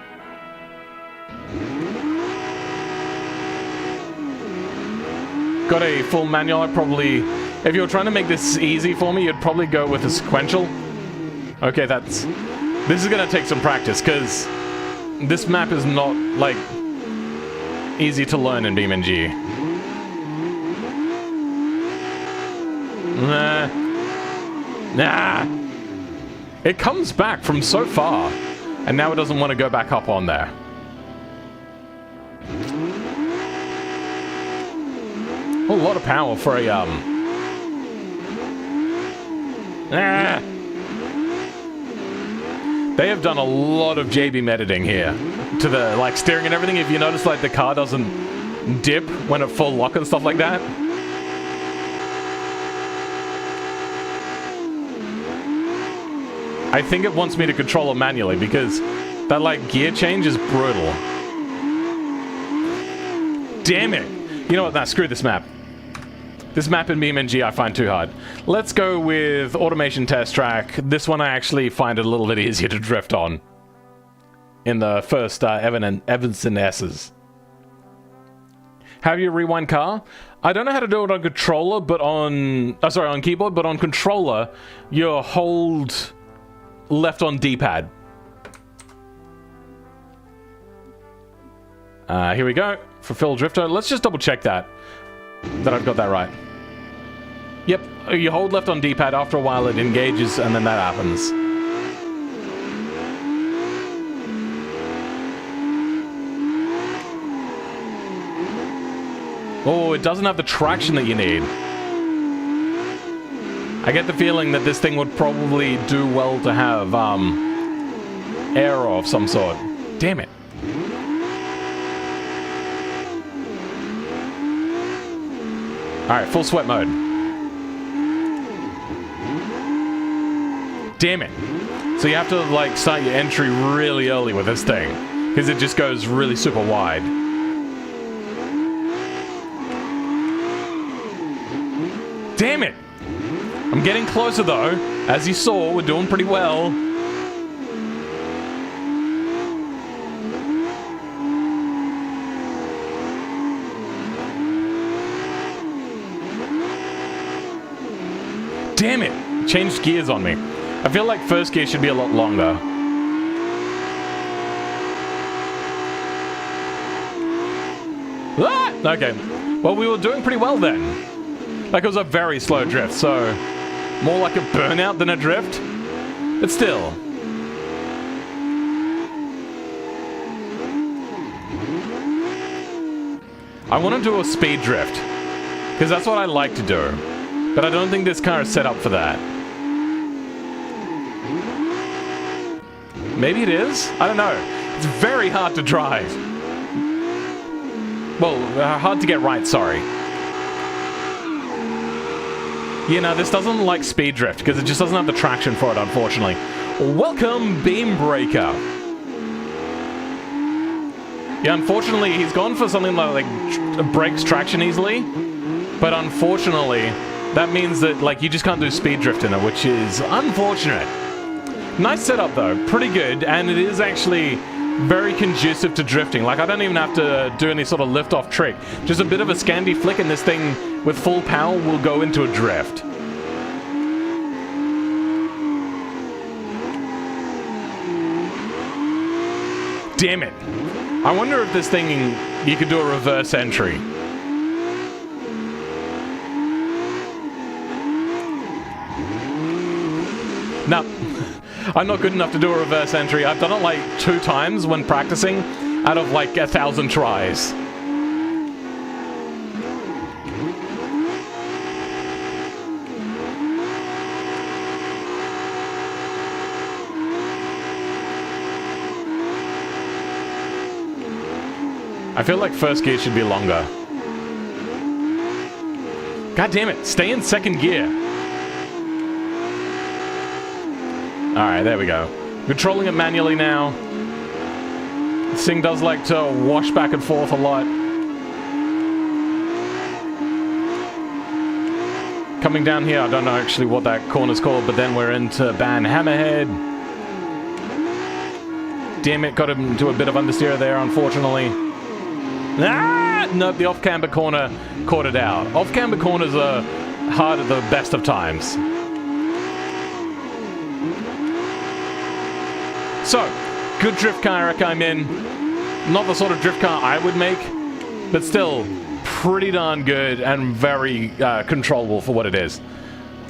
[SPEAKER 1] Got a full manual. I probably, if you were trying to make this easy for me, you'd probably go with a sequential. Okay, this is gonna take some practice, because this map is not, like, easy to learn in BeamNG. Nah. It comes back from so far, and now it doesn't want to go back up on there. A lot of power for a, They have done a lot of J-beam editing here. To the, like, steering and everything. If you notice, like, the car doesn't dip when at full lock and stuff like that. I think it wants me to control it manually because that, like, gear change is brutal. Damn it! You know what? Nah, screw this map. This map in BeamNG I find too hard. Let's go with Automation Test Track. This one I actually find it a little bit easier to drift on. In the first Evanston S's. How do you rewind car? I don't know how to do it on controller, but on... sorry, on keyboard, but on controller, you hold left on D-pad. Here we go. Fulfill Drifter. Let's just double check that I've got that right. Yep, you hold left on D-pad, after a while it engages, and then that happens. Oh, it doesn't have the traction that you need. I get the feeling that this thing would probably do well to have, aero of some sort. Damn it. Alright, full sweat mode. Damn it. So you have to, like, start your entry really early with this thing, because it just goes really super wide. Damn it! I'm getting closer though. As you saw, we're doing pretty well. Damn it! Changed gears on me. I feel like first gear should be a lot longer. Ah! Okay. Well, we were doing pretty well then. Like, it was a very slow drift, so more like a burnout than a drift. But still. I want to do a speed drift, because that's what I like to do. But I don't think this car is set up for that. Maybe it is? I don't know. It's very hard to drive. Well, hard to get right, sorry. You know, this doesn't like speed drift, because it just doesn't have the traction for it, unfortunately. Welcome, Beam Breaker. Yeah, unfortunately, he's gone for something like breaks traction easily. But unfortunately, that means that, like, you just can't do speed drift in it, which is unfortunate. Nice setup, though. Pretty good, and it is actually very conducive to drifting. Like, I don't even have to do any sort of lift-off trick. Just a bit of a Scandi flick, and this thing, with full power, will go into a drift. Damn it. I wonder if this thing, you could do a reverse entry. No, I'm not good enough to do a reverse entry. I've done it like 2 times when practicing out of like 1,000 tries. I feel like first gear should be longer. God damn it, stay in second gear. Alright, there we go. Controlling it manually now. This thing does like to wash back and forth a lot. Coming down here, I don't know actually what that corner's called, but then we're into Ban Hammerhead. Damn it, got him into a bit of understeer there, unfortunately. Ah! Nope, the off-camber corner caught it out. Off-camber corners are hard at the best of times. So, good drift car I'm in. Not the sort of drift car I would make, but still pretty darn good and very controllable for what it is.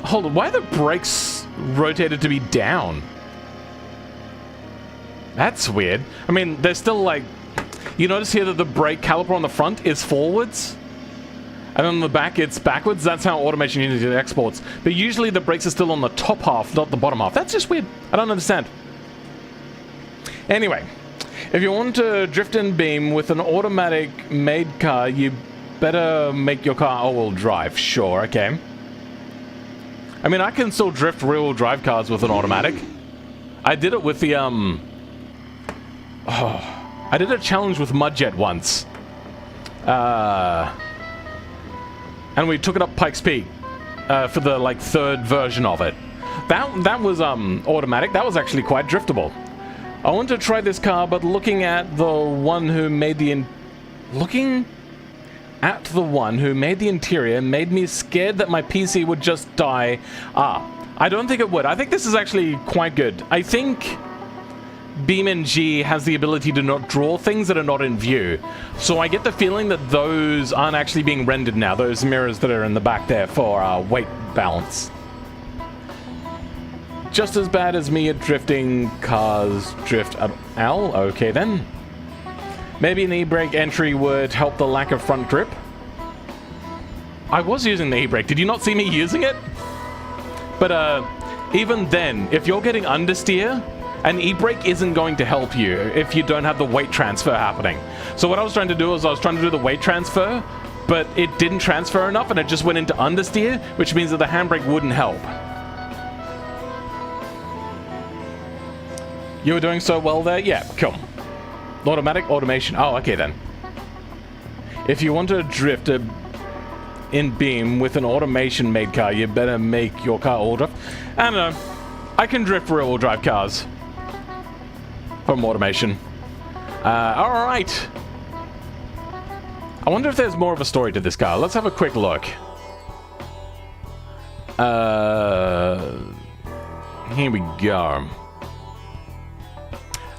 [SPEAKER 1] Hold on, why are the brakes rotated to be down? That's weird. I mean, they're still like... You notice here that the brake caliper on the front is forwards, and on the back it's backwards. That's how Automation usually exports. But usually the brakes are still on the top half, not the bottom half. That's just weird. I don't understand. Anyway, if you want to drift in Beam with an automatic made car, you better make your car all-wheel drive. Sure, okay. I mean, I can still drift rear-wheel drive cars with an automatic. I did it with the, I did a challenge with Mudjet once. And we took it up Pikes Peak for the, like, third version of it. That was, automatic. That was actually quite driftable. I want to try this car, but looking at the one who made the interior made me scared that my PC would just die. I don't think it would. I think this is actually quite good. I think BeamNG has the ability to not draw things that are not in view. So I get the feeling that those aren't actually being rendered now, those mirrors that are in the back there for weight balance. Just as bad as me at drifting cars drift at all? Okay then. Maybe an e-brake entry would help the lack of front grip. I was using the e-brake. Did you not see me using it? But even then, if you're getting understeer, an e-brake isn't going to help you if you don't have the weight transfer happening. So what I was trying to do is I was trying to do the weight transfer, but it didn't transfer enough and it just went into understeer, which means that the handbrake wouldn't help. You were doing so well there? Yeah, cool. Automatic automation. Oh, okay then. If you want to drift in Beam with an automation made car, you better make your car all drift. I don't know. I can drift rear-wheel drive cars from automation. Alright. I wonder if there's more of a story to this car. Let's have a quick look. Here we go.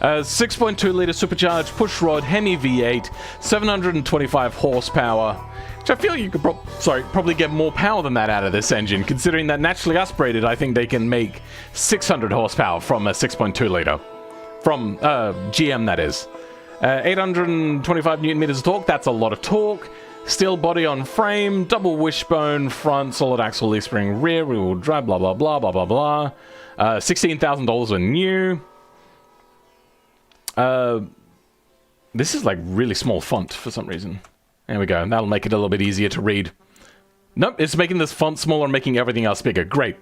[SPEAKER 1] 6.2 litre supercharged pushrod Hemi V8, 725 horsepower. Which I feel you could probably get more power than that out of this engine, considering that naturally aspirated, I think they can make 600 horsepower from a 6.2 litre. From GM, that is. 825 newton meters of torque, that's a lot of torque. Steel body on frame, double wishbone, front, solid axle, leaf spring, rear wheel drive, blah, blah, blah, blah, blah, blah. $16,000 are new. This is like really small font for some reason. There we go. That'll make it a little bit easier to read. Nope, it's making this font smaller and making everything else bigger. Great.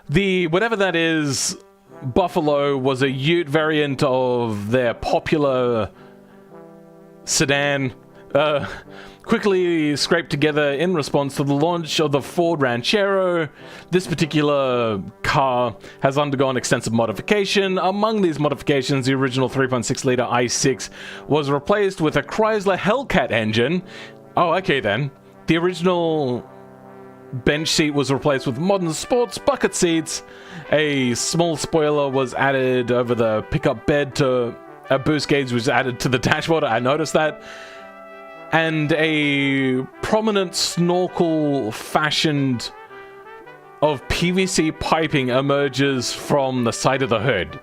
[SPEAKER 1] The whatever that is, Buffalo was a Ute variant of their popular sedan. Quickly scraped together in response to the launch of the Ford Ranchero. This particular car has undergone extensive modification. Among these modifications, the original 3.6-litre i6 was replaced with a Chrysler Hellcat engine. Oh, okay then. The original bench seat was replaced with modern sports bucket seats. A small spoiler was added over the pickup bed to a boost gauge was added to the dashboard. I noticed that. And a prominent snorkel fashioned of PVC piping emerges from the side of the hood.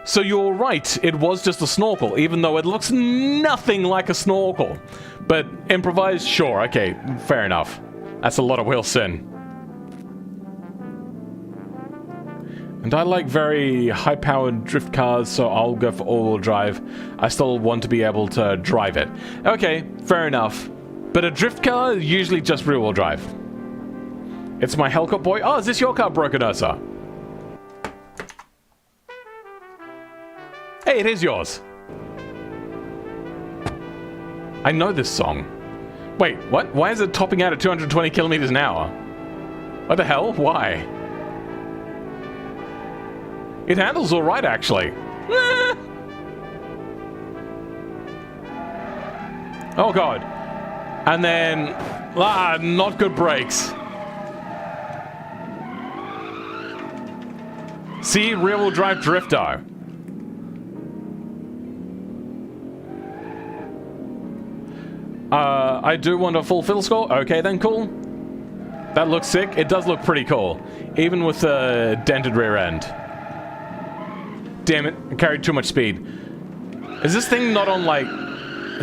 [SPEAKER 1] So you're right, it was just a snorkel, even though it looks nothing like a snorkel. But improvised, sure, okay, fair enough. That's a lot of Wilson. And I like very high-powered drift cars, so I'll go for all-wheel drive. I still want to be able to drive it. Okay, fair enough. But a drift car is usually just rear-wheel drive. It's my Hellcat boy. Oh, is this your car, Broken Ursa? Hey, it is yours. I know this song. Wait, what? Why is it topping out at 220 kilometers an hour? What the hell? Why? It handles all right, actually. Oh, God. And then... not good brakes. See? Rear-wheel drive drifter. I do want a full fill score. Okay, then, cool. That looks sick. It does look pretty cool. Even with the dented rear end. Damn it, I carried too much speed. Is this thing not on, like,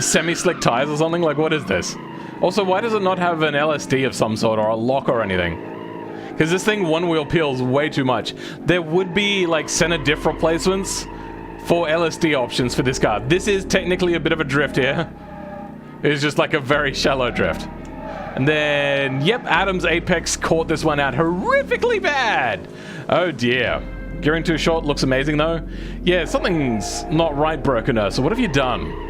[SPEAKER 1] semi-slick tires or something? Like, what is this? Also, why does it not have an LSD of some sort or a lock or anything? Because this thing one-wheel peels way too much. There would be, like, center diff replacements for LSD options for this car. This is technically a bit of a drift here. It's just like a very shallow drift. And then, yep, Adam's Apex caught this one out horrifically bad. Oh, dear. Gearing too short looks amazing though. Yeah, something's not right, Brokener. So what have you done?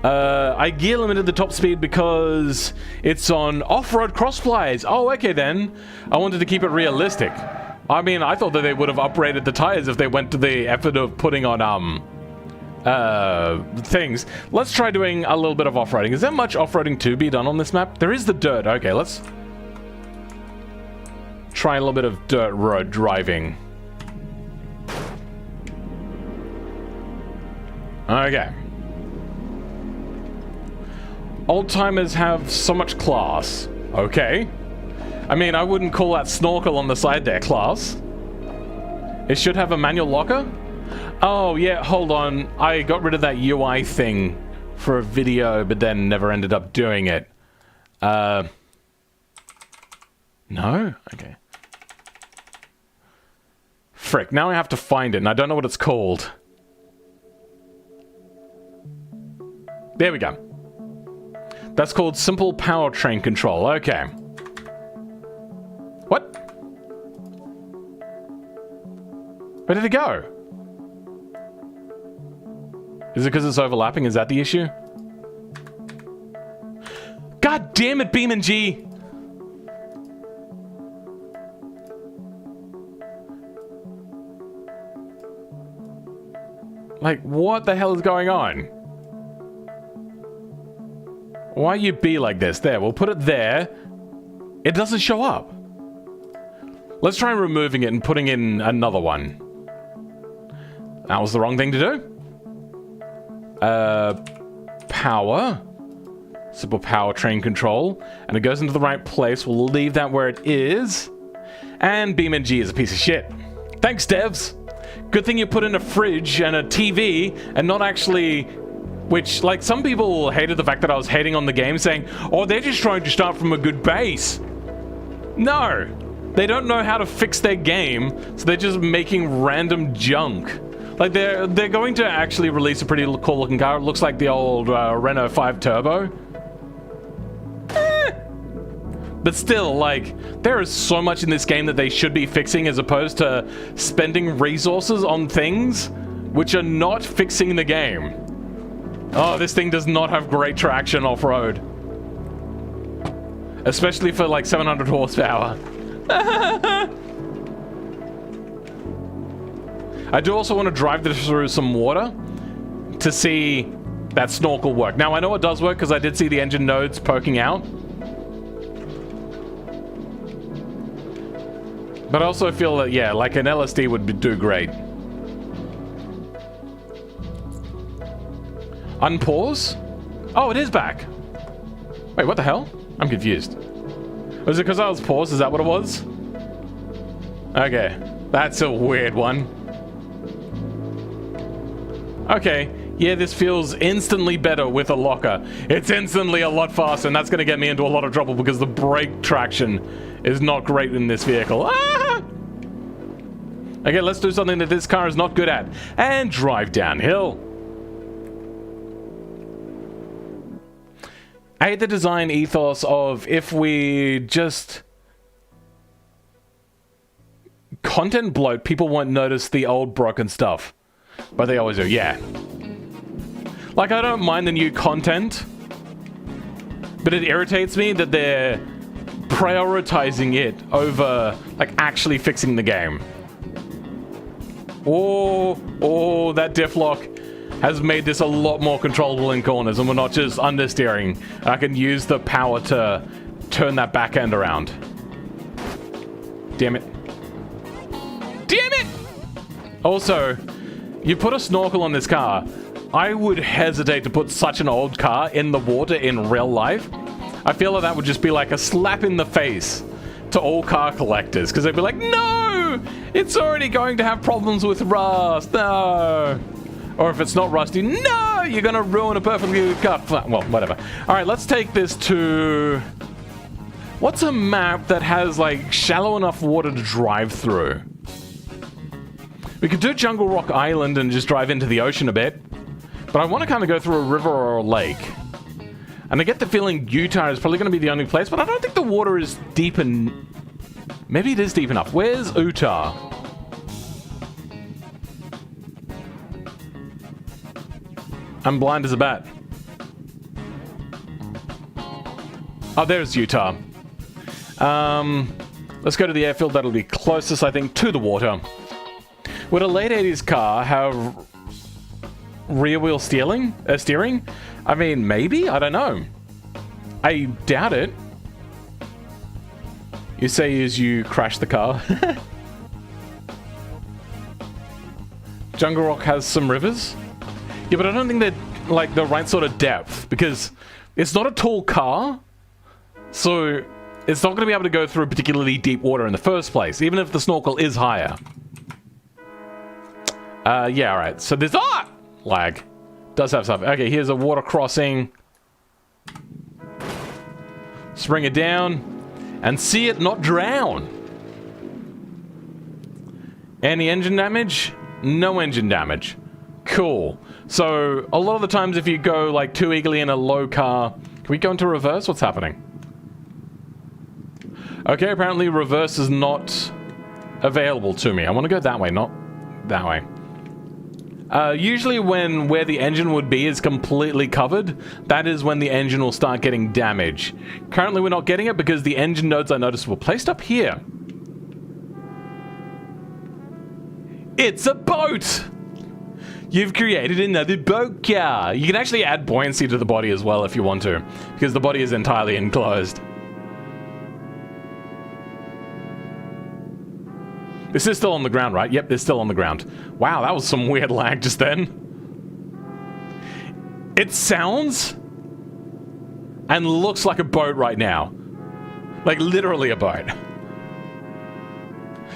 [SPEAKER 1] I gear limited the top speed because it's on off-road crossflies. Oh, okay then. I wanted to keep it realistic. I mean, I thought that they would have upgraded the tires if they went to the effort of putting on, things. Let's try doing a little bit of off-roading. Is there much off-roading to be done on this map? There is the dirt. Okay, let's try a little bit of dirt road driving. Okay. Old-timers have so much class. Okay. I mean, I wouldn't call that snorkel on the side there class. It should have a manual locker. Oh, yeah, hold on. I got rid of that UI thing for a video, but then never ended up doing it. No? Okay. Frick, now I have to find it, and I don't know what it's called. There we go. That's called simple powertrain control. Okay. What? Where did it go? Is it because it's overlapping? Is that the issue? God damn it, BeamNG! Like, what the hell is going on? Why you be like this? There, we'll put it there. It doesn't show up. Let's try removing it and putting in another one. That was the wrong thing to do. Power. Simple powertrain control. And it goes into the right place. We'll leave that where it is. And BeamNG is a piece of shit. Thanks, devs. Good thing you put in a fridge and a TV and not actually... Which, like, some people hated the fact that I was hating on the game, saying, oh, they're just trying to start from a good base. No. They don't know how to fix their game, so they're just making random junk. Like, they're going to actually release a pretty cool-looking car. It looks like the old Renault 5 Turbo. But still, like, there is so much in this game that they should be fixing as opposed to spending resources on things which are not fixing the game. Oh, this thing does not have great traction off-road. Especially for like 700 horsepower. I do also want to drive this through some water to see that snorkel work. Now, I know it does work because I did see the engine nodes poking out. But I also feel that, yeah, like an LSD would do great. Unpause? Oh, it is back. Wait, what the hell? I'm confused. Was it because I was paused? Is that what it was? Okay. That's a weird one. Okay. Yeah, this feels instantly better with a locker. It's instantly a lot faster, and that's going to get me into a lot of trouble because the brake traction is not great in this vehicle. Ah! Okay, let's do something that this car is not good at. And drive downhill. I hate the design ethos of if we just content bloat, people won't notice the old broken stuff. But they always do, yeah. Like, I don't mind the new content, but it irritates me that they're prioritizing it over, like, actually fixing the game. Oh, that diff lock has made this a lot more controllable in corners, and we're not just understeering. I can use the power to turn that back end around. Damn it. Damn it! Also, you put a snorkel on this car. I would hesitate to put such an old car in the water in real life. I feel like that would just be like a slap in the face to all car collectors, because they'd be like, no! It's already going to have problems with rust, no! Or if it's not rusty, no! You're gonna ruin a perfectly good car. Well, whatever. Alright, let's take this to... What's a map that has, like, shallow enough water to drive through? We could do Jungle Rock Island and just drive into the ocean a bit. But I want to kind of go through a river or a lake. And I get the feeling Utah is probably going to be the only place, but I don't think the water is deep and... Maybe it is deep enough. Where's Utah? I'm blind as a bat. Oh, there's Utah. Let's go to the airfield. That'll be closest, I think, to the water. Would a late 80s car have rear wheel steering? I mean, maybe? I don't know. I doubt it. You say as you crash the car. Jungle Rock has some rivers. Yeah, but I don't think they're like the right sort of depth because it's not a tall car. So it's not going to be able to go through particularly deep water in the first place, even if the snorkel is higher. Yeah, alright. So there's... Ah! Lag. Does have stuff. Okay, here's a water crossing. Let's bring it down. And see it not drown. Any engine damage? No engine damage. Cool. So, a lot of the times if you go, like, too eagerly in a low car... Can we go into reverse? What's happening? Okay, apparently reverse is not available to me. I want to go that way, not that way. Usually when where the engine would be is completely covered, that is when the engine will start getting damage. Currently we're not getting it because the engine nodes I noticed were placed up here. It's a boat! You've created another boat car! You can actually add buoyancy to the body as well if you want to, because the body is entirely enclosed. This is still on the ground, right? Yep, it's still on the ground. Wow, that was some weird lag just then. It sounds and looks like a boat right now. Like, literally a boat.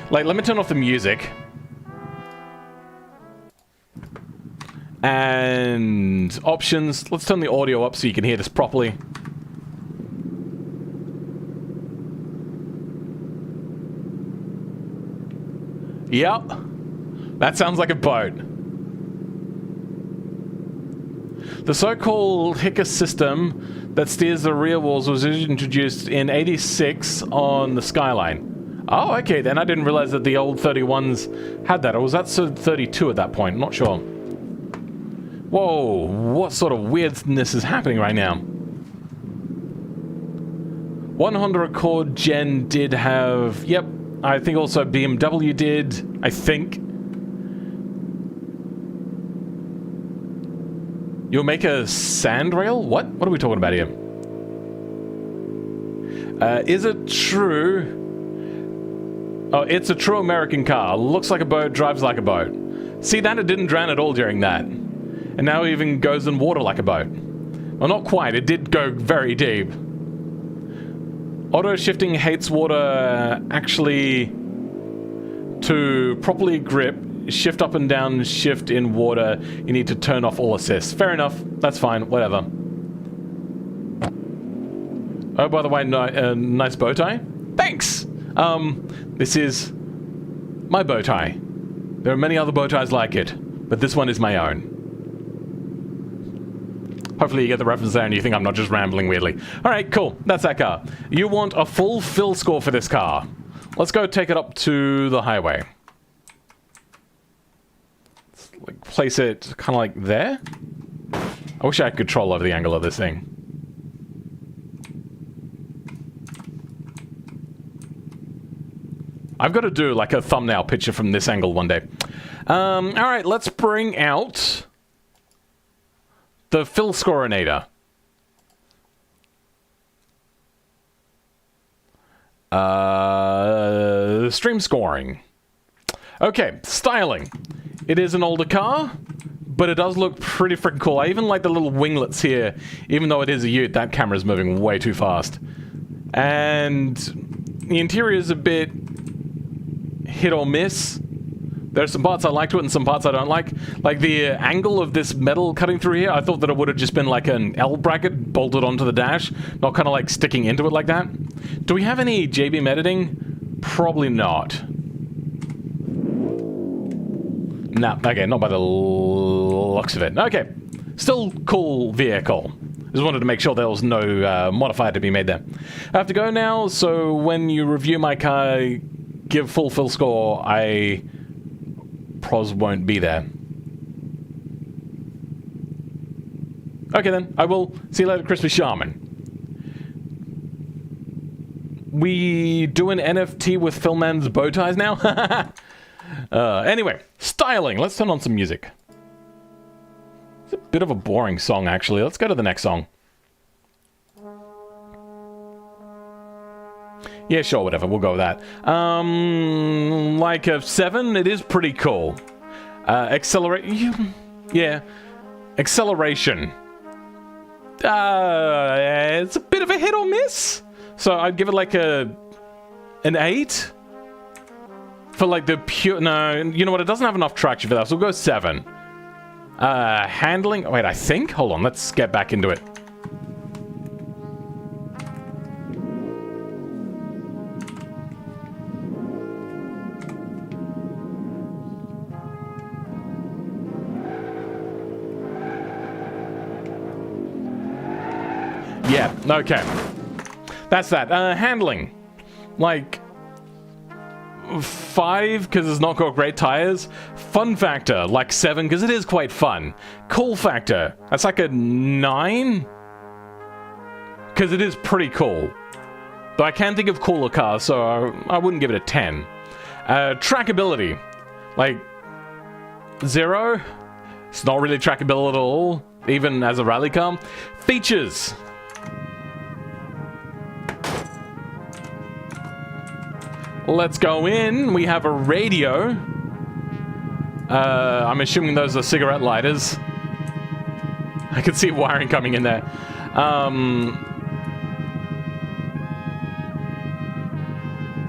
[SPEAKER 1] Like, let me turn off the music. And options. Let's turn the audio up so you can hear this properly. Yep. That sounds like a boat. The so-called Hicker system that steers the rear wheels was introduced in '86 on the Skyline. Oh, okay, then I didn't realize that the old 31s had that. Or was that 32 at that point? Not sure. Whoa, what sort of weirdness is happening right now? One Honda Accord Gen did have... Yep. I think also BMW did, I think. You'll make a sand rail? What? What are we talking about here? Is it true? Oh, it's a true American car. Looks like a boat, drives like a boat. See that? It didn't drown at all during that. And now it even goes in water like a boat. Well, not quite. It did go very deep. Auto shifting hates water. Actually, to properly grip, shift up and down, shift in water, you need to turn off all assists. Fair enough. That's fine. Whatever. Oh, by the way, nice bow tie. Thanks! This is my bow tie. There are many other bow ties like it, but this one is my own. Hopefully you get the reference there and you think I'm not just rambling weirdly. Alright, cool. That's that car. You want a full fill score for this car. Let's go take it up to the highway. Let's, like, place it kind of like there. I wish I had control over the angle of this thing. I've got to do like a thumbnail picture from this angle one day. Alright, let's bring out the fill scorinator. Stream scoring. Okay, styling. It is an older car, but it does look pretty freaking cool. I even like the little winglets here, even though it is a ute. That camera's moving way too fast. And the interior is a bit hit or miss. There's some parts I like to it and some parts I don't like. Like the angle of this metal cutting through here, I thought that it would have just been like an L bracket bolted onto the dash, not kind of like sticking into it like that. Do we have any JBeam editing? Probably not. Nah, okay, not by the looks of it. Okay, still cool vehicle. Just wanted to make sure there was no modifier to be made there. I have to go now, so when you review my car, give full score, I pros won't be there. Okay then, I will. See you later, Crispy Shaman. We do an NFT with Philman's bow ties now? Anyway, styling. Let's turn on some music. It's a bit of a boring song, actually. Let's go to the next song. Yeah, sure, whatever. We'll go with that. Like a 7, it is pretty cool. Accelerate... Yeah. Acceleration. It's a bit of a hit or miss. So I'd give it like an 8. For like the pure... No, you know what? It doesn't have enough traction for that, so we'll go 7. Handling... Wait, I think? Hold on, let's get back into it. Yeah, okay. That's that. Handling. Like... 5, because it's not got great tires. Fun factor, like 7, because it is quite fun. Cool factor, that's like a 9? Because it is pretty cool. Though I can think of cooler cars, so I wouldn't give it a 10. Trackability. Like... 0? It's not really trackable at all, even as a rally car. Features. Let's go in. We have a radio. I'm assuming those are cigarette lighters. I can see wiring coming in there. I'm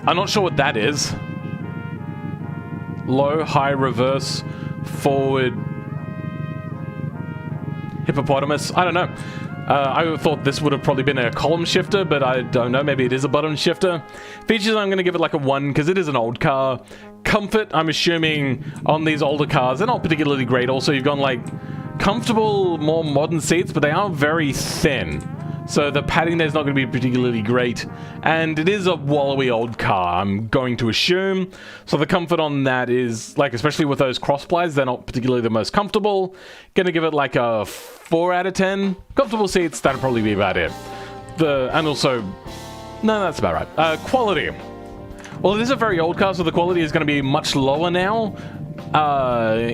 [SPEAKER 1] not sure what that is. Low, high, reverse, forward. Hippopotamus. I don't know. I thought this would have probably been a column shifter, but I don't know. Maybe it is a button shifter. Features, I'm going to give it like a 1 because it is an old car. Comfort, I'm assuming on these older cars, they're not particularly great. Also, you've gone like comfortable, more modern seats, but they are very thin. So the padding there's not going to be particularly great. And it is a wallowy old car, I'm going to assume. So the comfort on that is, like, especially with those cross plies, they're not particularly the most comfortable. Gonna give it like a 4 out of 10. Comfortable seats, that'd probably be about it. And also, no, that's about right. Quality. Well, it is a very old car, so the quality is going to be much lower now.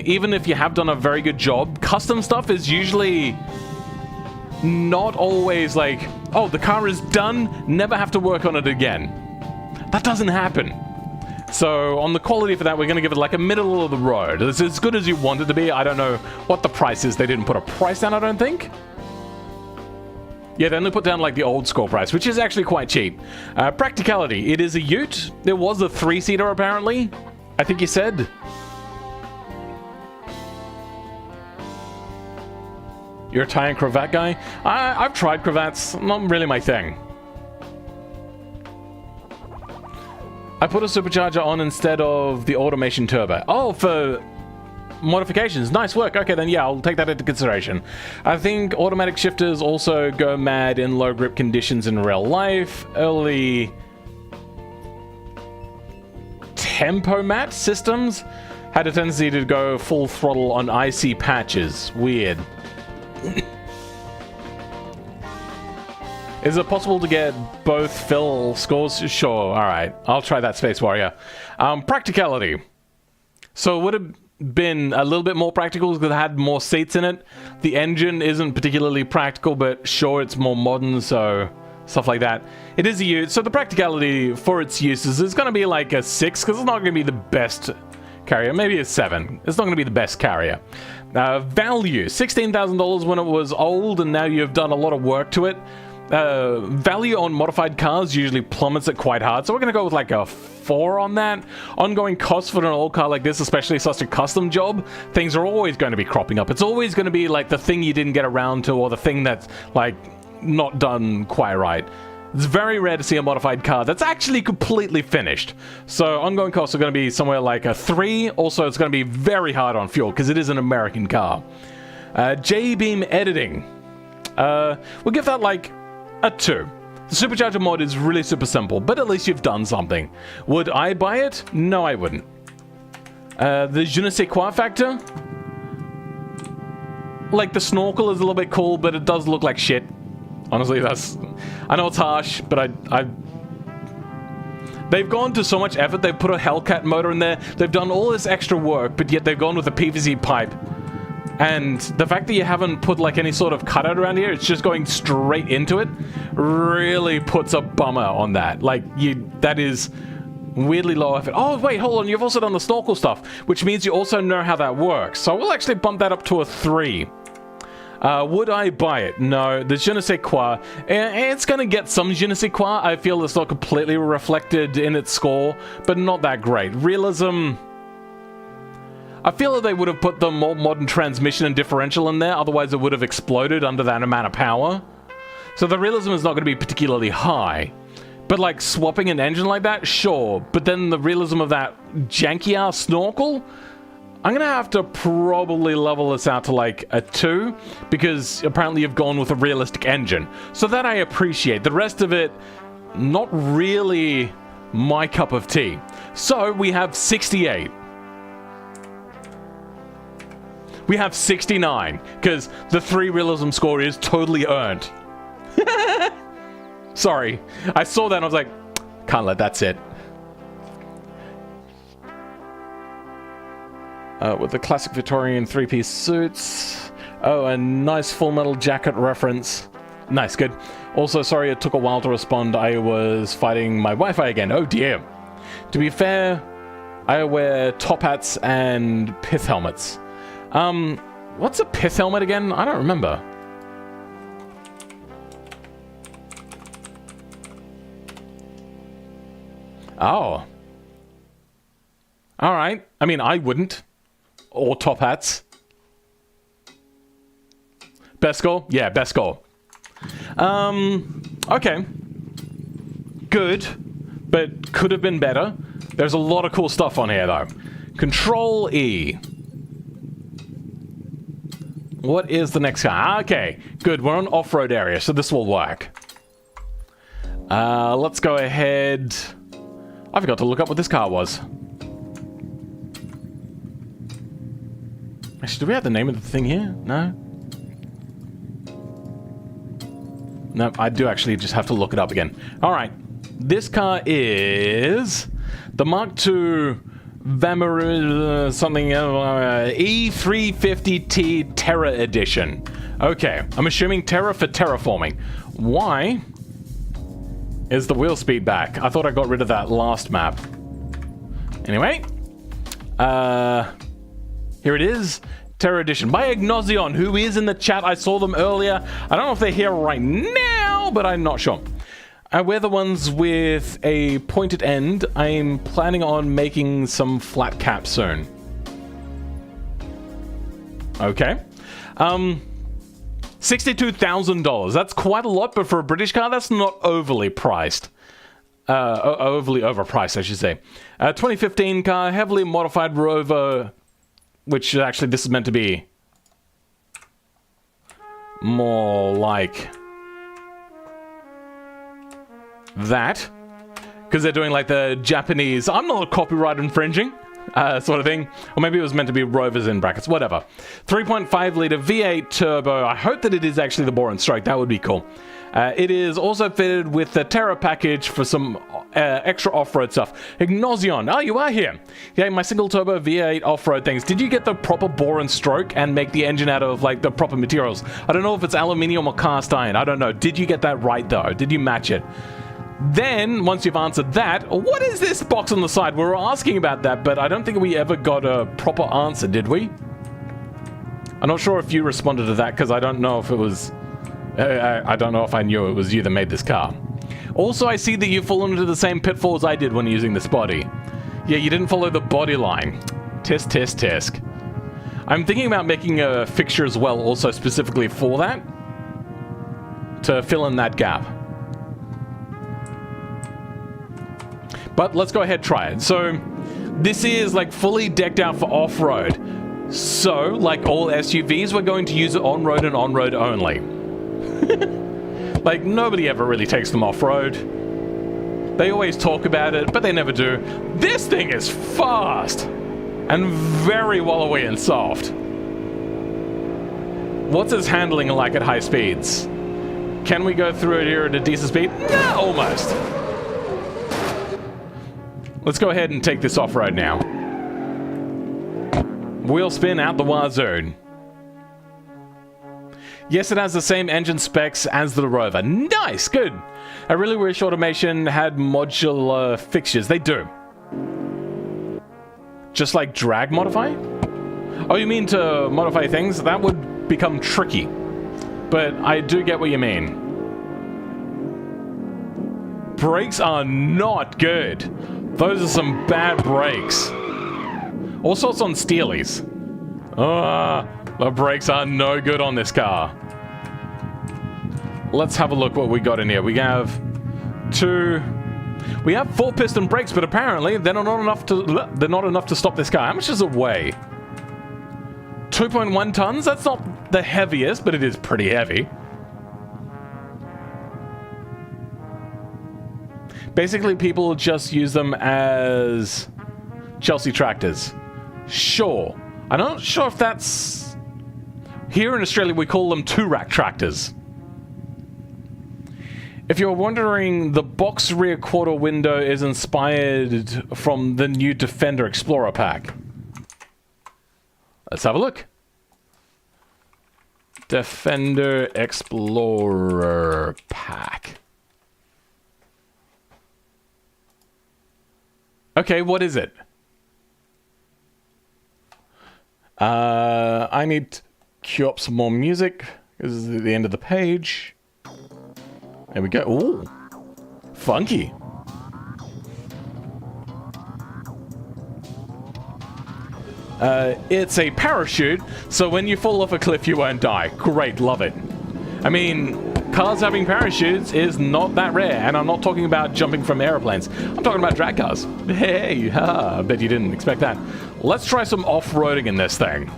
[SPEAKER 1] Even if you have done a very good job, custom stuff is usually... not always like, oh, the car is done, never have to work on it again. That doesn't happen. So on the quality for that, we're going to give it like a middle of the road. It's as good as you want it to be. I don't know what the price is. They didn't put a price down, I don't think. Yeah, they only put down like the old score price, which is actually quite cheap. Practicality. It is a ute. There was a 3-seater apparently. I think you said. You're a tie and cravat guy? I've tried cravats, not really my thing. I put a supercharger on instead of the automation turbo. Oh, for modifications. Nice work. Okay, then yeah, I'll take that into consideration. I think automatic shifters also go mad in low grip conditions in real life. Early tempomat systems had a tendency to go full throttle on icy patches. Weird. Is it possible to get both fill scores? Sure, alright. I'll try that, Space Warrior. Practicality. So it would have been a little bit more practical because it had more seats in it. The engine isn't particularly practical, but sure, it's more modern, so stuff like that. It is a use. So the practicality for its uses is going to be like a 6 because it's not going to be the best carrier. Maybe a 7. It's not going to be the best carrier. Value. $16,000 when it was old, and now you've done a lot of work to it. Value on modified cars usually plummets it quite hard, so we're going to go with like a 4 on that. Ongoing costs for an old car like this, especially such a custom job, things are always going to be cropping up. It's always going to be like the thing you didn't get around to, or the thing that's like not done quite right. It's very rare to see a modified car that's actually completely finished. So ongoing costs are going to be somewhere like a 3. Also, it's going to be very hard on fuel because it is an American car. J-beam editing. We'll give that like a 2. The supercharger mod is really super simple, but at least you've done something. Would I buy it? No, I wouldn't. The je ne sais quoi factor? Like, the snorkel is a little bit cool, but it does look like shit. Honestly, that's... I know it's harsh, but they've gone to so much effort. They've put a Hellcat motor in there. They've done all this extra work, but yet they've gone with a PVC pipe. And the fact that you haven't put like any sort of cutout around here, it's just going straight into it, really puts a bummer on that. Like, that is weirdly low effort. Oh, wait, hold on. You've also done the snorkel stuff, which means you also know how that works. So we'll actually bump that up to a 3. Would I buy it? No. The je ne sais quoi. It's going to get some je ne sais quoi. I feel it's not completely reflected in its score, but not that great. Realism... I feel that they would have put the more modern transmission and differential in there, otherwise it would have exploded under that amount of power. So the realism is not going to be particularly high. But like swapping an engine like that, sure. But then the realism of that janky-ass snorkel? I'm going to have to probably level this out to like a 2, because apparently you've gone with a realistic engine. So that I appreciate. The rest of it, not really my cup of tea. So we have 68. We have 69, because the 3 realism score is totally earned. Sorry. I saw that and I was like, can't let that sit. With the classic Victorian 3-piece suits. Oh, a nice Full Metal Jacket reference. Nice, good. Also, sorry it took a while to respond. I was fighting my Wi-Fi again. Oh dear. To be fair, I wear top hats and pith helmets. What's a pith helmet again? I don't remember. Oh. Alright. I mean, I wouldn't. Or top hats. Best score? Yeah, best score. Okay. Good. But could have been better. There's a lot of cool stuff on here, though. Control E. What is the next car? Okay, good. We're on off-road area, so this will work. Let's go ahead. I forgot to look up what this car was. Actually, do we have the name of the thing here? No? No, I do actually just have to look it up again. All right. This car is the Mark II Vamaru something E350T Terra Edition. Okay, I'm assuming Terra for terraforming. Why is the wheel speed back? I thought I got rid of that last map. Anyway, here it is. Terra Edition by Ignozion, who is in the chat. I saw them earlier. I don't know if they're here right now, but I'm not sure. We're the ones with a pointed end. I'm planning on making some flat caps soon. Okay. $62,000. That's quite a lot, but for a British car, that's not overly priced. Overly overpriced, I should say. 2015 car, heavily modified Rover, which actually this is meant to be more like that, because they're doing like the Japanese, I'm not copyright infringing sort of thing, or maybe it was meant to be Rovers in brackets, whatever. 3.5 liter V8 turbo. I hope that it is actually the bore and stroke. That would be cool. It is also fitted with the Terra package for some extra off-road stuff. Ignozion, oh, you are here. Yeah, my single turbo V8 off-road things. Did you get the proper bore and stroke and make the engine out of like the proper materials? I don't know if it's aluminium or cast iron. I don't know. Did you get that right though? Did you match it? Then, once you've answered that, what is this box on the side? We were asking about that, but I don't think we ever got a proper answer, did we? I'm not sure if you responded to that, because I don't know if it was... I don't know if I knew it was you that made this car. Also, I see that you've fallen into the same pitfalls I did when using this body. Yeah, you didn't follow the body line. Tisk, tisk, tisk. I'm thinking about making a fixture as well, also specifically for that. To fill in that gap. But let's go ahead and try it. So, this is like fully decked out for off-road. So, like all SUVs, we're going to use it on-road and on-road only. Like, nobody ever really takes them off-road. They always talk about it, but they never do. This thing is fast! And very wallowy and soft. What's its handling like at high speeds? Can we go through it here at a decent speed? Nah, almost. Let's go ahead and take this off-road now. Wheel spin out the wazoo. Yes, it has the same engine specs as the Rover. Nice, good. I really wish Automation had modular fixtures. They do. Just like drag modify? Oh, you mean to modify things? That would become tricky. But I do get what you mean. Brakes are not good. Those are some bad brakes. All sorts on Steelies. The brakes are no good on this car. Let's have a look what we got in here. We have 4-piston brakes, but apparently they're not enough to stop this car. How much does it weigh? 2.1 tons? That's not the heaviest, but it is pretty heavy. Basically, people just use them as Chelsea tractors. Sure. I'm not sure if that's... Here in Australia, we call them 2-rack tractors. If you're wondering, the box rear quarter window is inspired from the new Defender Explorer pack. Let's have a look. Defender Explorer pack. Okay, what is it? I need to queue up some more music. This is the end of the page. There we go. Ooh, funky. It's a parachute, so when you fall off a cliff, you won't die. Great, love it. I mean, cars having parachutes is not that rare, and I'm not talking about jumping from airplanes. I'm talking about drag cars. Hey, I bet you didn't expect that. Let's try some off-roading in this thing.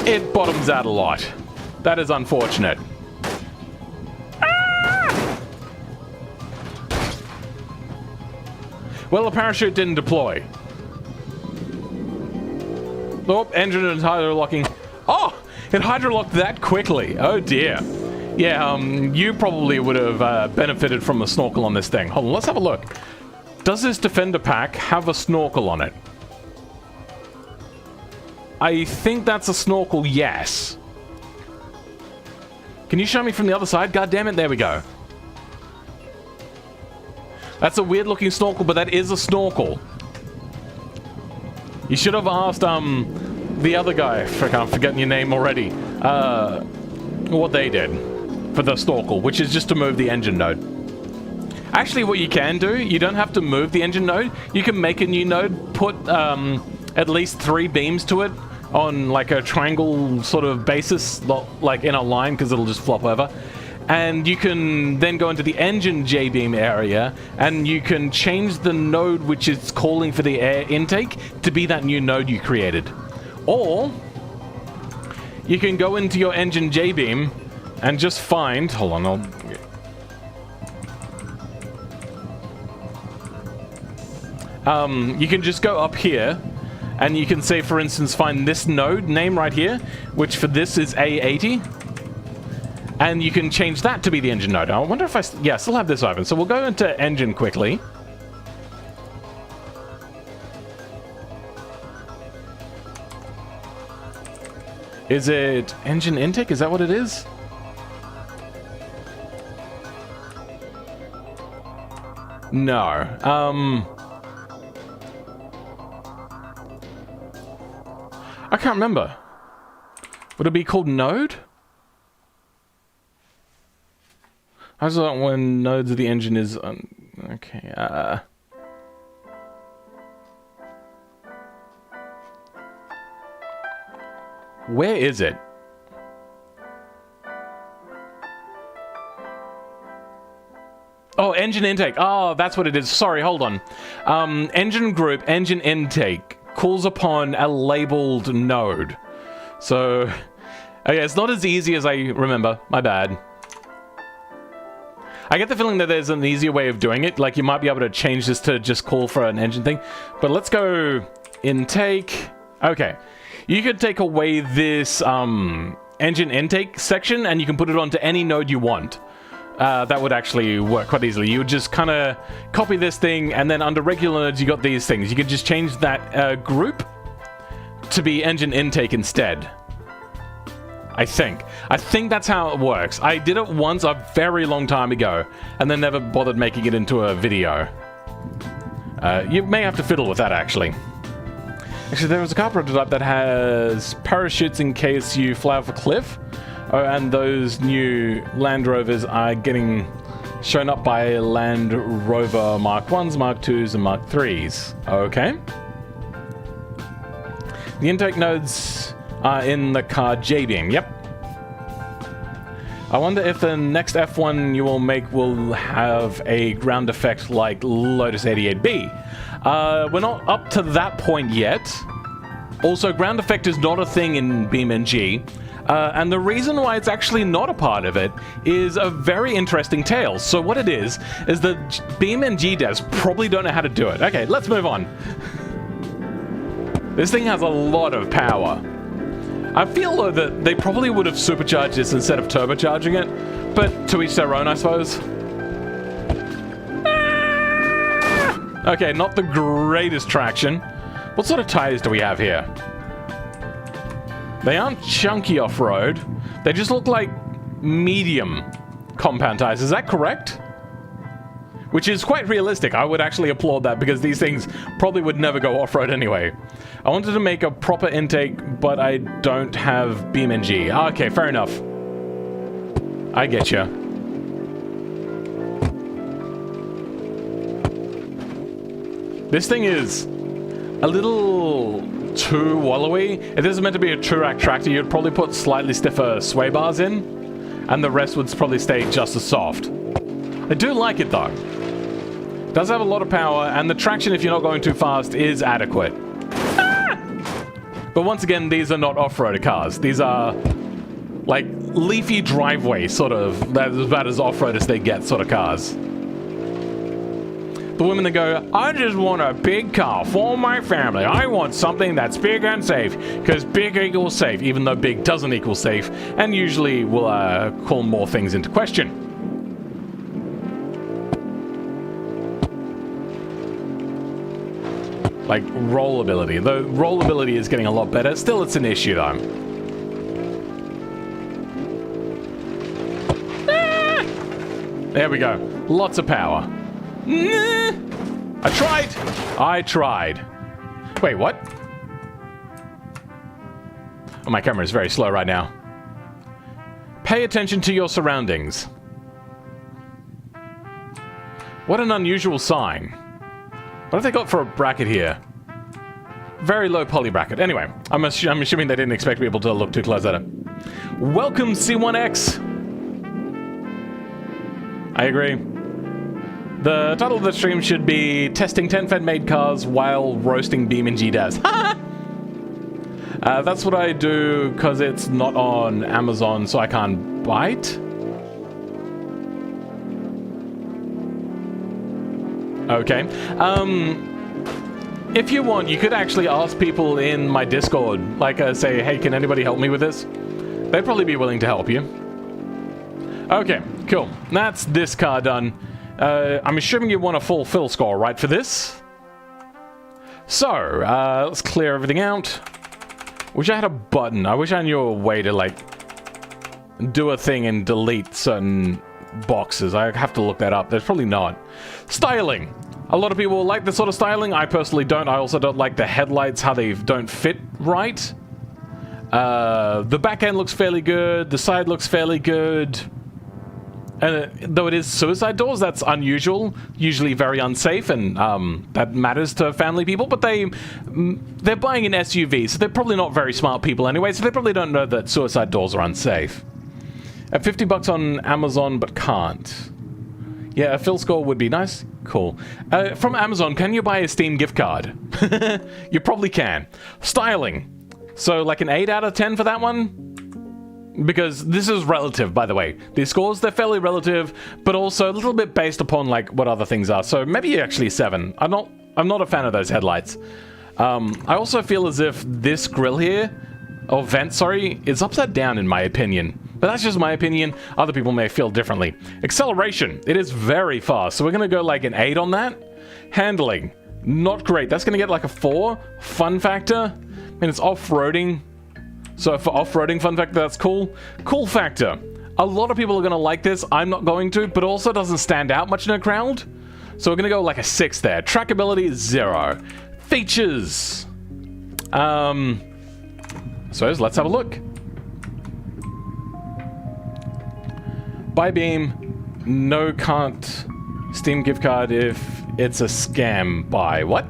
[SPEAKER 1] It bottoms out a lot. That is unfortunate. Well, the parachute didn't deploy. Oh, engine and hydro-locking. Oh, it hydro-locked that quickly. Oh dear. Yeah, you probably would have benefited from a snorkel on this thing. Hold on, let's have a look. Does this Defender pack have a snorkel on it? I think that's a snorkel, yes. Can you show me from the other side? God damn it, there we go. That's a weird looking snorkel, but that is a snorkel. You should have asked, the other guy, frick, I'm forgetting your name already, what they did for the snorkel, which is just to move the engine node. Actually, what you can do, you don't have to move the engine node. You can make a new node, put at least 3 beams to it on like a triangle sort of basis, not like in a line because it'll just flop over. And you can then go into the engine J-beam area and you can change the node which is calling for the air intake to be that new node you created. Or you can go into your engine J-beam and just find... Hold on, you can just go up here and you can say, for instance, find this node name right here, which for this is A80. And you can change that to be the engine node. I wonder if I still have this open. So we'll go into engine quickly. Is it engine intake? Is that what it is? No. I can't remember. Would it be called node? How's that when nodes of the engine is... okay, where is it? Oh, engine intake. Oh, that's what it is. Sorry, hold on. Engine group, engine intake, calls upon a labeled node. So, okay, it's not as easy as I remember. My bad. I get the feeling that there's an easier way of doing it. Like, you might be able to change this to just call for an engine thing. But let's go intake. Okay. You could take away this engine intake section, and you can put it onto any node you want. That would actually work quite easily. You would just kind of copy this thing, and then under regular nodes, you got these things. You could just change that group to be engine intake instead. I think that's how it works. I did it once a very long time ago, and then never bothered making it into a video. You may have to fiddle with that, actually. Actually, there was a car prototype that has parachutes in case you fly off a cliff. Oh, and those new Land Rovers are getting shown up by Land Rover Mark 1s, Mark 2s, and Mark 3s. Okay. The intake nodes are in the car J-Beam. Yep. I wonder if the next F1 you will make will have a ground effect like Lotus 88B. We're not up to that point yet. Also, ground effect is not a thing in BeamNG. And the reason why it's actually not a part of it is a very interesting tale. So what it is that BeamNG devs probably don't know how to do it. Okay, let's move on. This thing has a lot of power. I feel, though, that they probably would have supercharged this instead of turbocharging it, but to each their own, I suppose. Okay, not the greatest traction. What sort of tires do we have here? They aren't chunky off-road. They just look like medium compound tires. Is that correct? Which is quite realistic. I would actually applaud that because these things probably would never go off-road anyway. I wanted to make a proper intake, but I don't have BeamNG. Okay, fair enough. I get you. This thing is a little too wallowy. If this is meant to be a Toorak tractor, you'd probably put slightly stiffer sway bars in, and the rest would probably stay just as soft. I do like it though. It does have a lot of power, and the traction, if you're not going too fast, is adequate. But once again, these are not off-road cars. These are like leafy driveway sort of, that's about as off-road as they get sort of cars. The women that go, I just want a big car for my family. I want something that's big and safe, because big equals safe, even though big doesn't equal safe, and usually will call more things into question. Like rollability. The rollability is getting a lot better. Still, it's an issue though. There we go. Lots of power. I tried. Wait, what? Oh, my camera is very slow right now. Pay attention to your surroundings. What an unusual sign. What have they got for a bracket here? Very low poly bracket. Anyway, I'm assuming they didn't expect people to look too close at it. Welcome, C1X. I agree. The title of the stream should be Testing 10 Made Cars While Roasting BeamNG Devs. That's what I do because it's not on Amazon, so I can't buy it. Okay. If you want, you could actually ask people in my Discord, like say, hey, can anybody help me with this? They'd probably be willing to help you. Okay, cool. That's this car done. I'm assuming you want a full fill score, right, for this? So, let's clear everything out. Wish I had a button. I wish I knew a way to, like, do a thing and delete certain boxes. I have to look that up. There's probably not. Styling. A lot of people like this sort of styling. I personally don't. I also don't like the headlights, how they don't fit right. The back end looks fairly good. The side looks fairly good. Though it is suicide doors, that's unusual, usually very unsafe, and that matters to family people, but they're buying an SUV, so they're probably not very smart people anyway, so they probably don't know that suicide doors are unsafe. At 50 bucks on Amazon, but can't. Yeah, a fill score would be nice. Cool. From Amazon, can you buy a Steam gift card? You probably can. Styling. So like an 8 out of 10 for that one. Because this is relative, by the way. These scores, they're fairly relative, but also a little bit based upon like what other things are. So maybe actually 7. I'm not a fan of those headlights. I also feel as if this grill here, or vent, sorry, is upside down in my opinion. But that's just my opinion. Other people may feel differently. Acceleration, it is very fast. So we're gonna go like an 8 on that. Handling, not great. That's gonna get like a 4. Fun factor, and it's off-roading. So for off-roading fun factor, that's cool. Cool factor. A lot of people are going to like this. I'm not going to, but also doesn't stand out much in a crowd. So we're going to go like a 6 there. Trackability is 0. Features. So let's have a look. Buy Beam. No, can't. Steam gift card if it's a scam. Buy. What?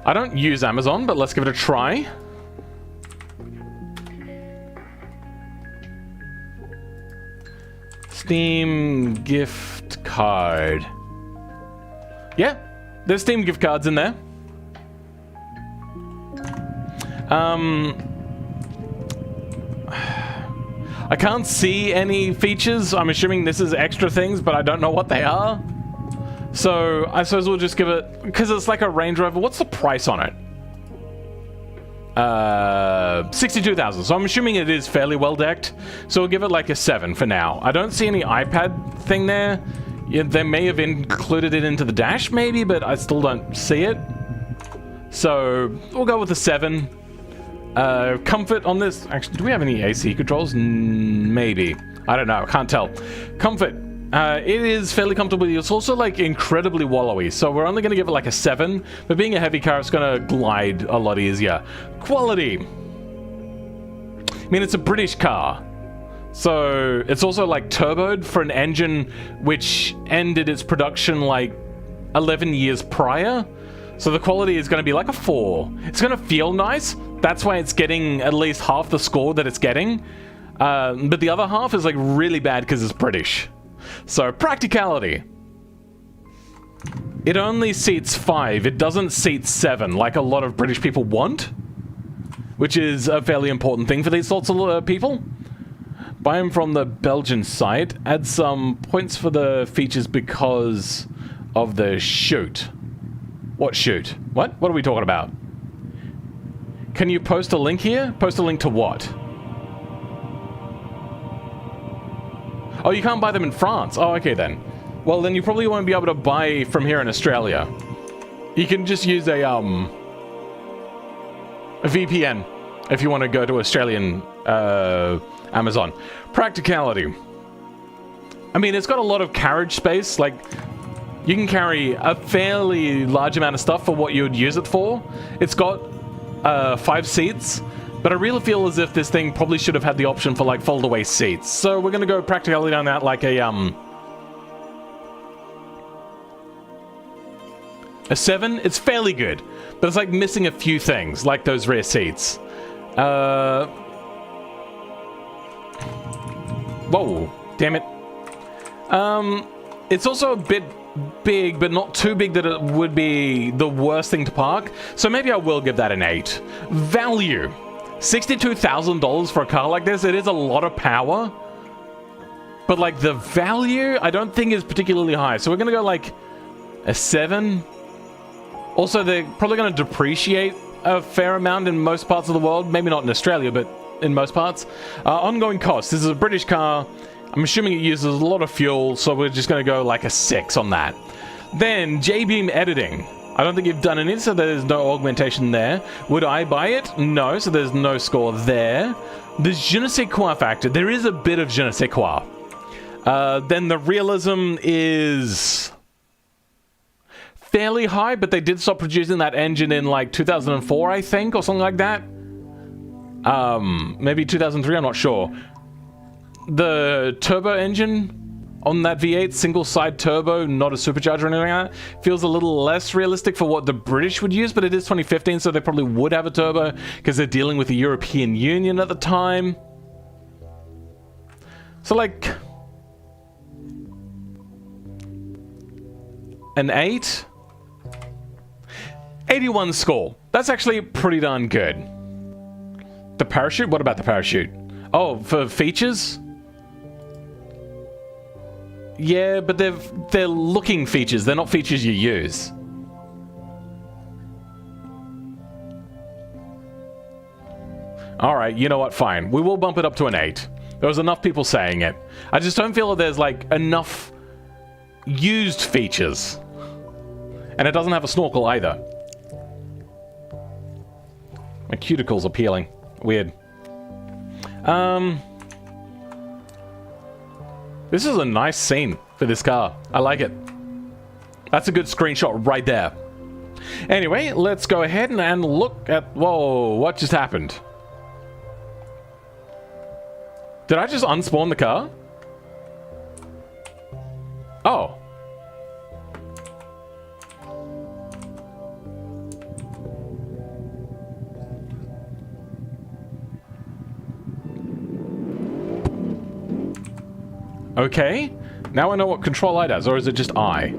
[SPEAKER 1] I don't use Amazon, but let's give it a try. Steam gift card. Yeah, there's Steam gift cards in there. I can't see any features. I'm assuming this is extra things, but I don't know what they are. So I suppose we'll just give it, because it's like a Range Rover. What's the price on it? 62,000. So I'm assuming it is fairly well decked. So we'll give it like a 7 for now. I don't see any iPad thing there. Yeah, they may have included it into the dash maybe, but I still don't see it. So we'll go with a 7. Comfort on this. Actually, do we have any AC controls? Maybe. I don't know. I can't tell. Comfort. It is fairly comfortable. It's also like incredibly wallowy, so we're only going to give it like a 7. But being a heavy car, it's going to glide a lot easier. Quality. I mean, it's a British car, so it's also like turboed for an engine which ended its production like 11 years prior. So the quality is going to be like a 4. It's going to feel nice. That's why it's getting at least half the score that it's getting. But the other half is like really bad because it's British. So, practicality. It only seats 5. It doesn't seat 7 like a lot of British people want, which is a fairly important thing for these sorts of people. Buy them from the Belgian site. Add some points for the features because of the shoot. What shoot? What? What are we talking about? Can you post a link here? Post a link to what? Oh, you can't buy them in France. Oh, okay then. Well, then you probably won't be able to buy from here in Australia. You can just use a VPN if you want to go to Australian Amazon. Practicality. I mean, it's got a lot of carriage space. Like, you can carry a fairly large amount of stuff for what you would use it for. It's got 5 seats. But I really feel as if this thing probably should have had the option for like fold-away seats. So we're gonna go practicality on that like a 7. It's fairly good, but it's like missing a few things, like those rear seats. Whoa, damn it. It's also a bit big, but not too big that it would be the worst thing to park. So maybe I will give that an 8. Value. $62,000 for a car like this, it is a lot of power. But like the value, I don't think is particularly high. So we're gonna go like a 7. Also, they're probably gonna depreciate a fair amount in most parts of the world. Maybe not in Australia, but in most parts. Ongoing costs. This is a British car. I'm assuming it uses a lot of fuel, so we're just gonna go like a 6 on that. Then, J-Beam editing. I don't think you've done any, so there's no augmentation there. Would I buy it? No, so there's no score there. There's je ne sais quoi factor. There is a bit of je ne sais quoi. Then the realism is fairly high, but they did stop producing that engine in like 2004, I think, or something like that. Maybe 2003, I'm not sure. The turbo engine on that V8, single side turbo, not a supercharger or anything like that, feels a little less realistic for what the British would use, but it is 2015, so they probably would have a turbo because they're dealing with the European Union at the time. So like an 8? 81 score. That's actually pretty darn good. The parachute? What about the parachute? Oh, for features? Yeah, but they're looking features. They're not features you use. Alright, you know what? Fine. We will bump it up to an 8. There was enough people saying it. I just don't feel that there's, like, enough used features. And it doesn't have a snorkel either. My cuticle's are peeling. Weird. This is a nice scene for this car. I like it. That's a good screenshot right there. Anyway, let's go ahead and look at... Whoa, what just happened? Did I just unspawn the car? Oh. Okay, now I know what Control I does, or is it just I?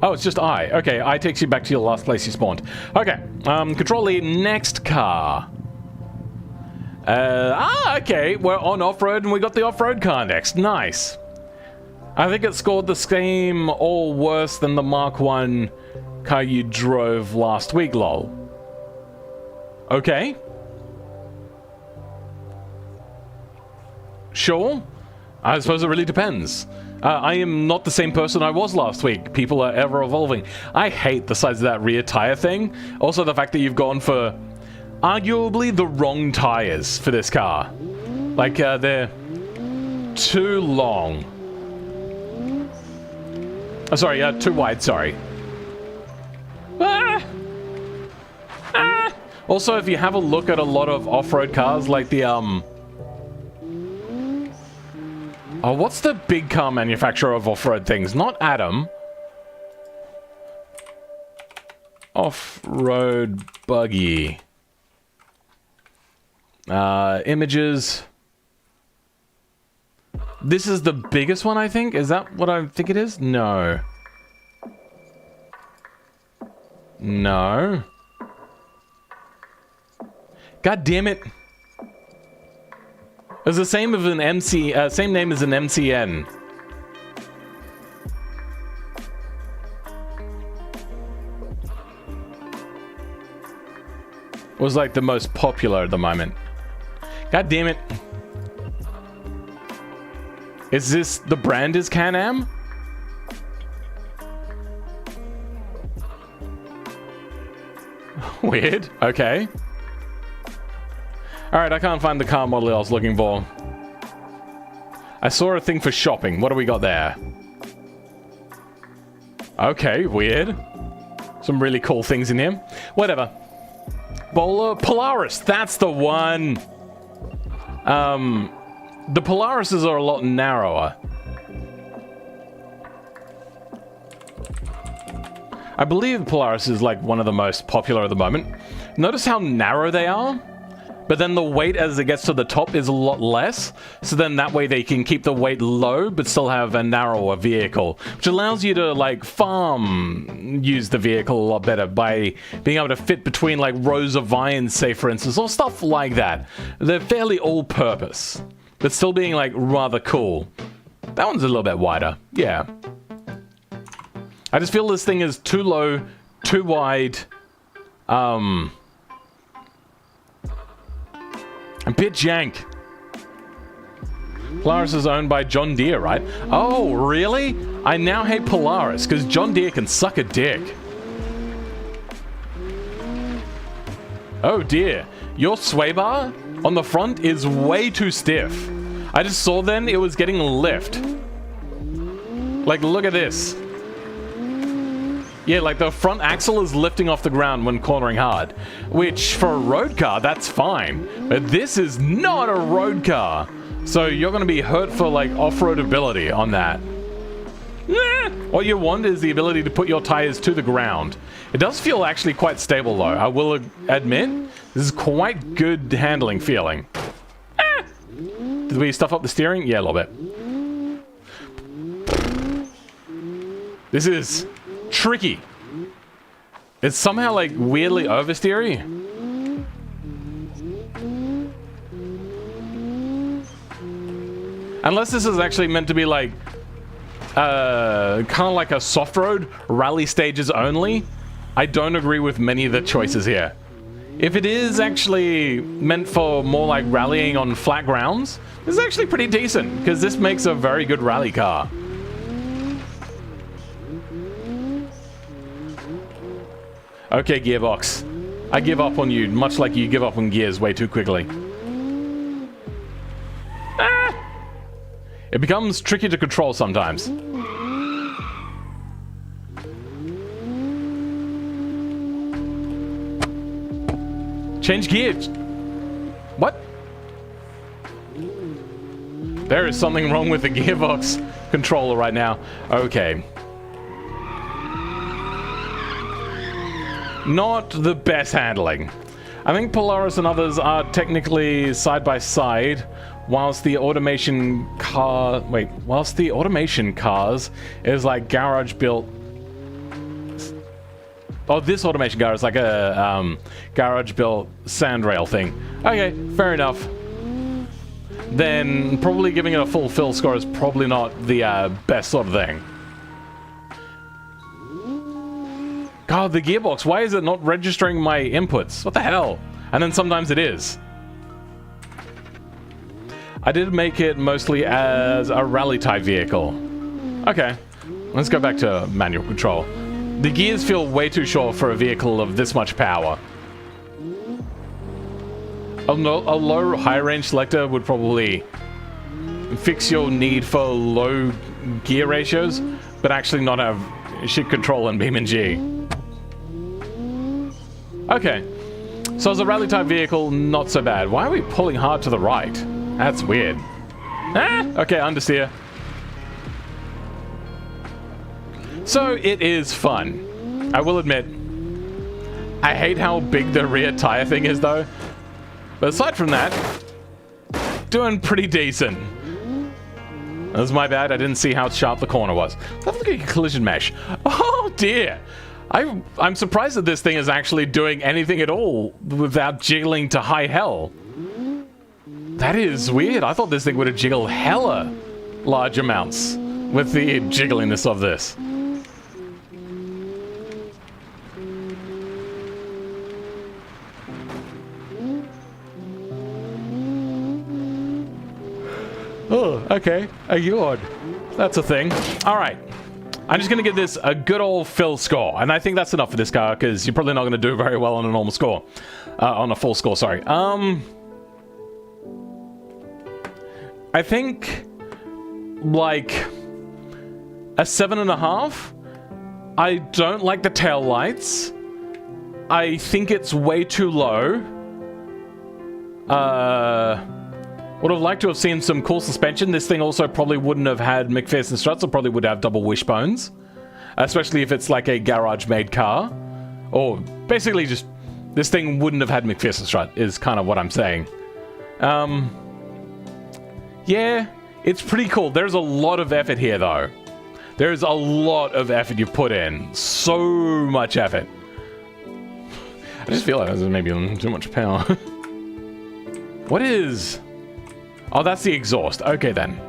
[SPEAKER 1] Oh, it's just I. Okay, I takes you back to your last place you spawned. Okay, Control E, next car. Okay, we're on off-road and we got the off-road car next. Nice. I think it scored the same or worse than the Mark 1 car you drove last week, lol. Okay. Sure. I suppose it really depends. I am not the same person I was last week. People are ever evolving. I hate the size of that rear tire thing. Also the fact that you've gone for arguably the wrong tires for this car. Like, they're too long. Oh, sorry, too wide, sorry. Ah! Ah! Also, if you have a look at a lot of off-road cars, like the, Oh, what's the big car manufacturer of off-road things? Not Adam. Off-road buggy. Images. This is the biggest one, I think? Is that what I think it is? No. No. God damn it. It's the same as an same name as an MCN. Was like the most popular at the moment. God damn it. Is this, the brand is Can-Am? Weird. Okay. Alright, I can't find the car model I was looking for. I saw a thing for shopping. What do we got there? Okay, weird. Some really cool things in here. Whatever. Polaris, that's the one! The Polarises are a lot narrower. I believe Polaris is like one of the most popular at the moment. Notice how narrow they are? But then the weight as it gets to the top is a lot less. So then that way they can keep the weight low, but still have a narrower vehicle. Which allows you to, like, use the vehicle a lot better by being able to fit between, like, rows of vines, say, for instance, or stuff like that. They're fairly all-purpose, but still being, like, rather cool. That one's a little bit wider. Yeah. I just feel this thing is too low, too wide, a bit jank. Polaris is owned by John Deere, right? Oh, really? I now hate Polaris because John Deere can suck a dick. Oh dear. Your sway bar on the front is way too stiff. I just saw then it was getting lift. Like, look at this. Yeah, like the front axle is lifting off the ground when cornering hard. Which, for a road car, that's fine. But this is not a road car. So you're going to be hurt for, like, off-road ability on that. What you want is the ability to put your tires to the ground. It does feel actually quite stable, though. I will admit, this is quite good handling feeling. Did we stuff up the steering? Yeah, a little bit. This is... tricky. It's somehow like weirdly oversteery. Unless this is actually meant to be like kind of like a soft road, rally stages only. I don't agree with many of the choices here. If it is actually meant for more like rallying on flat grounds, this is actually pretty decent because this makes a very good rally car. Okay, Gearbox. I give up on you, much like you give up on Gears way too quickly. Ah! It becomes tricky to control sometimes. Change gears. What? There is something wrong with the gearbox controller right now. Okay. Not the best handling. I think Polaris and others are technically side by side, whilst the automation cars is like garage built. Oh, this automation car is like a garage built sandrail thing. Okay, fair enough. Then probably giving it a full fill score is probably not the best sort of thing. God, the gearbox, why is it not registering my inputs? What the hell? And then sometimes it is. I did make it mostly as a rally type vehicle. Okay, let's go back to manual control. The gears feel way too short for a vehicle of this much power. A low high range selector would probably fix your need for low gear ratios, but actually not have shit control in BeamNG. Okay, so as a rally type vehicle, not so bad. Why are we pulling hard to the right? That's weird. Ah, okay, understeer. So it is fun. I will admit, I hate how big the rear tire thing is though. But aside from that, doing pretty decent. That was my bad, I didn't see how sharp the corner was. Let's look at your collision mesh. Oh dear. I'm surprised that this thing is actually doing anything at all without jiggling to high hell. That is weird. I thought this thing would have jiggled hella large amounts with the jiggliness of this. Oh, okay. A yawn. That's a thing. All right. I'm just going to give this a good old fill score. And I think that's enough for this car because you're probably not going to do very well on a normal score. On a full score, sorry. I think like a 7.5. I don't like the tail lights. I think it's way too low. Would have liked to have seen some cool suspension. This thing also probably wouldn't have had McPherson struts. It probably would have double wishbones. Especially if it's like a garage-made car. Or basically just, this thing wouldn't have had McPherson strut, is kind of what I'm saying. Yeah, it's pretty cool. There's a lot of effort here, though. There's a lot of effort you've put in. So much effort. I just feel like there's maybe too much power. What is... Oh, that's the exhaust. Okay, then.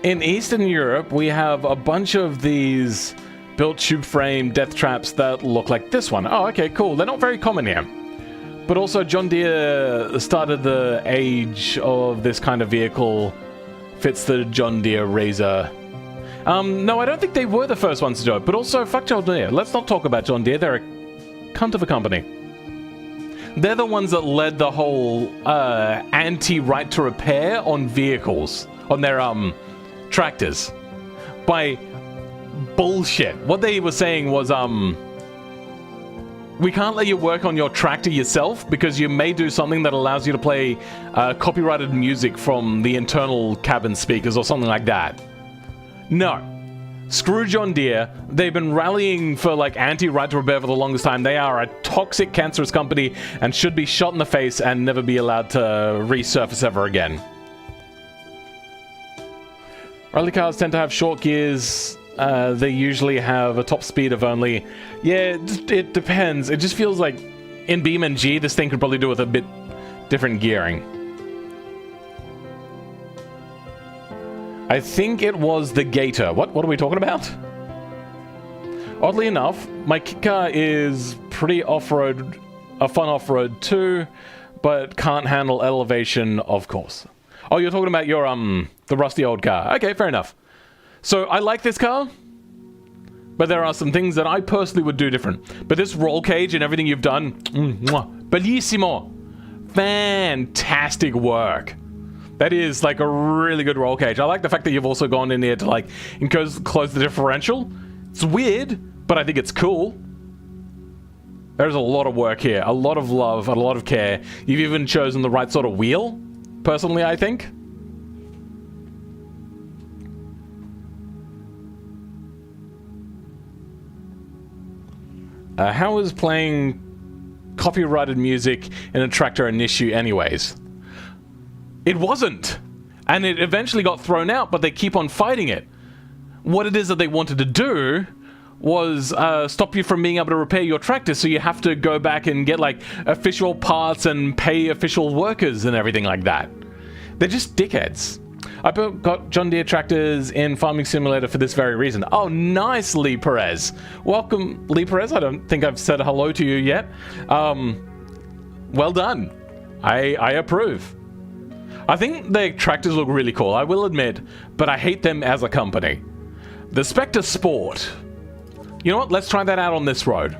[SPEAKER 1] In Eastern Europe, we have a bunch of these built tube frame death traps that look like this one. Oh, okay, cool. They're not very common here. But also, John Deere started the age of this kind of vehicle. Fits the John Deere Razor. No, I don't think they were the first ones to do it, but also, fuck John Deere. Let's not talk about John Deere. They're a cunt of a company. They're the ones that led the whole anti-right to repair on vehicles, on their tractors, by bullshit. What they were saying was, we can't let you work on your tractor yourself because you may do something that allows you to play copyrighted music from the internal cabin speakers or something like that. No. Screw John Deere. They've been rallying for like anti-right to repair for the longest time. They are a toxic, cancerous company and should be shot in the face and never be allowed to resurface ever again. Rally cars tend to have short gears. They usually have a top speed of only... Yeah, it depends. It just feels like in BeamNG, this thing could probably do with a bit different gearing. I think it was the Gator. What are we talking about? Oddly enough, my kit car is pretty off-road, a fun off-road too, but can't handle elevation, of course. Oh, you're talking about your, the rusty old car. Okay, fair enough. So, I like this car, but there are some things that I personally would do different. But this roll cage and everything you've done, bellissimo. Fantastic work. That is like a really good roll cage. I like the fact that you've also gone in here to like close the differential. It's weird, but I think it's cool. There's a lot of work here, a lot of love, and a lot of care. You've even chosen the right sort of wheel, personally, I think. How is playing copyrighted music in a tractor an issue anyways? It wasn't. And it eventually got thrown out, but they keep on fighting it. What it is that they wanted to do was stop you from being able to repair your tractor, so you have to go back and get like official parts and pay official workers and everything like that. They're just dickheads. I got John Deere tractors in Farming Simulator for this very reason. Oh, nice, Lee Perez. Welcome, Lee Perez. I don't think I've said hello to you yet. Well done. I approve. I think the tractors look really cool, I will admit, but I hate them as a company. The Spectre Sport. You know what? Let's try that out on this road.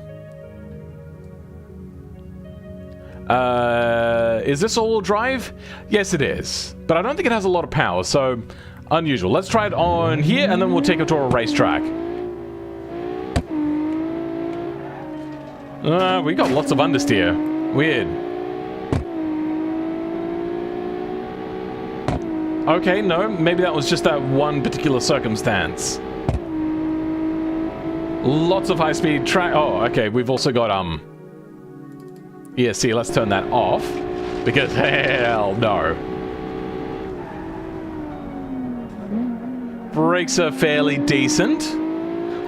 [SPEAKER 1] Is this all-wheel drive? Yes, it is. But I don't think it has a lot of power, so unusual. Let's try it on here, and then we'll take it to a racetrack. We got lots of understeer. Weird. Okay, no, maybe that was just that one particular circumstance. Lots of high-speed track. Oh, okay, we've also got, ESC, let's turn that off. Because, hell no. Brakes are fairly decent.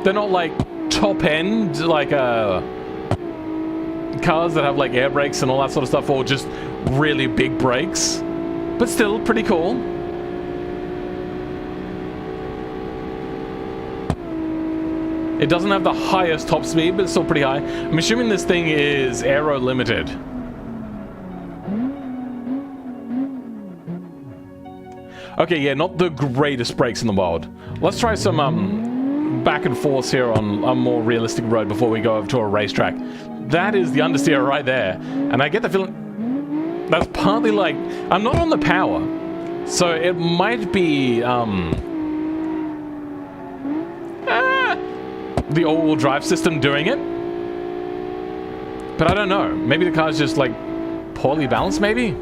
[SPEAKER 1] They're not, like, top-end, like, cars that have, like, air brakes and all that sort of stuff, or just really big brakes. But still, pretty cool. It doesn't have the highest top speed, but it's still pretty high. I'm assuming this thing is aero limited. Okay, yeah, not the greatest brakes in the world. Let's try some back and forth here on a more realistic road before we go over to a racetrack. That is the understeer right there. And I get the feeling that's partly like, I'm not on the power. So it might be, the all-wheel drive system doing it, but I don't know. Maybe the car's just like poorly balanced. Maybe.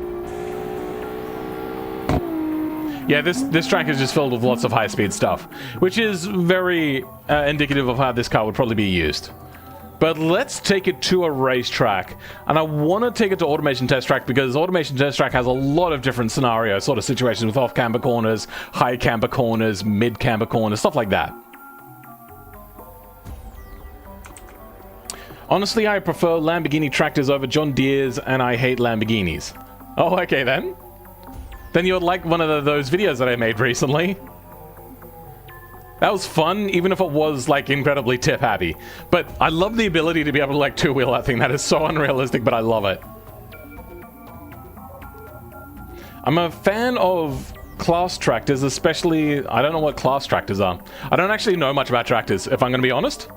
[SPEAKER 1] Yeah, this track is just filled with lots of high-speed stuff, which is very indicative of how this car would probably be used. But let's take it to a racetrack, and I want to take it to Automation Test Track because Automation Test Track has a lot of different scenario sort of situations with off-camber corners, high-camber corners, mid-camber corners, stuff like that. Honestly, I prefer Lamborghini tractors over John Deere's, and I hate Lamborghinis. Oh, okay then. Then you would like one of those videos that I made recently. That was fun, even if it was, like, incredibly tip-happy. But I love the ability to be able to, like, two-wheel that thing. That is so unrealistic, but I love it. I'm a fan of class tractors, especially... I don't know what class tractors are. I don't actually know much about tractors, if I'm going to be honest.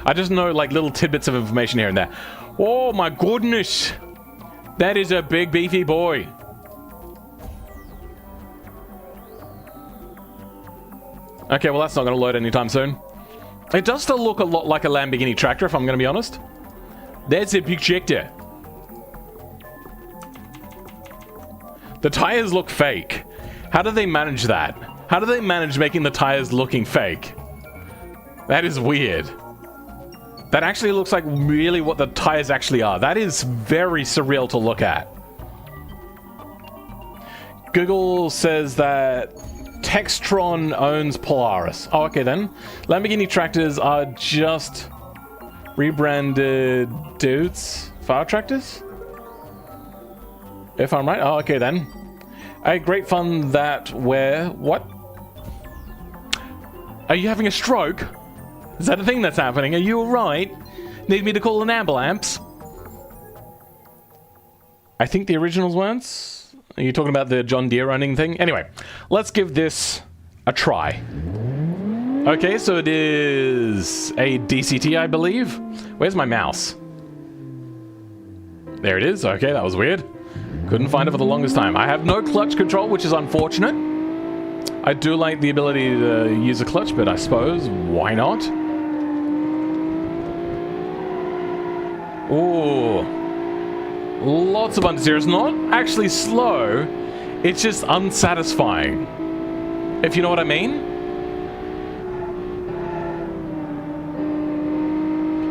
[SPEAKER 1] I just know, like, little tidbits of information here and there. Oh, my goodness. That is a big, beefy boy. Okay, well, that's not going to load anytime soon. It does still look a lot like a Lamborghini tractor, if I'm going to be honest. There's a big tractor. The tires look fake. How do they manage that? How do they manage making the tires looking fake? That is weird. That actually looks like really what the tires actually are. That is very surreal to look at. Google says that Textron owns Polaris. Oh, okay then. Lamborghini tractors are just rebranded dudes. Fire tractors? If I'm right. Oh, okay then. A great fun that where... What? Are you having a stroke? Is that a thing that's happening? Are you alright? Need me to call an ambulance? I think the originals weren't. Are you talking about the John Deere owning thing? Anyway, let's give this a try. Okay, so it is a DCT, I believe. Where's my mouse? There it is. Okay, that was weird. Couldn't find it for the longest time. I have no clutch control, which is unfortunate. I do like the ability to use a clutch, but I suppose, why not? Ooh. Lots of understeer. It's not actually slow. It's just unsatisfying. If you know what I mean?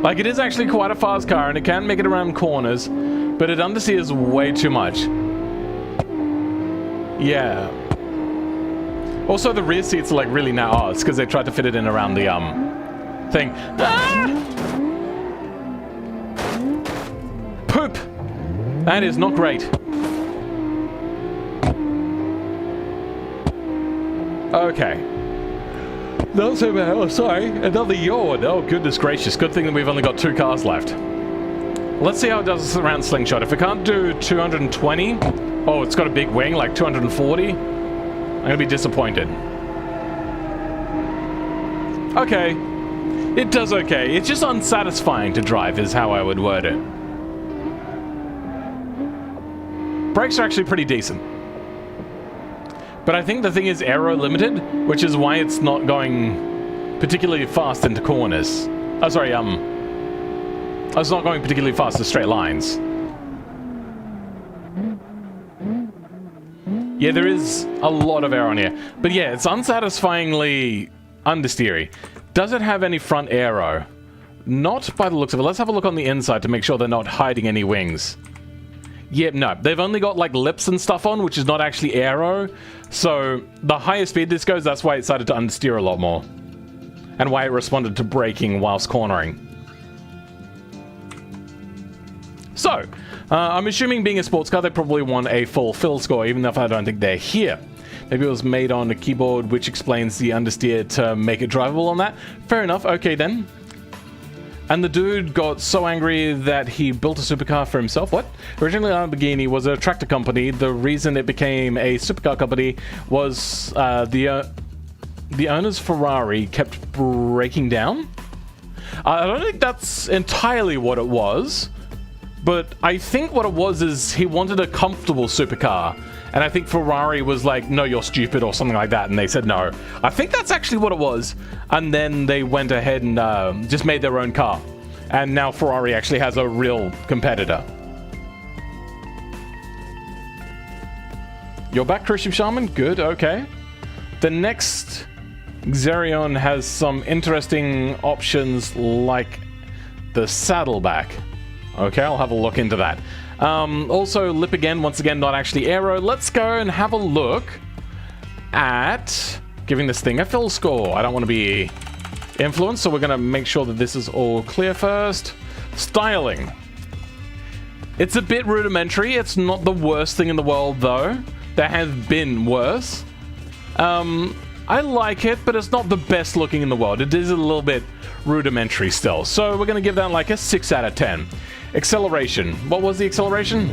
[SPEAKER 1] Like, it is actually quite a fast car, and it can make it around corners, but it understeers way too much. Yeah. Also, the rear seats are, like, really narrow. Oh, it's because they tried to fit it in around the, thing. Ah! Poop! That is not great. Okay. Not so bad. Oh, sorry. Another yawn. Oh, goodness gracious. Good thing that we've only got 2 cars left. Let's see how it does around Slingshot. If it can't do 220... Oh, it's got a big wing, like 240. I'm gonna be disappointed. Okay. It does okay. It's just unsatisfying to drive is how I would word it. Brakes are actually pretty decent. But I think the thing is aero limited, which is why it's not going particularly fast into corners. Oh, sorry, it's not going particularly fast to straight lines. Yeah, there is a lot of air on here. But yeah, it's unsatisfyingly understeery. Does it have any front aero? Not by the looks of it. Let's have a look on the inside to make sure they're not hiding any wings. Yep, no. They've only got like lips and stuff on, which is not actually aero. So the higher speed this goes, that's why it started to understeer a lot more. And why it responded to braking whilst cornering. So, I'm assuming being a sports car, they probably want a full fill score, even if I don't think they're here. Maybe it was made on a keyboard, which explains the understeer to make it drivable on that. Fair enough, okay then. And the dude got so angry that he built a supercar for himself. What? Originally, Lamborghini was a tractor company. The reason it became a supercar company was the owner's Ferrari kept breaking down. I don't think that's entirely what it was, but I think what it was is he wanted a comfortable supercar. And I think Ferrari was like, no, you're stupid, or something like that, and they said no. I think that's actually what it was. And then they went ahead and just made their own car. And now Ferrari actually has a real competitor. You're back, Christian Shaman? Good, okay. The next Xerion has some interesting options like the saddleback. Okay, I'll have a look into that. Also, lip again, once again, not actually aero. Let's go and have a look at giving this thing a fill score. I don't want to be influenced, so we're going to make sure that this is all clear first. Styling. It's a bit rudimentary. It's not the worst thing in the world, though. There have been worse. I like it, but it's not the best looking in the world. It is a little bit rudimentary still. So we're going to give that like a 6 out of 10. Acceleration. What was the acceleration?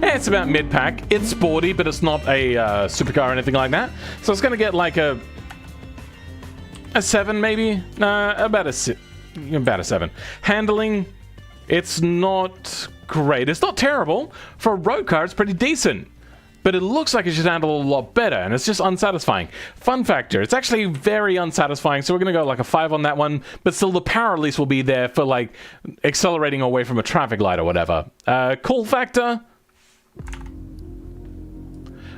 [SPEAKER 1] It's about mid-pack. It's sporty, but it's not a supercar or anything like that. So it's going to get like a 7 maybe? About a 7. Handling, it's not great. It's not terrible. For a road car, it's pretty decent. But it looks like it should handle a lot better, and it's just unsatisfying. Fun factor, it's actually very unsatisfying, so we're going to go like a 5 on that one, but still the power at least will be there for like accelerating away from a traffic light or whatever. Cool factor,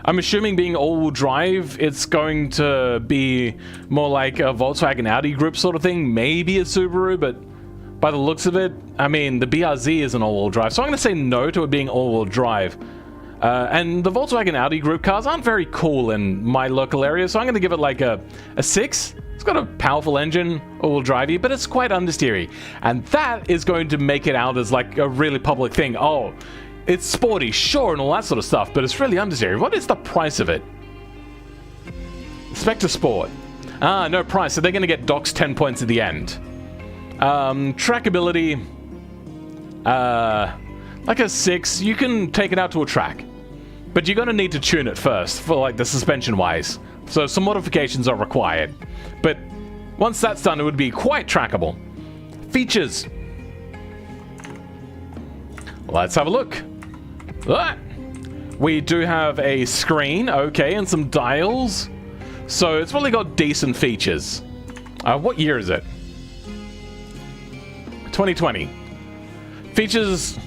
[SPEAKER 1] I'm assuming being all-wheel drive, it's going to be more like a Volkswagen Audi group sort of thing, maybe a Subaru, but by the looks of it, I mean, the BRZ is an all-wheel drive, so I'm going to say no to it being all-wheel drive. And the Volkswagen Audi group cars aren't very cool in my local area, so I'm going to give it like a 6. It's got a powerful engine, all-wheel drivey, but it's quite understeery. And that is going to make it out as like a really public thing. Oh, it's sporty, sure, and all that sort of stuff, but it's really understeery. What is the price of it? Spectre Sport. Ah, no price, so they're going to get doxed 10 points at the end. Trackability, like a 6. You can take it out to a track, but you're going to need to tune it first for like the suspension wise, so some modifications are required, but once that's done, it would be quite trackable. Features, let's have a look. We do have a screen, okay, and some dials, so it's really got decent features. What year is it? 2020. Features,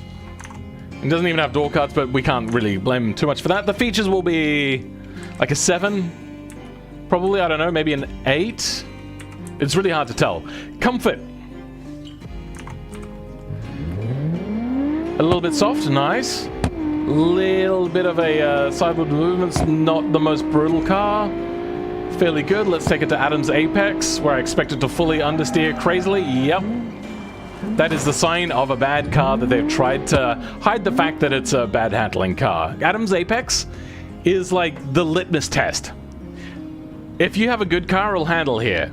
[SPEAKER 1] it doesn't even have door cards, but we can't really blame them too much for that. The features will be like a 7, probably, I don't know, maybe an 8. It's really hard to tell. Comfort, a little bit soft, nice. Little bit of a sideward movement's not the most brutal car. Fairly good. Let's take it to Adam's Apex, where I expect it to fully understeer crazily. Yep. That is the sign of a bad car that they've tried to hide the fact that it's a bad handling car. Adam's Apex is like the litmus test. If you have a good car, it'll handle here.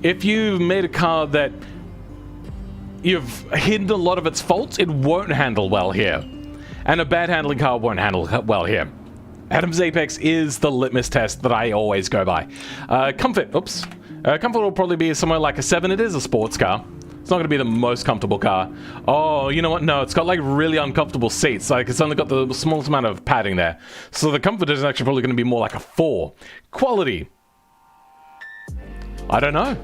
[SPEAKER 1] If you've made a car that you've hidden a lot of its faults, it won't handle well here. And a bad handling car won't handle well here. Adam's Apex is the litmus test that I always go by. Comfort, oops. Comfort will probably be somewhere like a 7. It is a sports car. It's not going to be the most comfortable car. Oh, you know what? No, it's got like really uncomfortable seats. Like it's only got the smallest amount of padding there. So the comfort is actually probably going to be more like a 4. Quality, I don't know.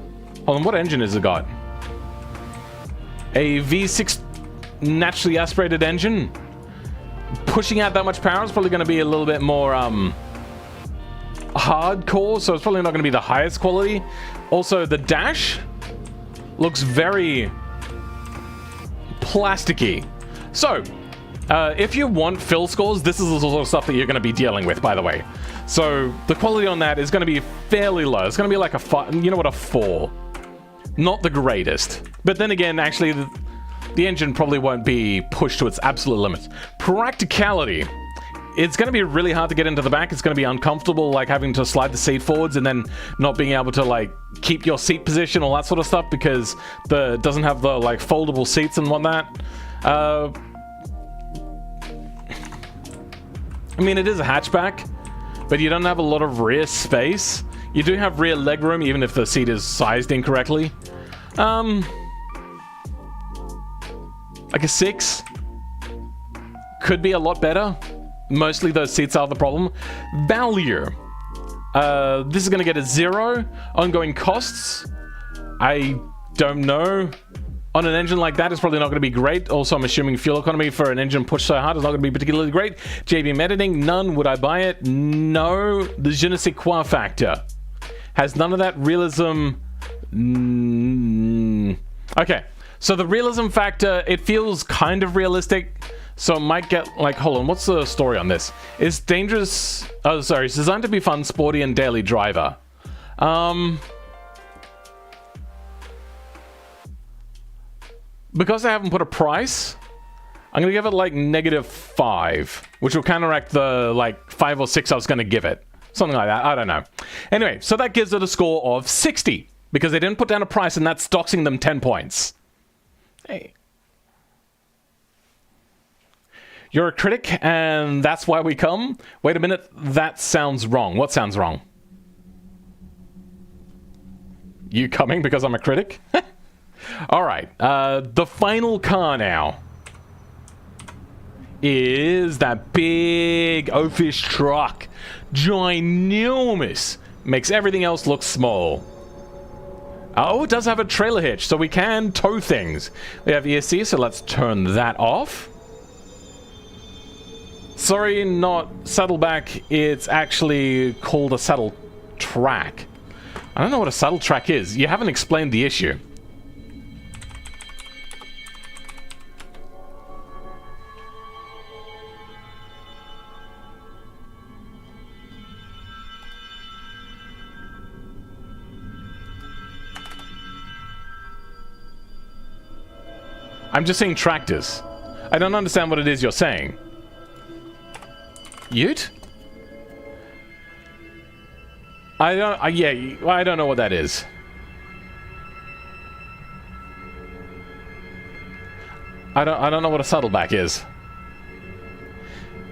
[SPEAKER 1] Hold on, what engine has it got? A V6 naturally aspirated engine. Pushing out that much power is probably going to be a little bit more hardcore, so it's probably not going to be the highest quality. Also, the dash looks very plasticky. So, if you want fill scores, this is the sort of stuff that you're going to be dealing with, by the way. So, the quality on that is going to be fairly low. It's going to be like a 5, you know what, a 4. Not the greatest. But then again, actually, the engine probably won't be pushed to its absolute limits. Practicality. It's going to be really hard to get into the back. It's going to be uncomfortable, like having to slide the seat forwards and then not being able to like keep your seat position, all that sort of stuff, because it doesn't have the like foldable seats and whatnot. I mean, it is a hatchback, but you don't have a lot of rear space. You do have rear legroom, even if the seat is sized incorrectly. Like a 6. Could be a lot better. Mostly those seats are the problem. Value. This is going to get a 0. Ongoing costs, I don't know. On an engine like that, it's probably not going to be great. Also, I'm assuming fuel economy for an engine pushed so hard is not going to be particularly great. JVM editing, none. Would I buy it? No. The je ne sais quoi factor has none of that. Realism. Okay. So the realism factor, it feels kind of realistic. So it might get like, hold on, what's the story on this? It's dangerous. Oh, sorry. It's designed to be fun, sporty, and daily driver. Because I haven't put a price, I'm going to give it like -5, which will counteract the like 5 or 6 I was going to give it. Something like that. I don't know. Anyway, so that gives it a score of 60 because they didn't put down a price, and that's doxing them 10 points. Hey. You're a critic, and that's why we come? Wait a minute, that sounds wrong. What sounds wrong? You coming because I'm a critic? Alright, the final car now is that big oafish truck. Ginormous. Makes everything else look small. Oh, it does have a trailer hitch, so we can tow things. We have ESC, so let's turn that off. Sorry, not saddleback. It's actually called a saddle track. I don't know what a saddle track is. You haven't explained the issue. I'm just saying tractors. I don't understand what it is you're saying. Ute? I don't know what that is. I don't know what a saddleback is.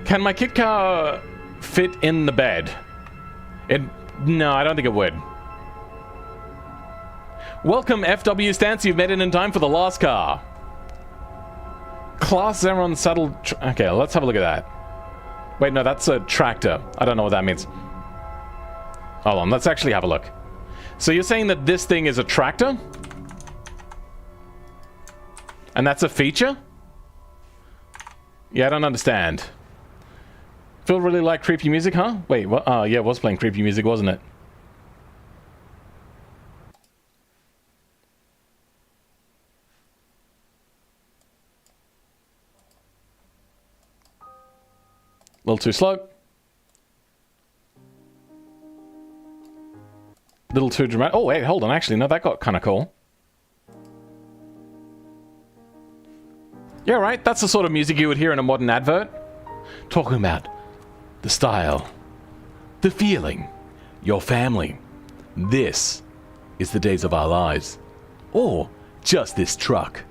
[SPEAKER 1] Can my kit car fit in the bed? No, I don't think it would. Welcome, FW Stance. You've made it in time for the last car. Class Zeron saddle... Okay, let's have a look at that. Wait, no, that's a tractor. I don't know what that means. Hold on, let's actually have a look. So you're saying that this thing is a tractor? And that's a feature? Yeah, I don't understand. Phil really liked creepy music, huh? Wait, what? Oh, yeah, it was playing creepy music, wasn't it? A little too slow. Little too dramatic. Oh, wait, hold on. Actually, no, that got kind of cool. Yeah, right. That's the sort of music you would hear in a modern advert. Talking about the style, the feeling, your family. This is the days of our lives. Or just this truck.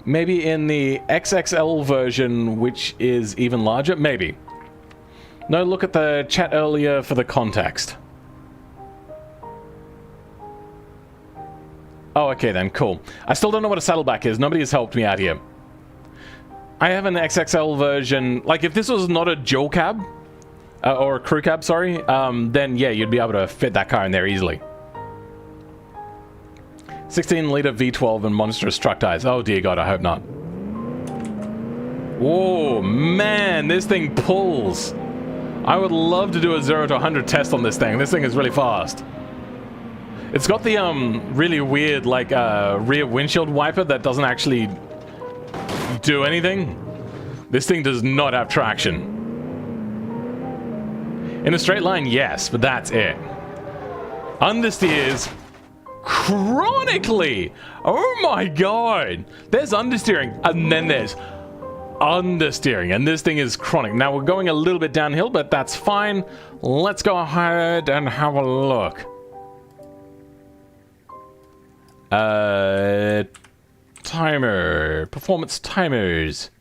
[SPEAKER 1] Maybe in the XXL version, which is even larger? Maybe. No, look at the chat earlier for the context. Oh, okay then, cool. I still don't know what a saddleback is. Nobody has helped me out here. I have an XXL version. Like, if this was not a dual cab, or a crew cab, sorry, then yeah, you'd be able to fit that car in there easily. 16-liter V12 and monstrous truck tires. Oh dear God, I hope not. Whoa, man, this thing pulls. I would love to do a 0 to 100 test on this thing. This thing is really fast. It's got the really weird like rear windshield wiper that doesn't actually do anything. This thing does not have traction. In a straight line, yes, but that's it. Understeers chronically. Oh my God. There's understeering and then there's understeering, and this thing is chronic. Now we're going a little bit downhill, but that's fine. Let's go ahead and have a look. Timer. Performance timers.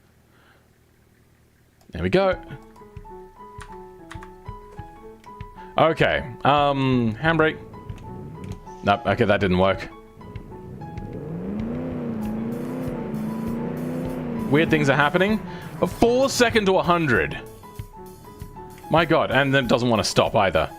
[SPEAKER 1] There we go. Okay. Handbrake. Nope, okay, that didn't work. Weird things are happening. A 4 second to 100. My God, and then it doesn't want to stop either.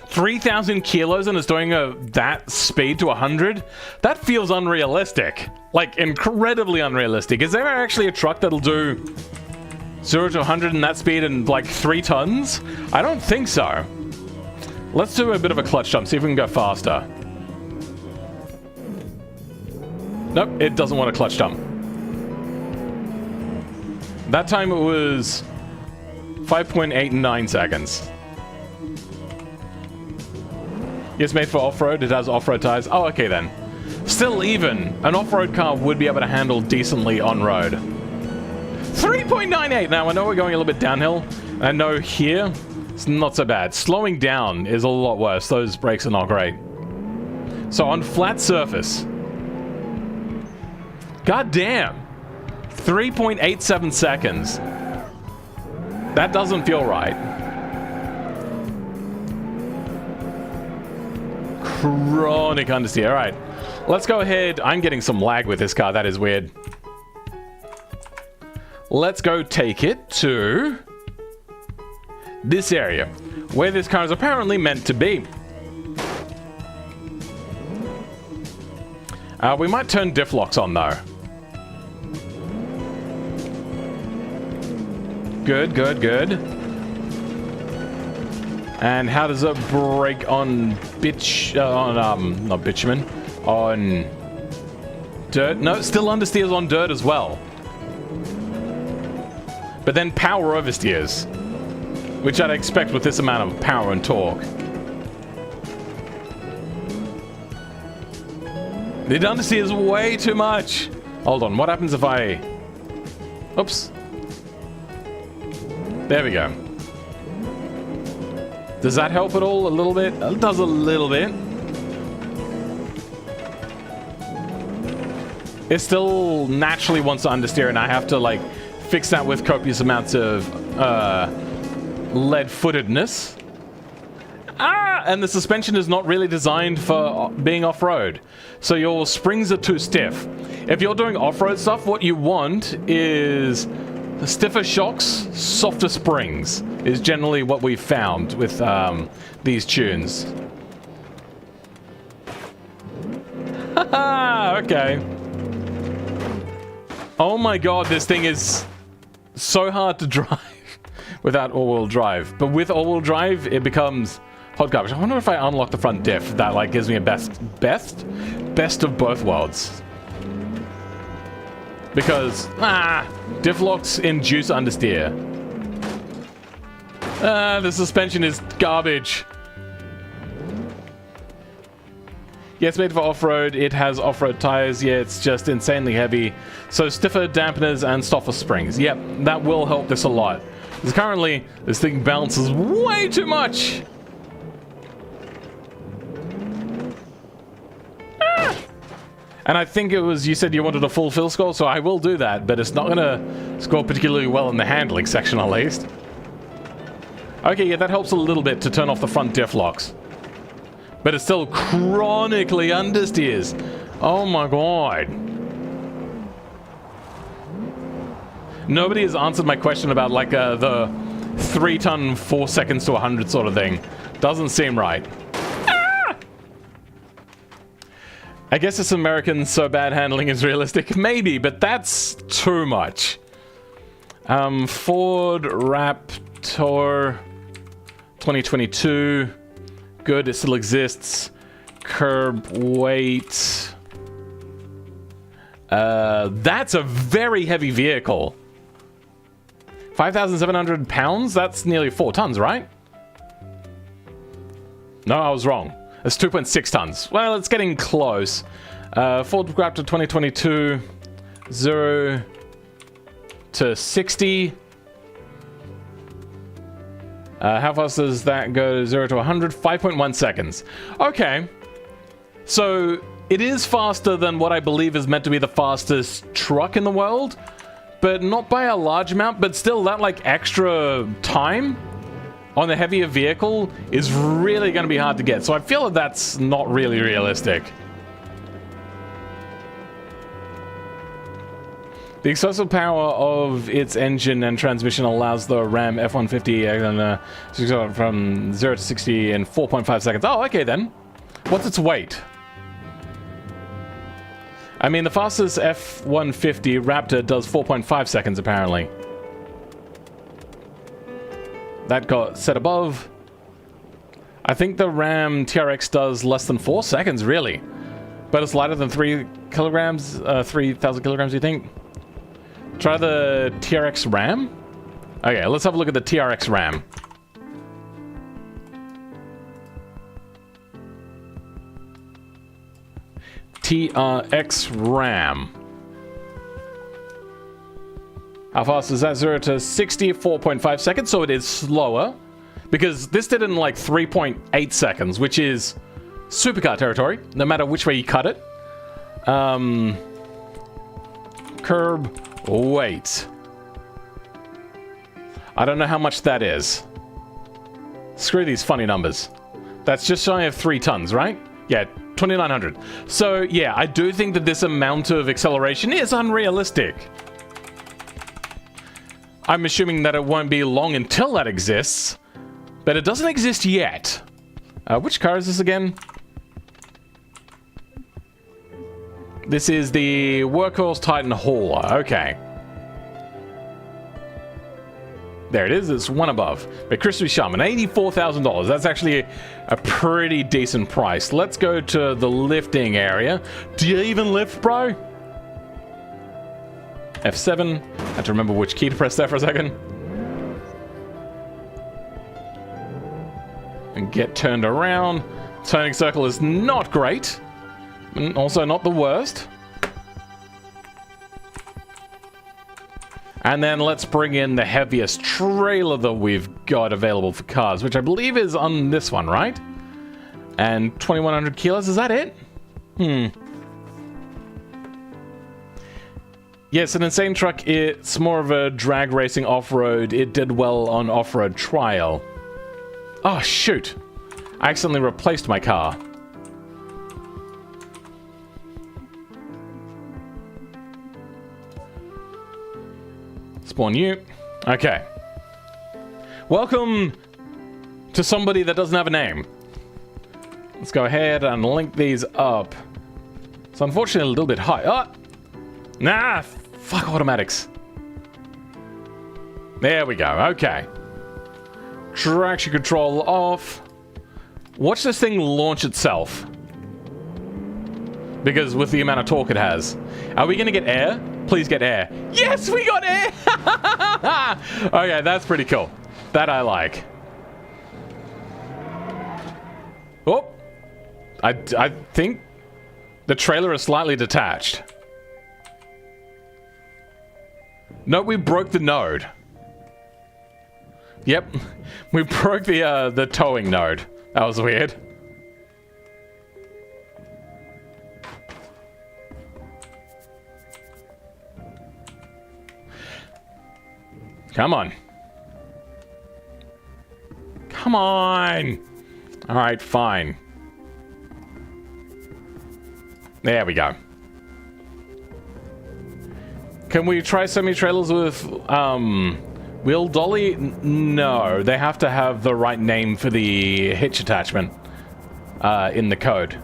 [SPEAKER 1] 3,000 kilos and it's doing that speed to 100? That feels unrealistic. Like, incredibly unrealistic. Is there actually a truck that'll do 0 to 100 in that speed in like 3 tons? I don't think so. Let's do a bit of a clutch jump, see if we can go faster. Nope, it doesn't want a clutch jump. That time it was 5.89 seconds. It's made for off-road, it has off-road tires. Oh, okay then. Still even, an off-road car would be able to handle decently on-road. 3.98! Now, I know we're going a little bit downhill. I know here, it's not so bad. Slowing down is a lot worse. Those brakes are not great. So on flat surface. God damn. 3.87 seconds. That doesn't feel right. Chronic understeer. All right. Let's go ahead. I'm getting some lag with this car. That is weird. Let's go take it to this area where this car is apparently meant to be. We might turn diff locks on though. Good, good, good. And how does it break on not bitumen, on dirt? No, still understeers on dirt as well. But then power oversteers, which I'd expect with this amount of power and torque. It understeers way too much. Hold on, what happens if I... Oops. There we go. Does that help at all? A little bit? It does a little bit. It still naturally wants to understeer, and I have to, like, fix that with copious amounts of lead-footedness. Ah! And the suspension is not really designed for being off-road. So your springs are too stiff. If you're doing off-road stuff, what you want is stiffer shocks, softer springs, is generally what we've found with these tunes. Haha, okay. Oh my god, this thing is so hard to drive without all-wheel drive. But with all-wheel drive, it becomes hot garbage. I wonder if I unlock the front diff, that like gives me a best of both worlds. Because, diff locks induce understeer. The suspension is garbage. Yeah, it's made for off-road. It has off-road tires. Yeah, it's just insanely heavy. So stiffer dampeners and softer springs. Yep, that will help this a lot. Because currently, this thing bounces way too much. And I think it was, you said you wanted a full fill score, so I will do that, but it's not going to score particularly well in the handling section, at least. Okay, yeah, that helps a little bit to turn off the front diff locks. But it still chronically understeers. Oh my god. Nobody has answered my question about, like, the 3-ton, 4 seconds to 100 sort of thing. Doesn't seem right. I guess it's American, so bad handling is realistic. Maybe, but that's too much. Ford Raptor 2022. Good, it still exists. Curb weight. That's a very heavy vehicle. 5,700 pounds? That's nearly 4 tons, right? No, I was wrong. It's 2.6 tons. Well, it's getting close. Ford Raptor 2022, 0 to 60. How fast does that go? 0 to 100? 5.1 seconds. Okay. So it is faster than what I believe is meant to be the fastest truck in the world, but not by a large amount. But still, that like extra time on a heavier vehicle is really going to be hard to get. So I feel that that's not really realistic. The explosive power of its engine and transmission allows the Ram F-150 from 0 to 60 in 4.5 seconds. Oh, okay then. What's its weight? I mean, the fastest F-150 Raptor does 4.5 seconds, apparently. That got set above. I think the Ram TRX does less than 4 seconds, really. But it's lighter than 3 kilograms, 3,000 kilograms, you think? Try the TRX Ram? Okay, let's have a look at the TRX Ram. TRX Ram. How fast is that? 0 to 60, 4.5 seconds, so it is slower. Because this did it in like 3.8 seconds, which is supercar territory, no matter which way you cut it. Curb weight. I don't know how much that is. Screw these funny numbers. That's just shy of 3 tons, right? Yeah, 2,900. So, yeah, I do think that this amount of acceleration is unrealistic. I'm assuming that it won't be long until that exists, but it doesn't exist yet. Which car is this again? This is the Workhorse Titan Hauler. Okay. There it is. It's one above. But Crispy Shaman, $84,000. That's actually a pretty decent price. Let's go to the lifting area. Do you even lift, bro? F7. I have to remember which key to press there for a second. And get turned around. Turning circle is not great. And also not the worst. And then let's bring in the heaviest trailer that we've got available for cars, which I believe is on this one, right? And 2,100 kilos, is that it? Yes, an insane truck. It's more of a drag racing off-road. It did well on off-road trial. Oh, shoot. I accidentally replaced my car. Spawn you. Okay. Welcome to somebody that doesn't have a name. Let's go ahead and link these up. It's unfortunately a little bit high. Oh! Nah! Fuck automatics. There we go. Okay. Traction control off. Watch this thing launch itself. Because with the amount of torque it has. Are we going to get air? Please get air. Yes, we got air! Okay, that's pretty cool. That I like. Oh! I think the trailer is slightly detached. No, we broke the node. Yep. We broke the towing node. That was weird. Come on. Come on. All right, fine. There we go. Can we try semi-trailers with wheel dolly? No, they have to have the right name for the hitch attachment in the code.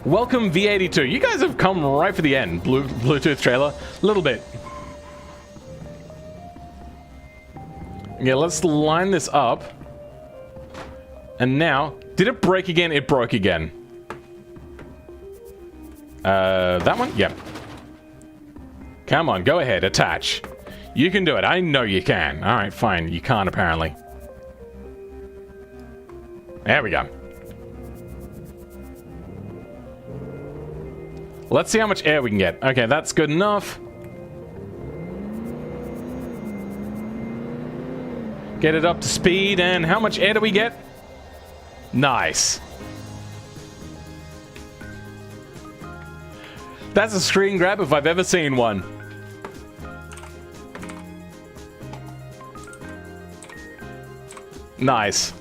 [SPEAKER 1] Welcome V82. You guys have come right for the end. Bluetooth trailer. A little bit. Yeah, let's line this up. And now, did it break again? It broke again. That one? Yep. Come on, go ahead, attach. You can do it. I know you can. All right, fine. You can't, apparently. There we go. Let's see how much air we can get. Okay, that's good enough. Get it up to speed, and how much air do we get? Nice. That's a screen grab if I've ever seen one. Nice.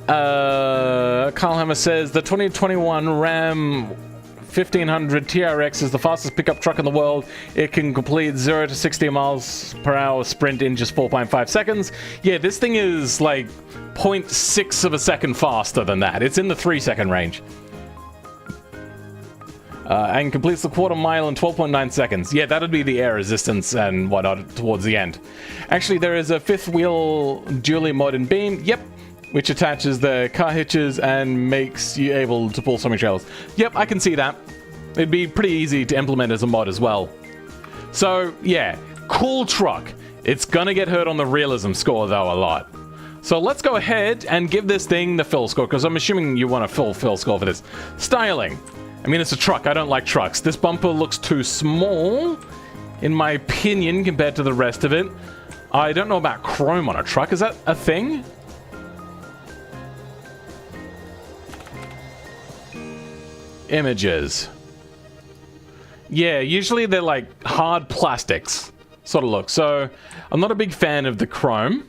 [SPEAKER 1] Carl Hammer says the 2021 Ram 1500 TRX is the fastest pickup truck in the world. It can complete 0 to 60 miles per hour sprint in just 4.5 seconds. Yeah, this thing is like 0.6 of a second faster than that. It's in the 3-second range. And completes the quarter mile in 12.9 seconds. Yeah, that would be the air resistance and whatnot towards the end. Actually, there is a 5th wheel dually mod in Beam. Yep. Which attaches the car hitches and makes you able to pull semi-trailers. Yep, I can see that. It'd be pretty easy to implement as a mod as well. So, yeah, cool truck. It's gonna get hurt on the realism score, though, a lot. So let's go ahead and give this thing the fill score, because I'm assuming you want a full fill score for this. Styling. I mean, it's a truck. I don't like trucks. This bumper looks too small, in my opinion, compared to the rest of it. I don't know about chrome on a truck. Is that a thing? Images. Yeah, usually they're like hard plastics sort of look. So I'm not a big fan of the chrome.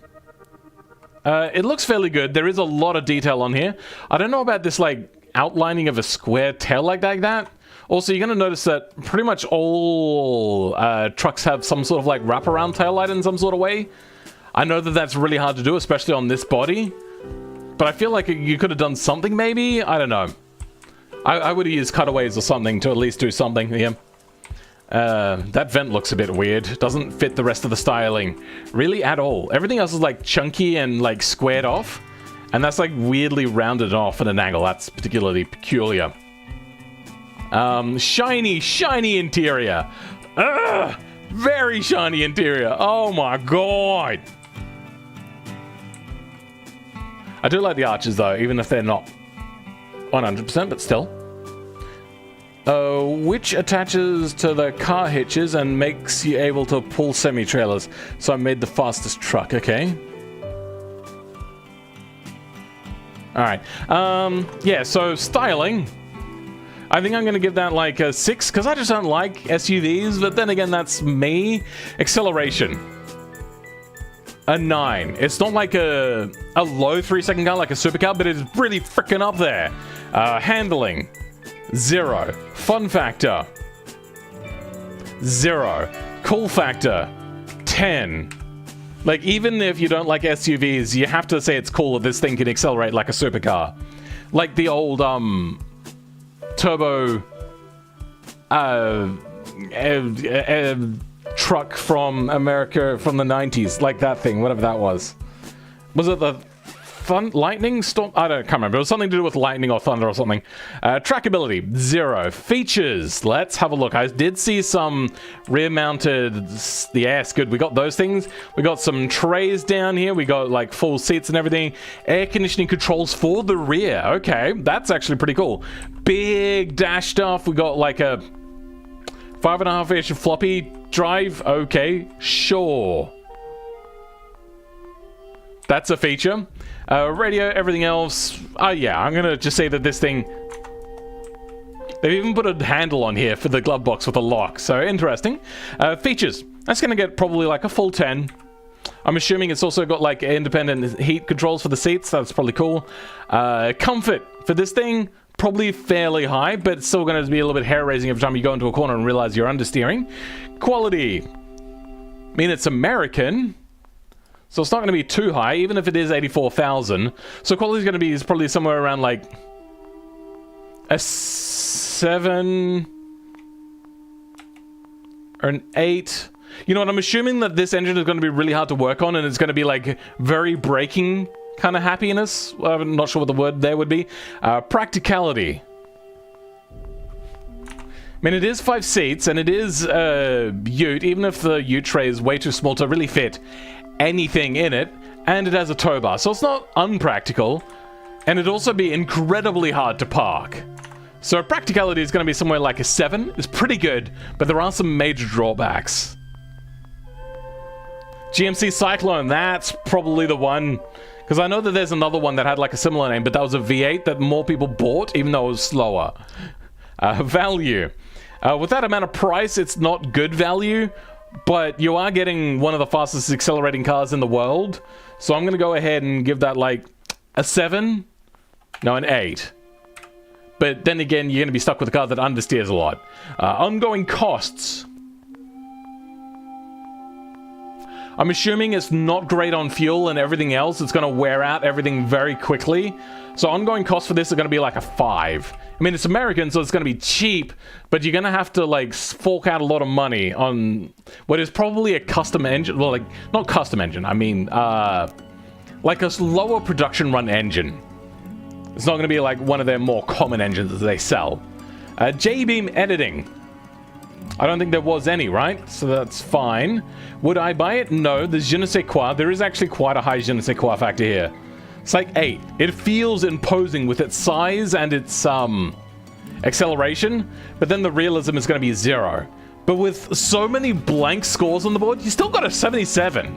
[SPEAKER 1] It looks fairly good. There is a lot of detail on here. I don't know about this like outlining of a square tail like that. Also, you're going to notice that pretty much all trucks have some sort of like wraparound tail light in some sort of way. I know that that's really hard to do, especially on this body. But I feel like you could have done something maybe. I don't know. I would have used cutaways or something to at least do something here. That vent looks a bit weird. Doesn't fit the rest of the styling. Really at all. Everything else is like chunky and like squared off. And that's like weirdly rounded off at an angle. That's particularly peculiar. Shiny interior. Ugh! Very shiny interior. Oh my god. I do like the arches though, even if they're not 100%, but still. Which attaches to the car hitches and makes you able to pull semi-trailers. So I made the fastest truck, okay. Alright, yeah, so styling. I think I'm going to give that like a 6, because I just don't like SUVs, but then again, that's me. Acceleration. A 9. It's not like a low 3-second car like a supercar, but it's really freaking up there. Handling. 0. Fun factor. 0. Cool factor. 10. Like, even if you don't like SUVs, you have to say it's cool that this thing can accelerate like a supercar. Like the old, turbo, truck from America from the 90s. Like that thing, whatever that was. Was it the lightning storm? Can't remember. It was something to do with lightning or thunder or something. Trackability, 0. Features, let's have a look. I did see some rear-mounted, yes, good. We got those things. We got some trays down here. We got like full seats and everything. Air conditioning controls for the rear. Okay, that's actually pretty cool. Big dash stuff. We got like a 5.5-inch floppy drive. Okay, sure. That's a feature. Radio, everything else. Yeah, I'm gonna just say that this thing... They've even put a handle on here for the glove box with a lock, so interesting. Features. That's gonna get probably like a full 10. I'm assuming it's also got like independent heat controls for the seats. That's probably cool. Comfort for this thing, probably fairly high, but it's still gonna be a little bit hair-raising every time you go into a corner and realize you're understeering. Quality. I mean, it's American. So it's not going to be too high, even if it is 84,000. So quality is going to be probably somewhere around like a 7 or an 8. You know what? I'm assuming that this engine is going to be really hard to work on, and it's going to be like very braking kind of happiness. I'm not sure what the word there would be. Practicality. I mean, it is 5 seats, and it is ute, even if the ute tray is way too small to really fit anything in it, and it has a tow bar, so it's not unpractical, and it'd also be incredibly hard to park. So practicality is going to be somewhere like a 7. It's pretty good, but there are some major drawbacks. GMC Cyclone, that's probably the one, because I know that there's another one that had like a similar name, but that was a V8 that more people bought, even though it was slower. Value. With that amount of price, it's not good value, but you are getting one of the fastest accelerating cars in the world. So I'm going to go ahead and give that like a 7. No, an 8. But then again, you're going to be stuck with a car that understeers a lot. Ongoing costs. I'm assuming it's not great on fuel and everything else. It's going to wear out everything very quickly. So ongoing costs for this are going to be like a 5. I mean, it's American, so it's going to be cheap, but you're going to have to like fork out a lot of money on what is probably a custom engine. Well, like, not custom engine. I mean, like a lower production run engine. It's not going to be like one of their more common engines that they sell. J-beam editing. I don't think there was any, right? So that's fine. Would I buy it? No. The je ne sais quoi. There is actually quite a high je ne sais quoi factor here. It's like 8. It feels imposing with its size and its acceleration, but then the realism is going to be 0. But with so many blank scores on the board, you still got a 77,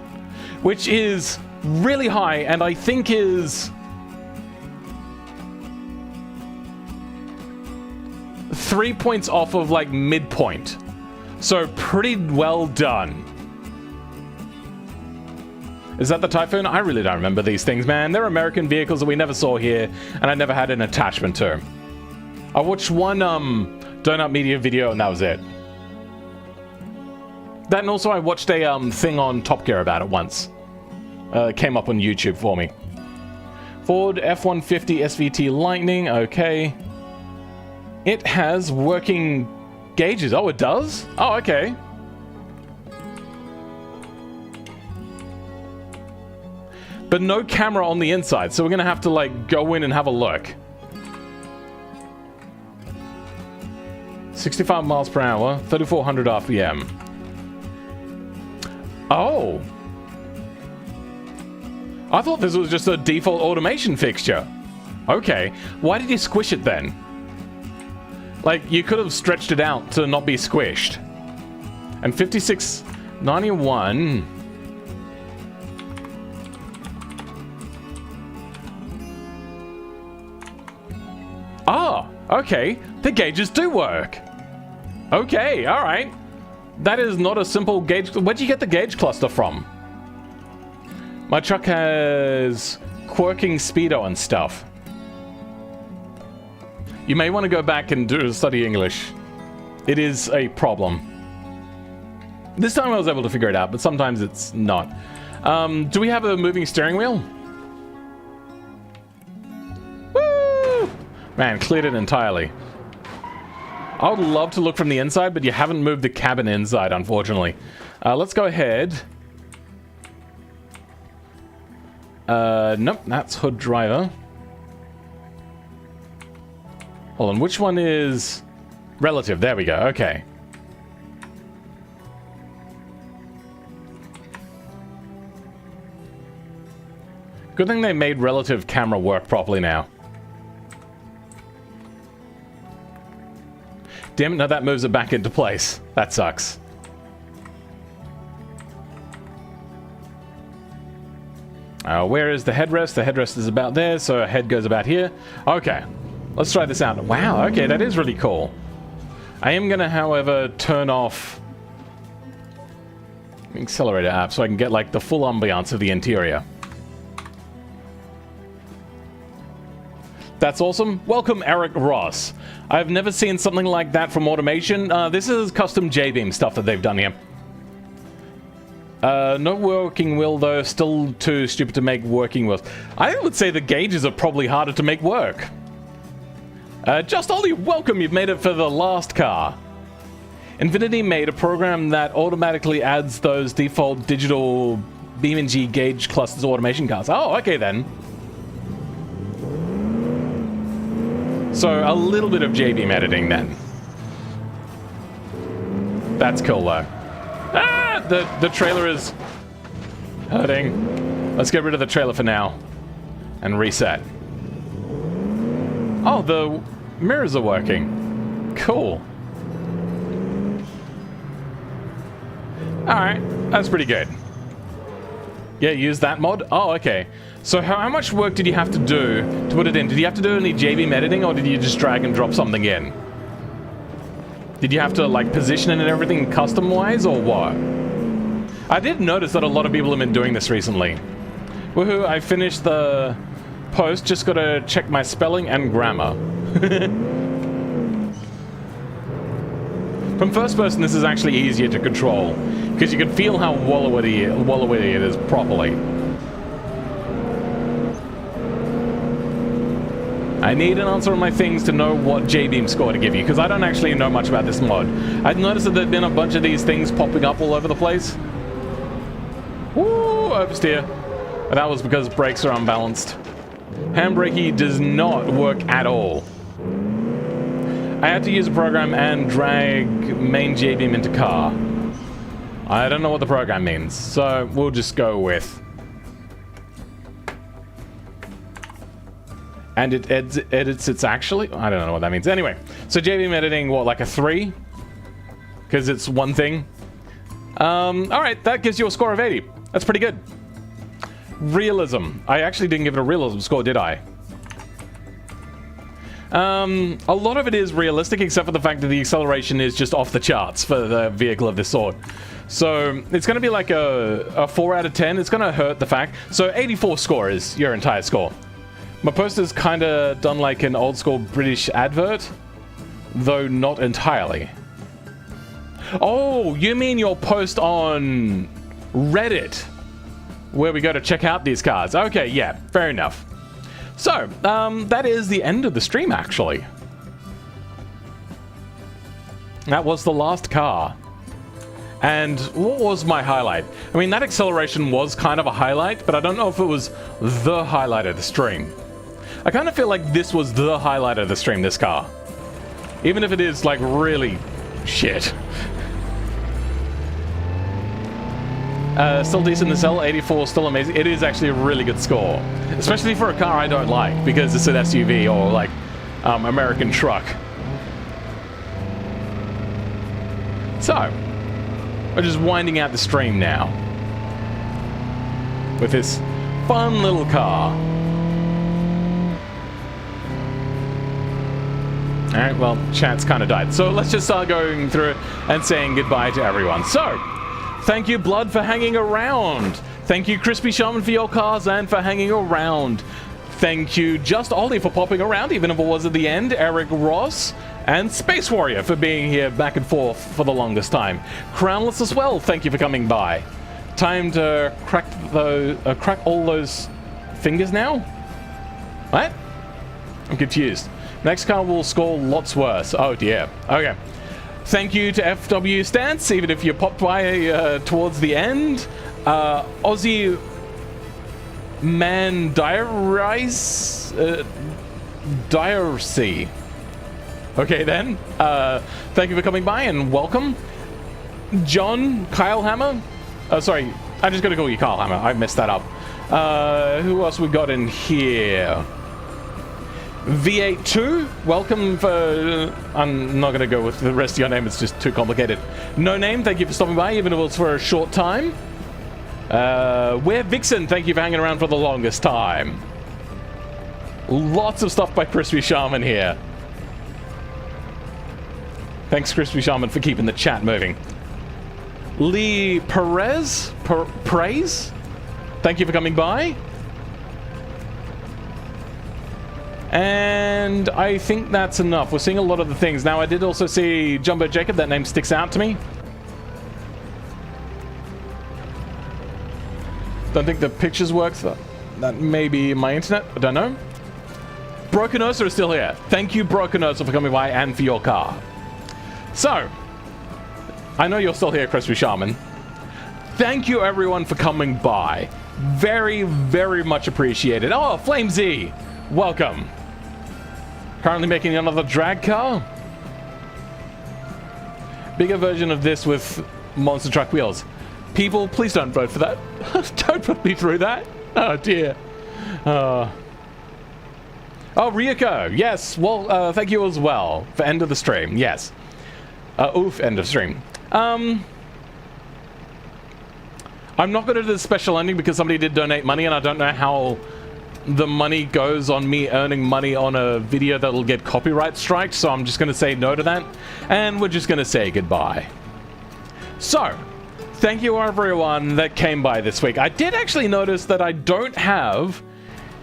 [SPEAKER 1] which is really high, and I think is 3 points off of like midpoint. So pretty well done. Is that the Typhoon? I really don't remember these things, man. They're American vehicles that we never saw here, and I never had an attachment to. I watched one Donut Media video, and that was it. That, and also I watched a thing on Top Gear about it once. It came up on YouTube for me. Ford F-150 SVT Lightning, okay. It has working gauges. Oh, it does? Oh, okay. But no camera on the inside, so we're gonna have to like go in and have a look. 65 miles per hour, 3,400 RPM. Oh. I thought this was just a default automation fixture. Okay, why did you squish it then? Like, you could have stretched it out to not be squished. And 5691. Ah, okay. The gauges do work. Okay, alright. That is not a simple gauge. Where'd you get the gauge cluster from? My truck has quirking speedo and stuff. You may want to go back and study English. It is a problem. This time I was able to figure it out, but sometimes it's not. Do we have a moving steering wheel? Woo! Man, cleared it entirely. I would love to look from the inside, but you haven't moved the cabin inside, unfortunately. Let's go ahead. Nope, that's hood driver. Hold on, which one is relative? There we go, okay. Good thing they made relative camera work properly now. Damn it, now that moves it back into place. That sucks. Where is the headrest? The headrest is about there, so our head goes about here. Okay, let's try this out. Wow, okay, that is really cool. I am gonna, however, turn off the accelerator app so I can get like the full ambiance of the interior. That's awesome. Welcome, Eric Ross. I've never seen something like that from automation. This is custom J-beam stuff that they've done here. No working wheel, though. Still too stupid to make working wheels. I would say the gauges are probably harder to make work. Just Ollie, welcome. You've made it for the last car. Infinity made a program that automatically adds those default digital BeamNG gauge clusters automation cars. Oh, okay then. So, a little bit of J-beam editing then. That's cool, though. Ah! The trailer is hurting. Let's get rid of the trailer for now. And reset. Oh, the mirrors are working. Cool. Alright, that's pretty good. Yeah, use that mod? Oh, okay. So how much work did you have to do to put it in? Did you have to do any J-beam editing, or did you just drag and drop something in? Did you have to, like, position it and everything custom-wise, or what? I did notice that a lot of people have been doing this recently. Woohoo, I finished the post, just gotta check my spelling and grammar. From first person, this is actually easier to control, because you can feel how wallowy it is properly. I need an answer on my things to know what J-beam score to give you, because I don't actually know much about this mod. I've noticed that there've been a bunch of these things popping up all over the place. Woo, oversteer. But that was because brakes are unbalanced. Handbraking does not work at all. I had to use a program and drag main J-beam into car. I don't know what the program means, so we'll just go with. And it edits its actually? I don't know what that means. Anyway, so J-beam editing, what, like a 3? Because it's one thing. Alright, that gives you a score of 80. That's pretty good. Realism. I actually didn't give it a realism score, did I? A lot of it is realistic, except for the fact that the acceleration is just off the charts for the vehicle of this sort. So it's going to be like a 4 out of 10. It's going to hurt the fact. So 84 score is your entire score. My poster's kind of done like an old school British advert, though not entirely. Oh, you mean your post on Reddit, where we go to check out these cars. Okay, yeah, fair enough. So, that is the end of the stream, actually. That was the last car. And what was my highlight? I mean, that acceleration was kind of a highlight, but I don't know if it was the highlight of the stream. I kind of feel like this was the highlight of the stream, this car. Even if it is, like, really shit. Still decent to sell, 84, still amazing. It is actually a really good score. Especially for a car I don't like, because it's an SUV or, like, American truck. So, we're just winding out the stream now. With this fun little car. Alright, well, chat's kind of died. So let's just start going through it and saying goodbye to everyone. So, thank you, Blood, for hanging around. Thank you, Crispy Shaman, for your cars and for hanging around. Thank you, Just Ollie, for popping around, even if it was at the end. Eric Ross and Space Warrior for being here back and forth for the longest time. Crownless as well, thank you for coming by. Time to crack all those fingers now? What? I'm confused. Next car will score lots worse. Oh dear. Okay. Thank you to FW Stance, even if you popped by towards the end. Aussie Man Diarcy. Okay then. Thank you for coming by and welcome. John Kyle Hammer. Sorry, I'm just gonna call you Kyle Hammer. I messed that up. Who else we got in here? V82, welcome for... I'm not going to go with the rest of your name, it's just too complicated. No Name, thank you for stopping by, even if it was for a short time. Where Vixen, thank you for hanging around for the longest time. Lots of stuff by Crispy Shaman here. Thanks, Crispy Shaman, for keeping the chat moving. Lee Perez? Praise? Thank you for coming by. And I think that's enough. We're seeing a lot of the things. Now, I did also see Jumbo Jacob. That name sticks out to me. Don't think the pictures work. That may be my internet. I don't know. Broken Ursa is still here. Thank you, Broken Ursa, for coming by and for your car. So, I know you're still here, Crispy Shaman. Thank you, everyone, for coming by. Very, very much appreciated. Oh, Flame Z, welcome. Currently making another drag car. Bigger version of this with monster truck wheels. People, please don't vote for that. Don't put me through that. Oh dear. Oh, Ryuko. Yes. Well, thank you as well for end of the stream. Yes. Oof, end of stream. I'm not going to do the special ending because somebody did donate money and I don't know how the money goes on me earning money on a video that'll get copyright striked, so I'm just going to say no to that, and we're just going to say goodbye. So, thank you everyone that came by this week. I did actually notice that I don't have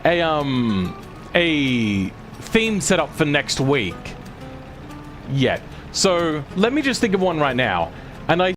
[SPEAKER 1] a theme set up for next week yet. So, let me just think of one right now, and I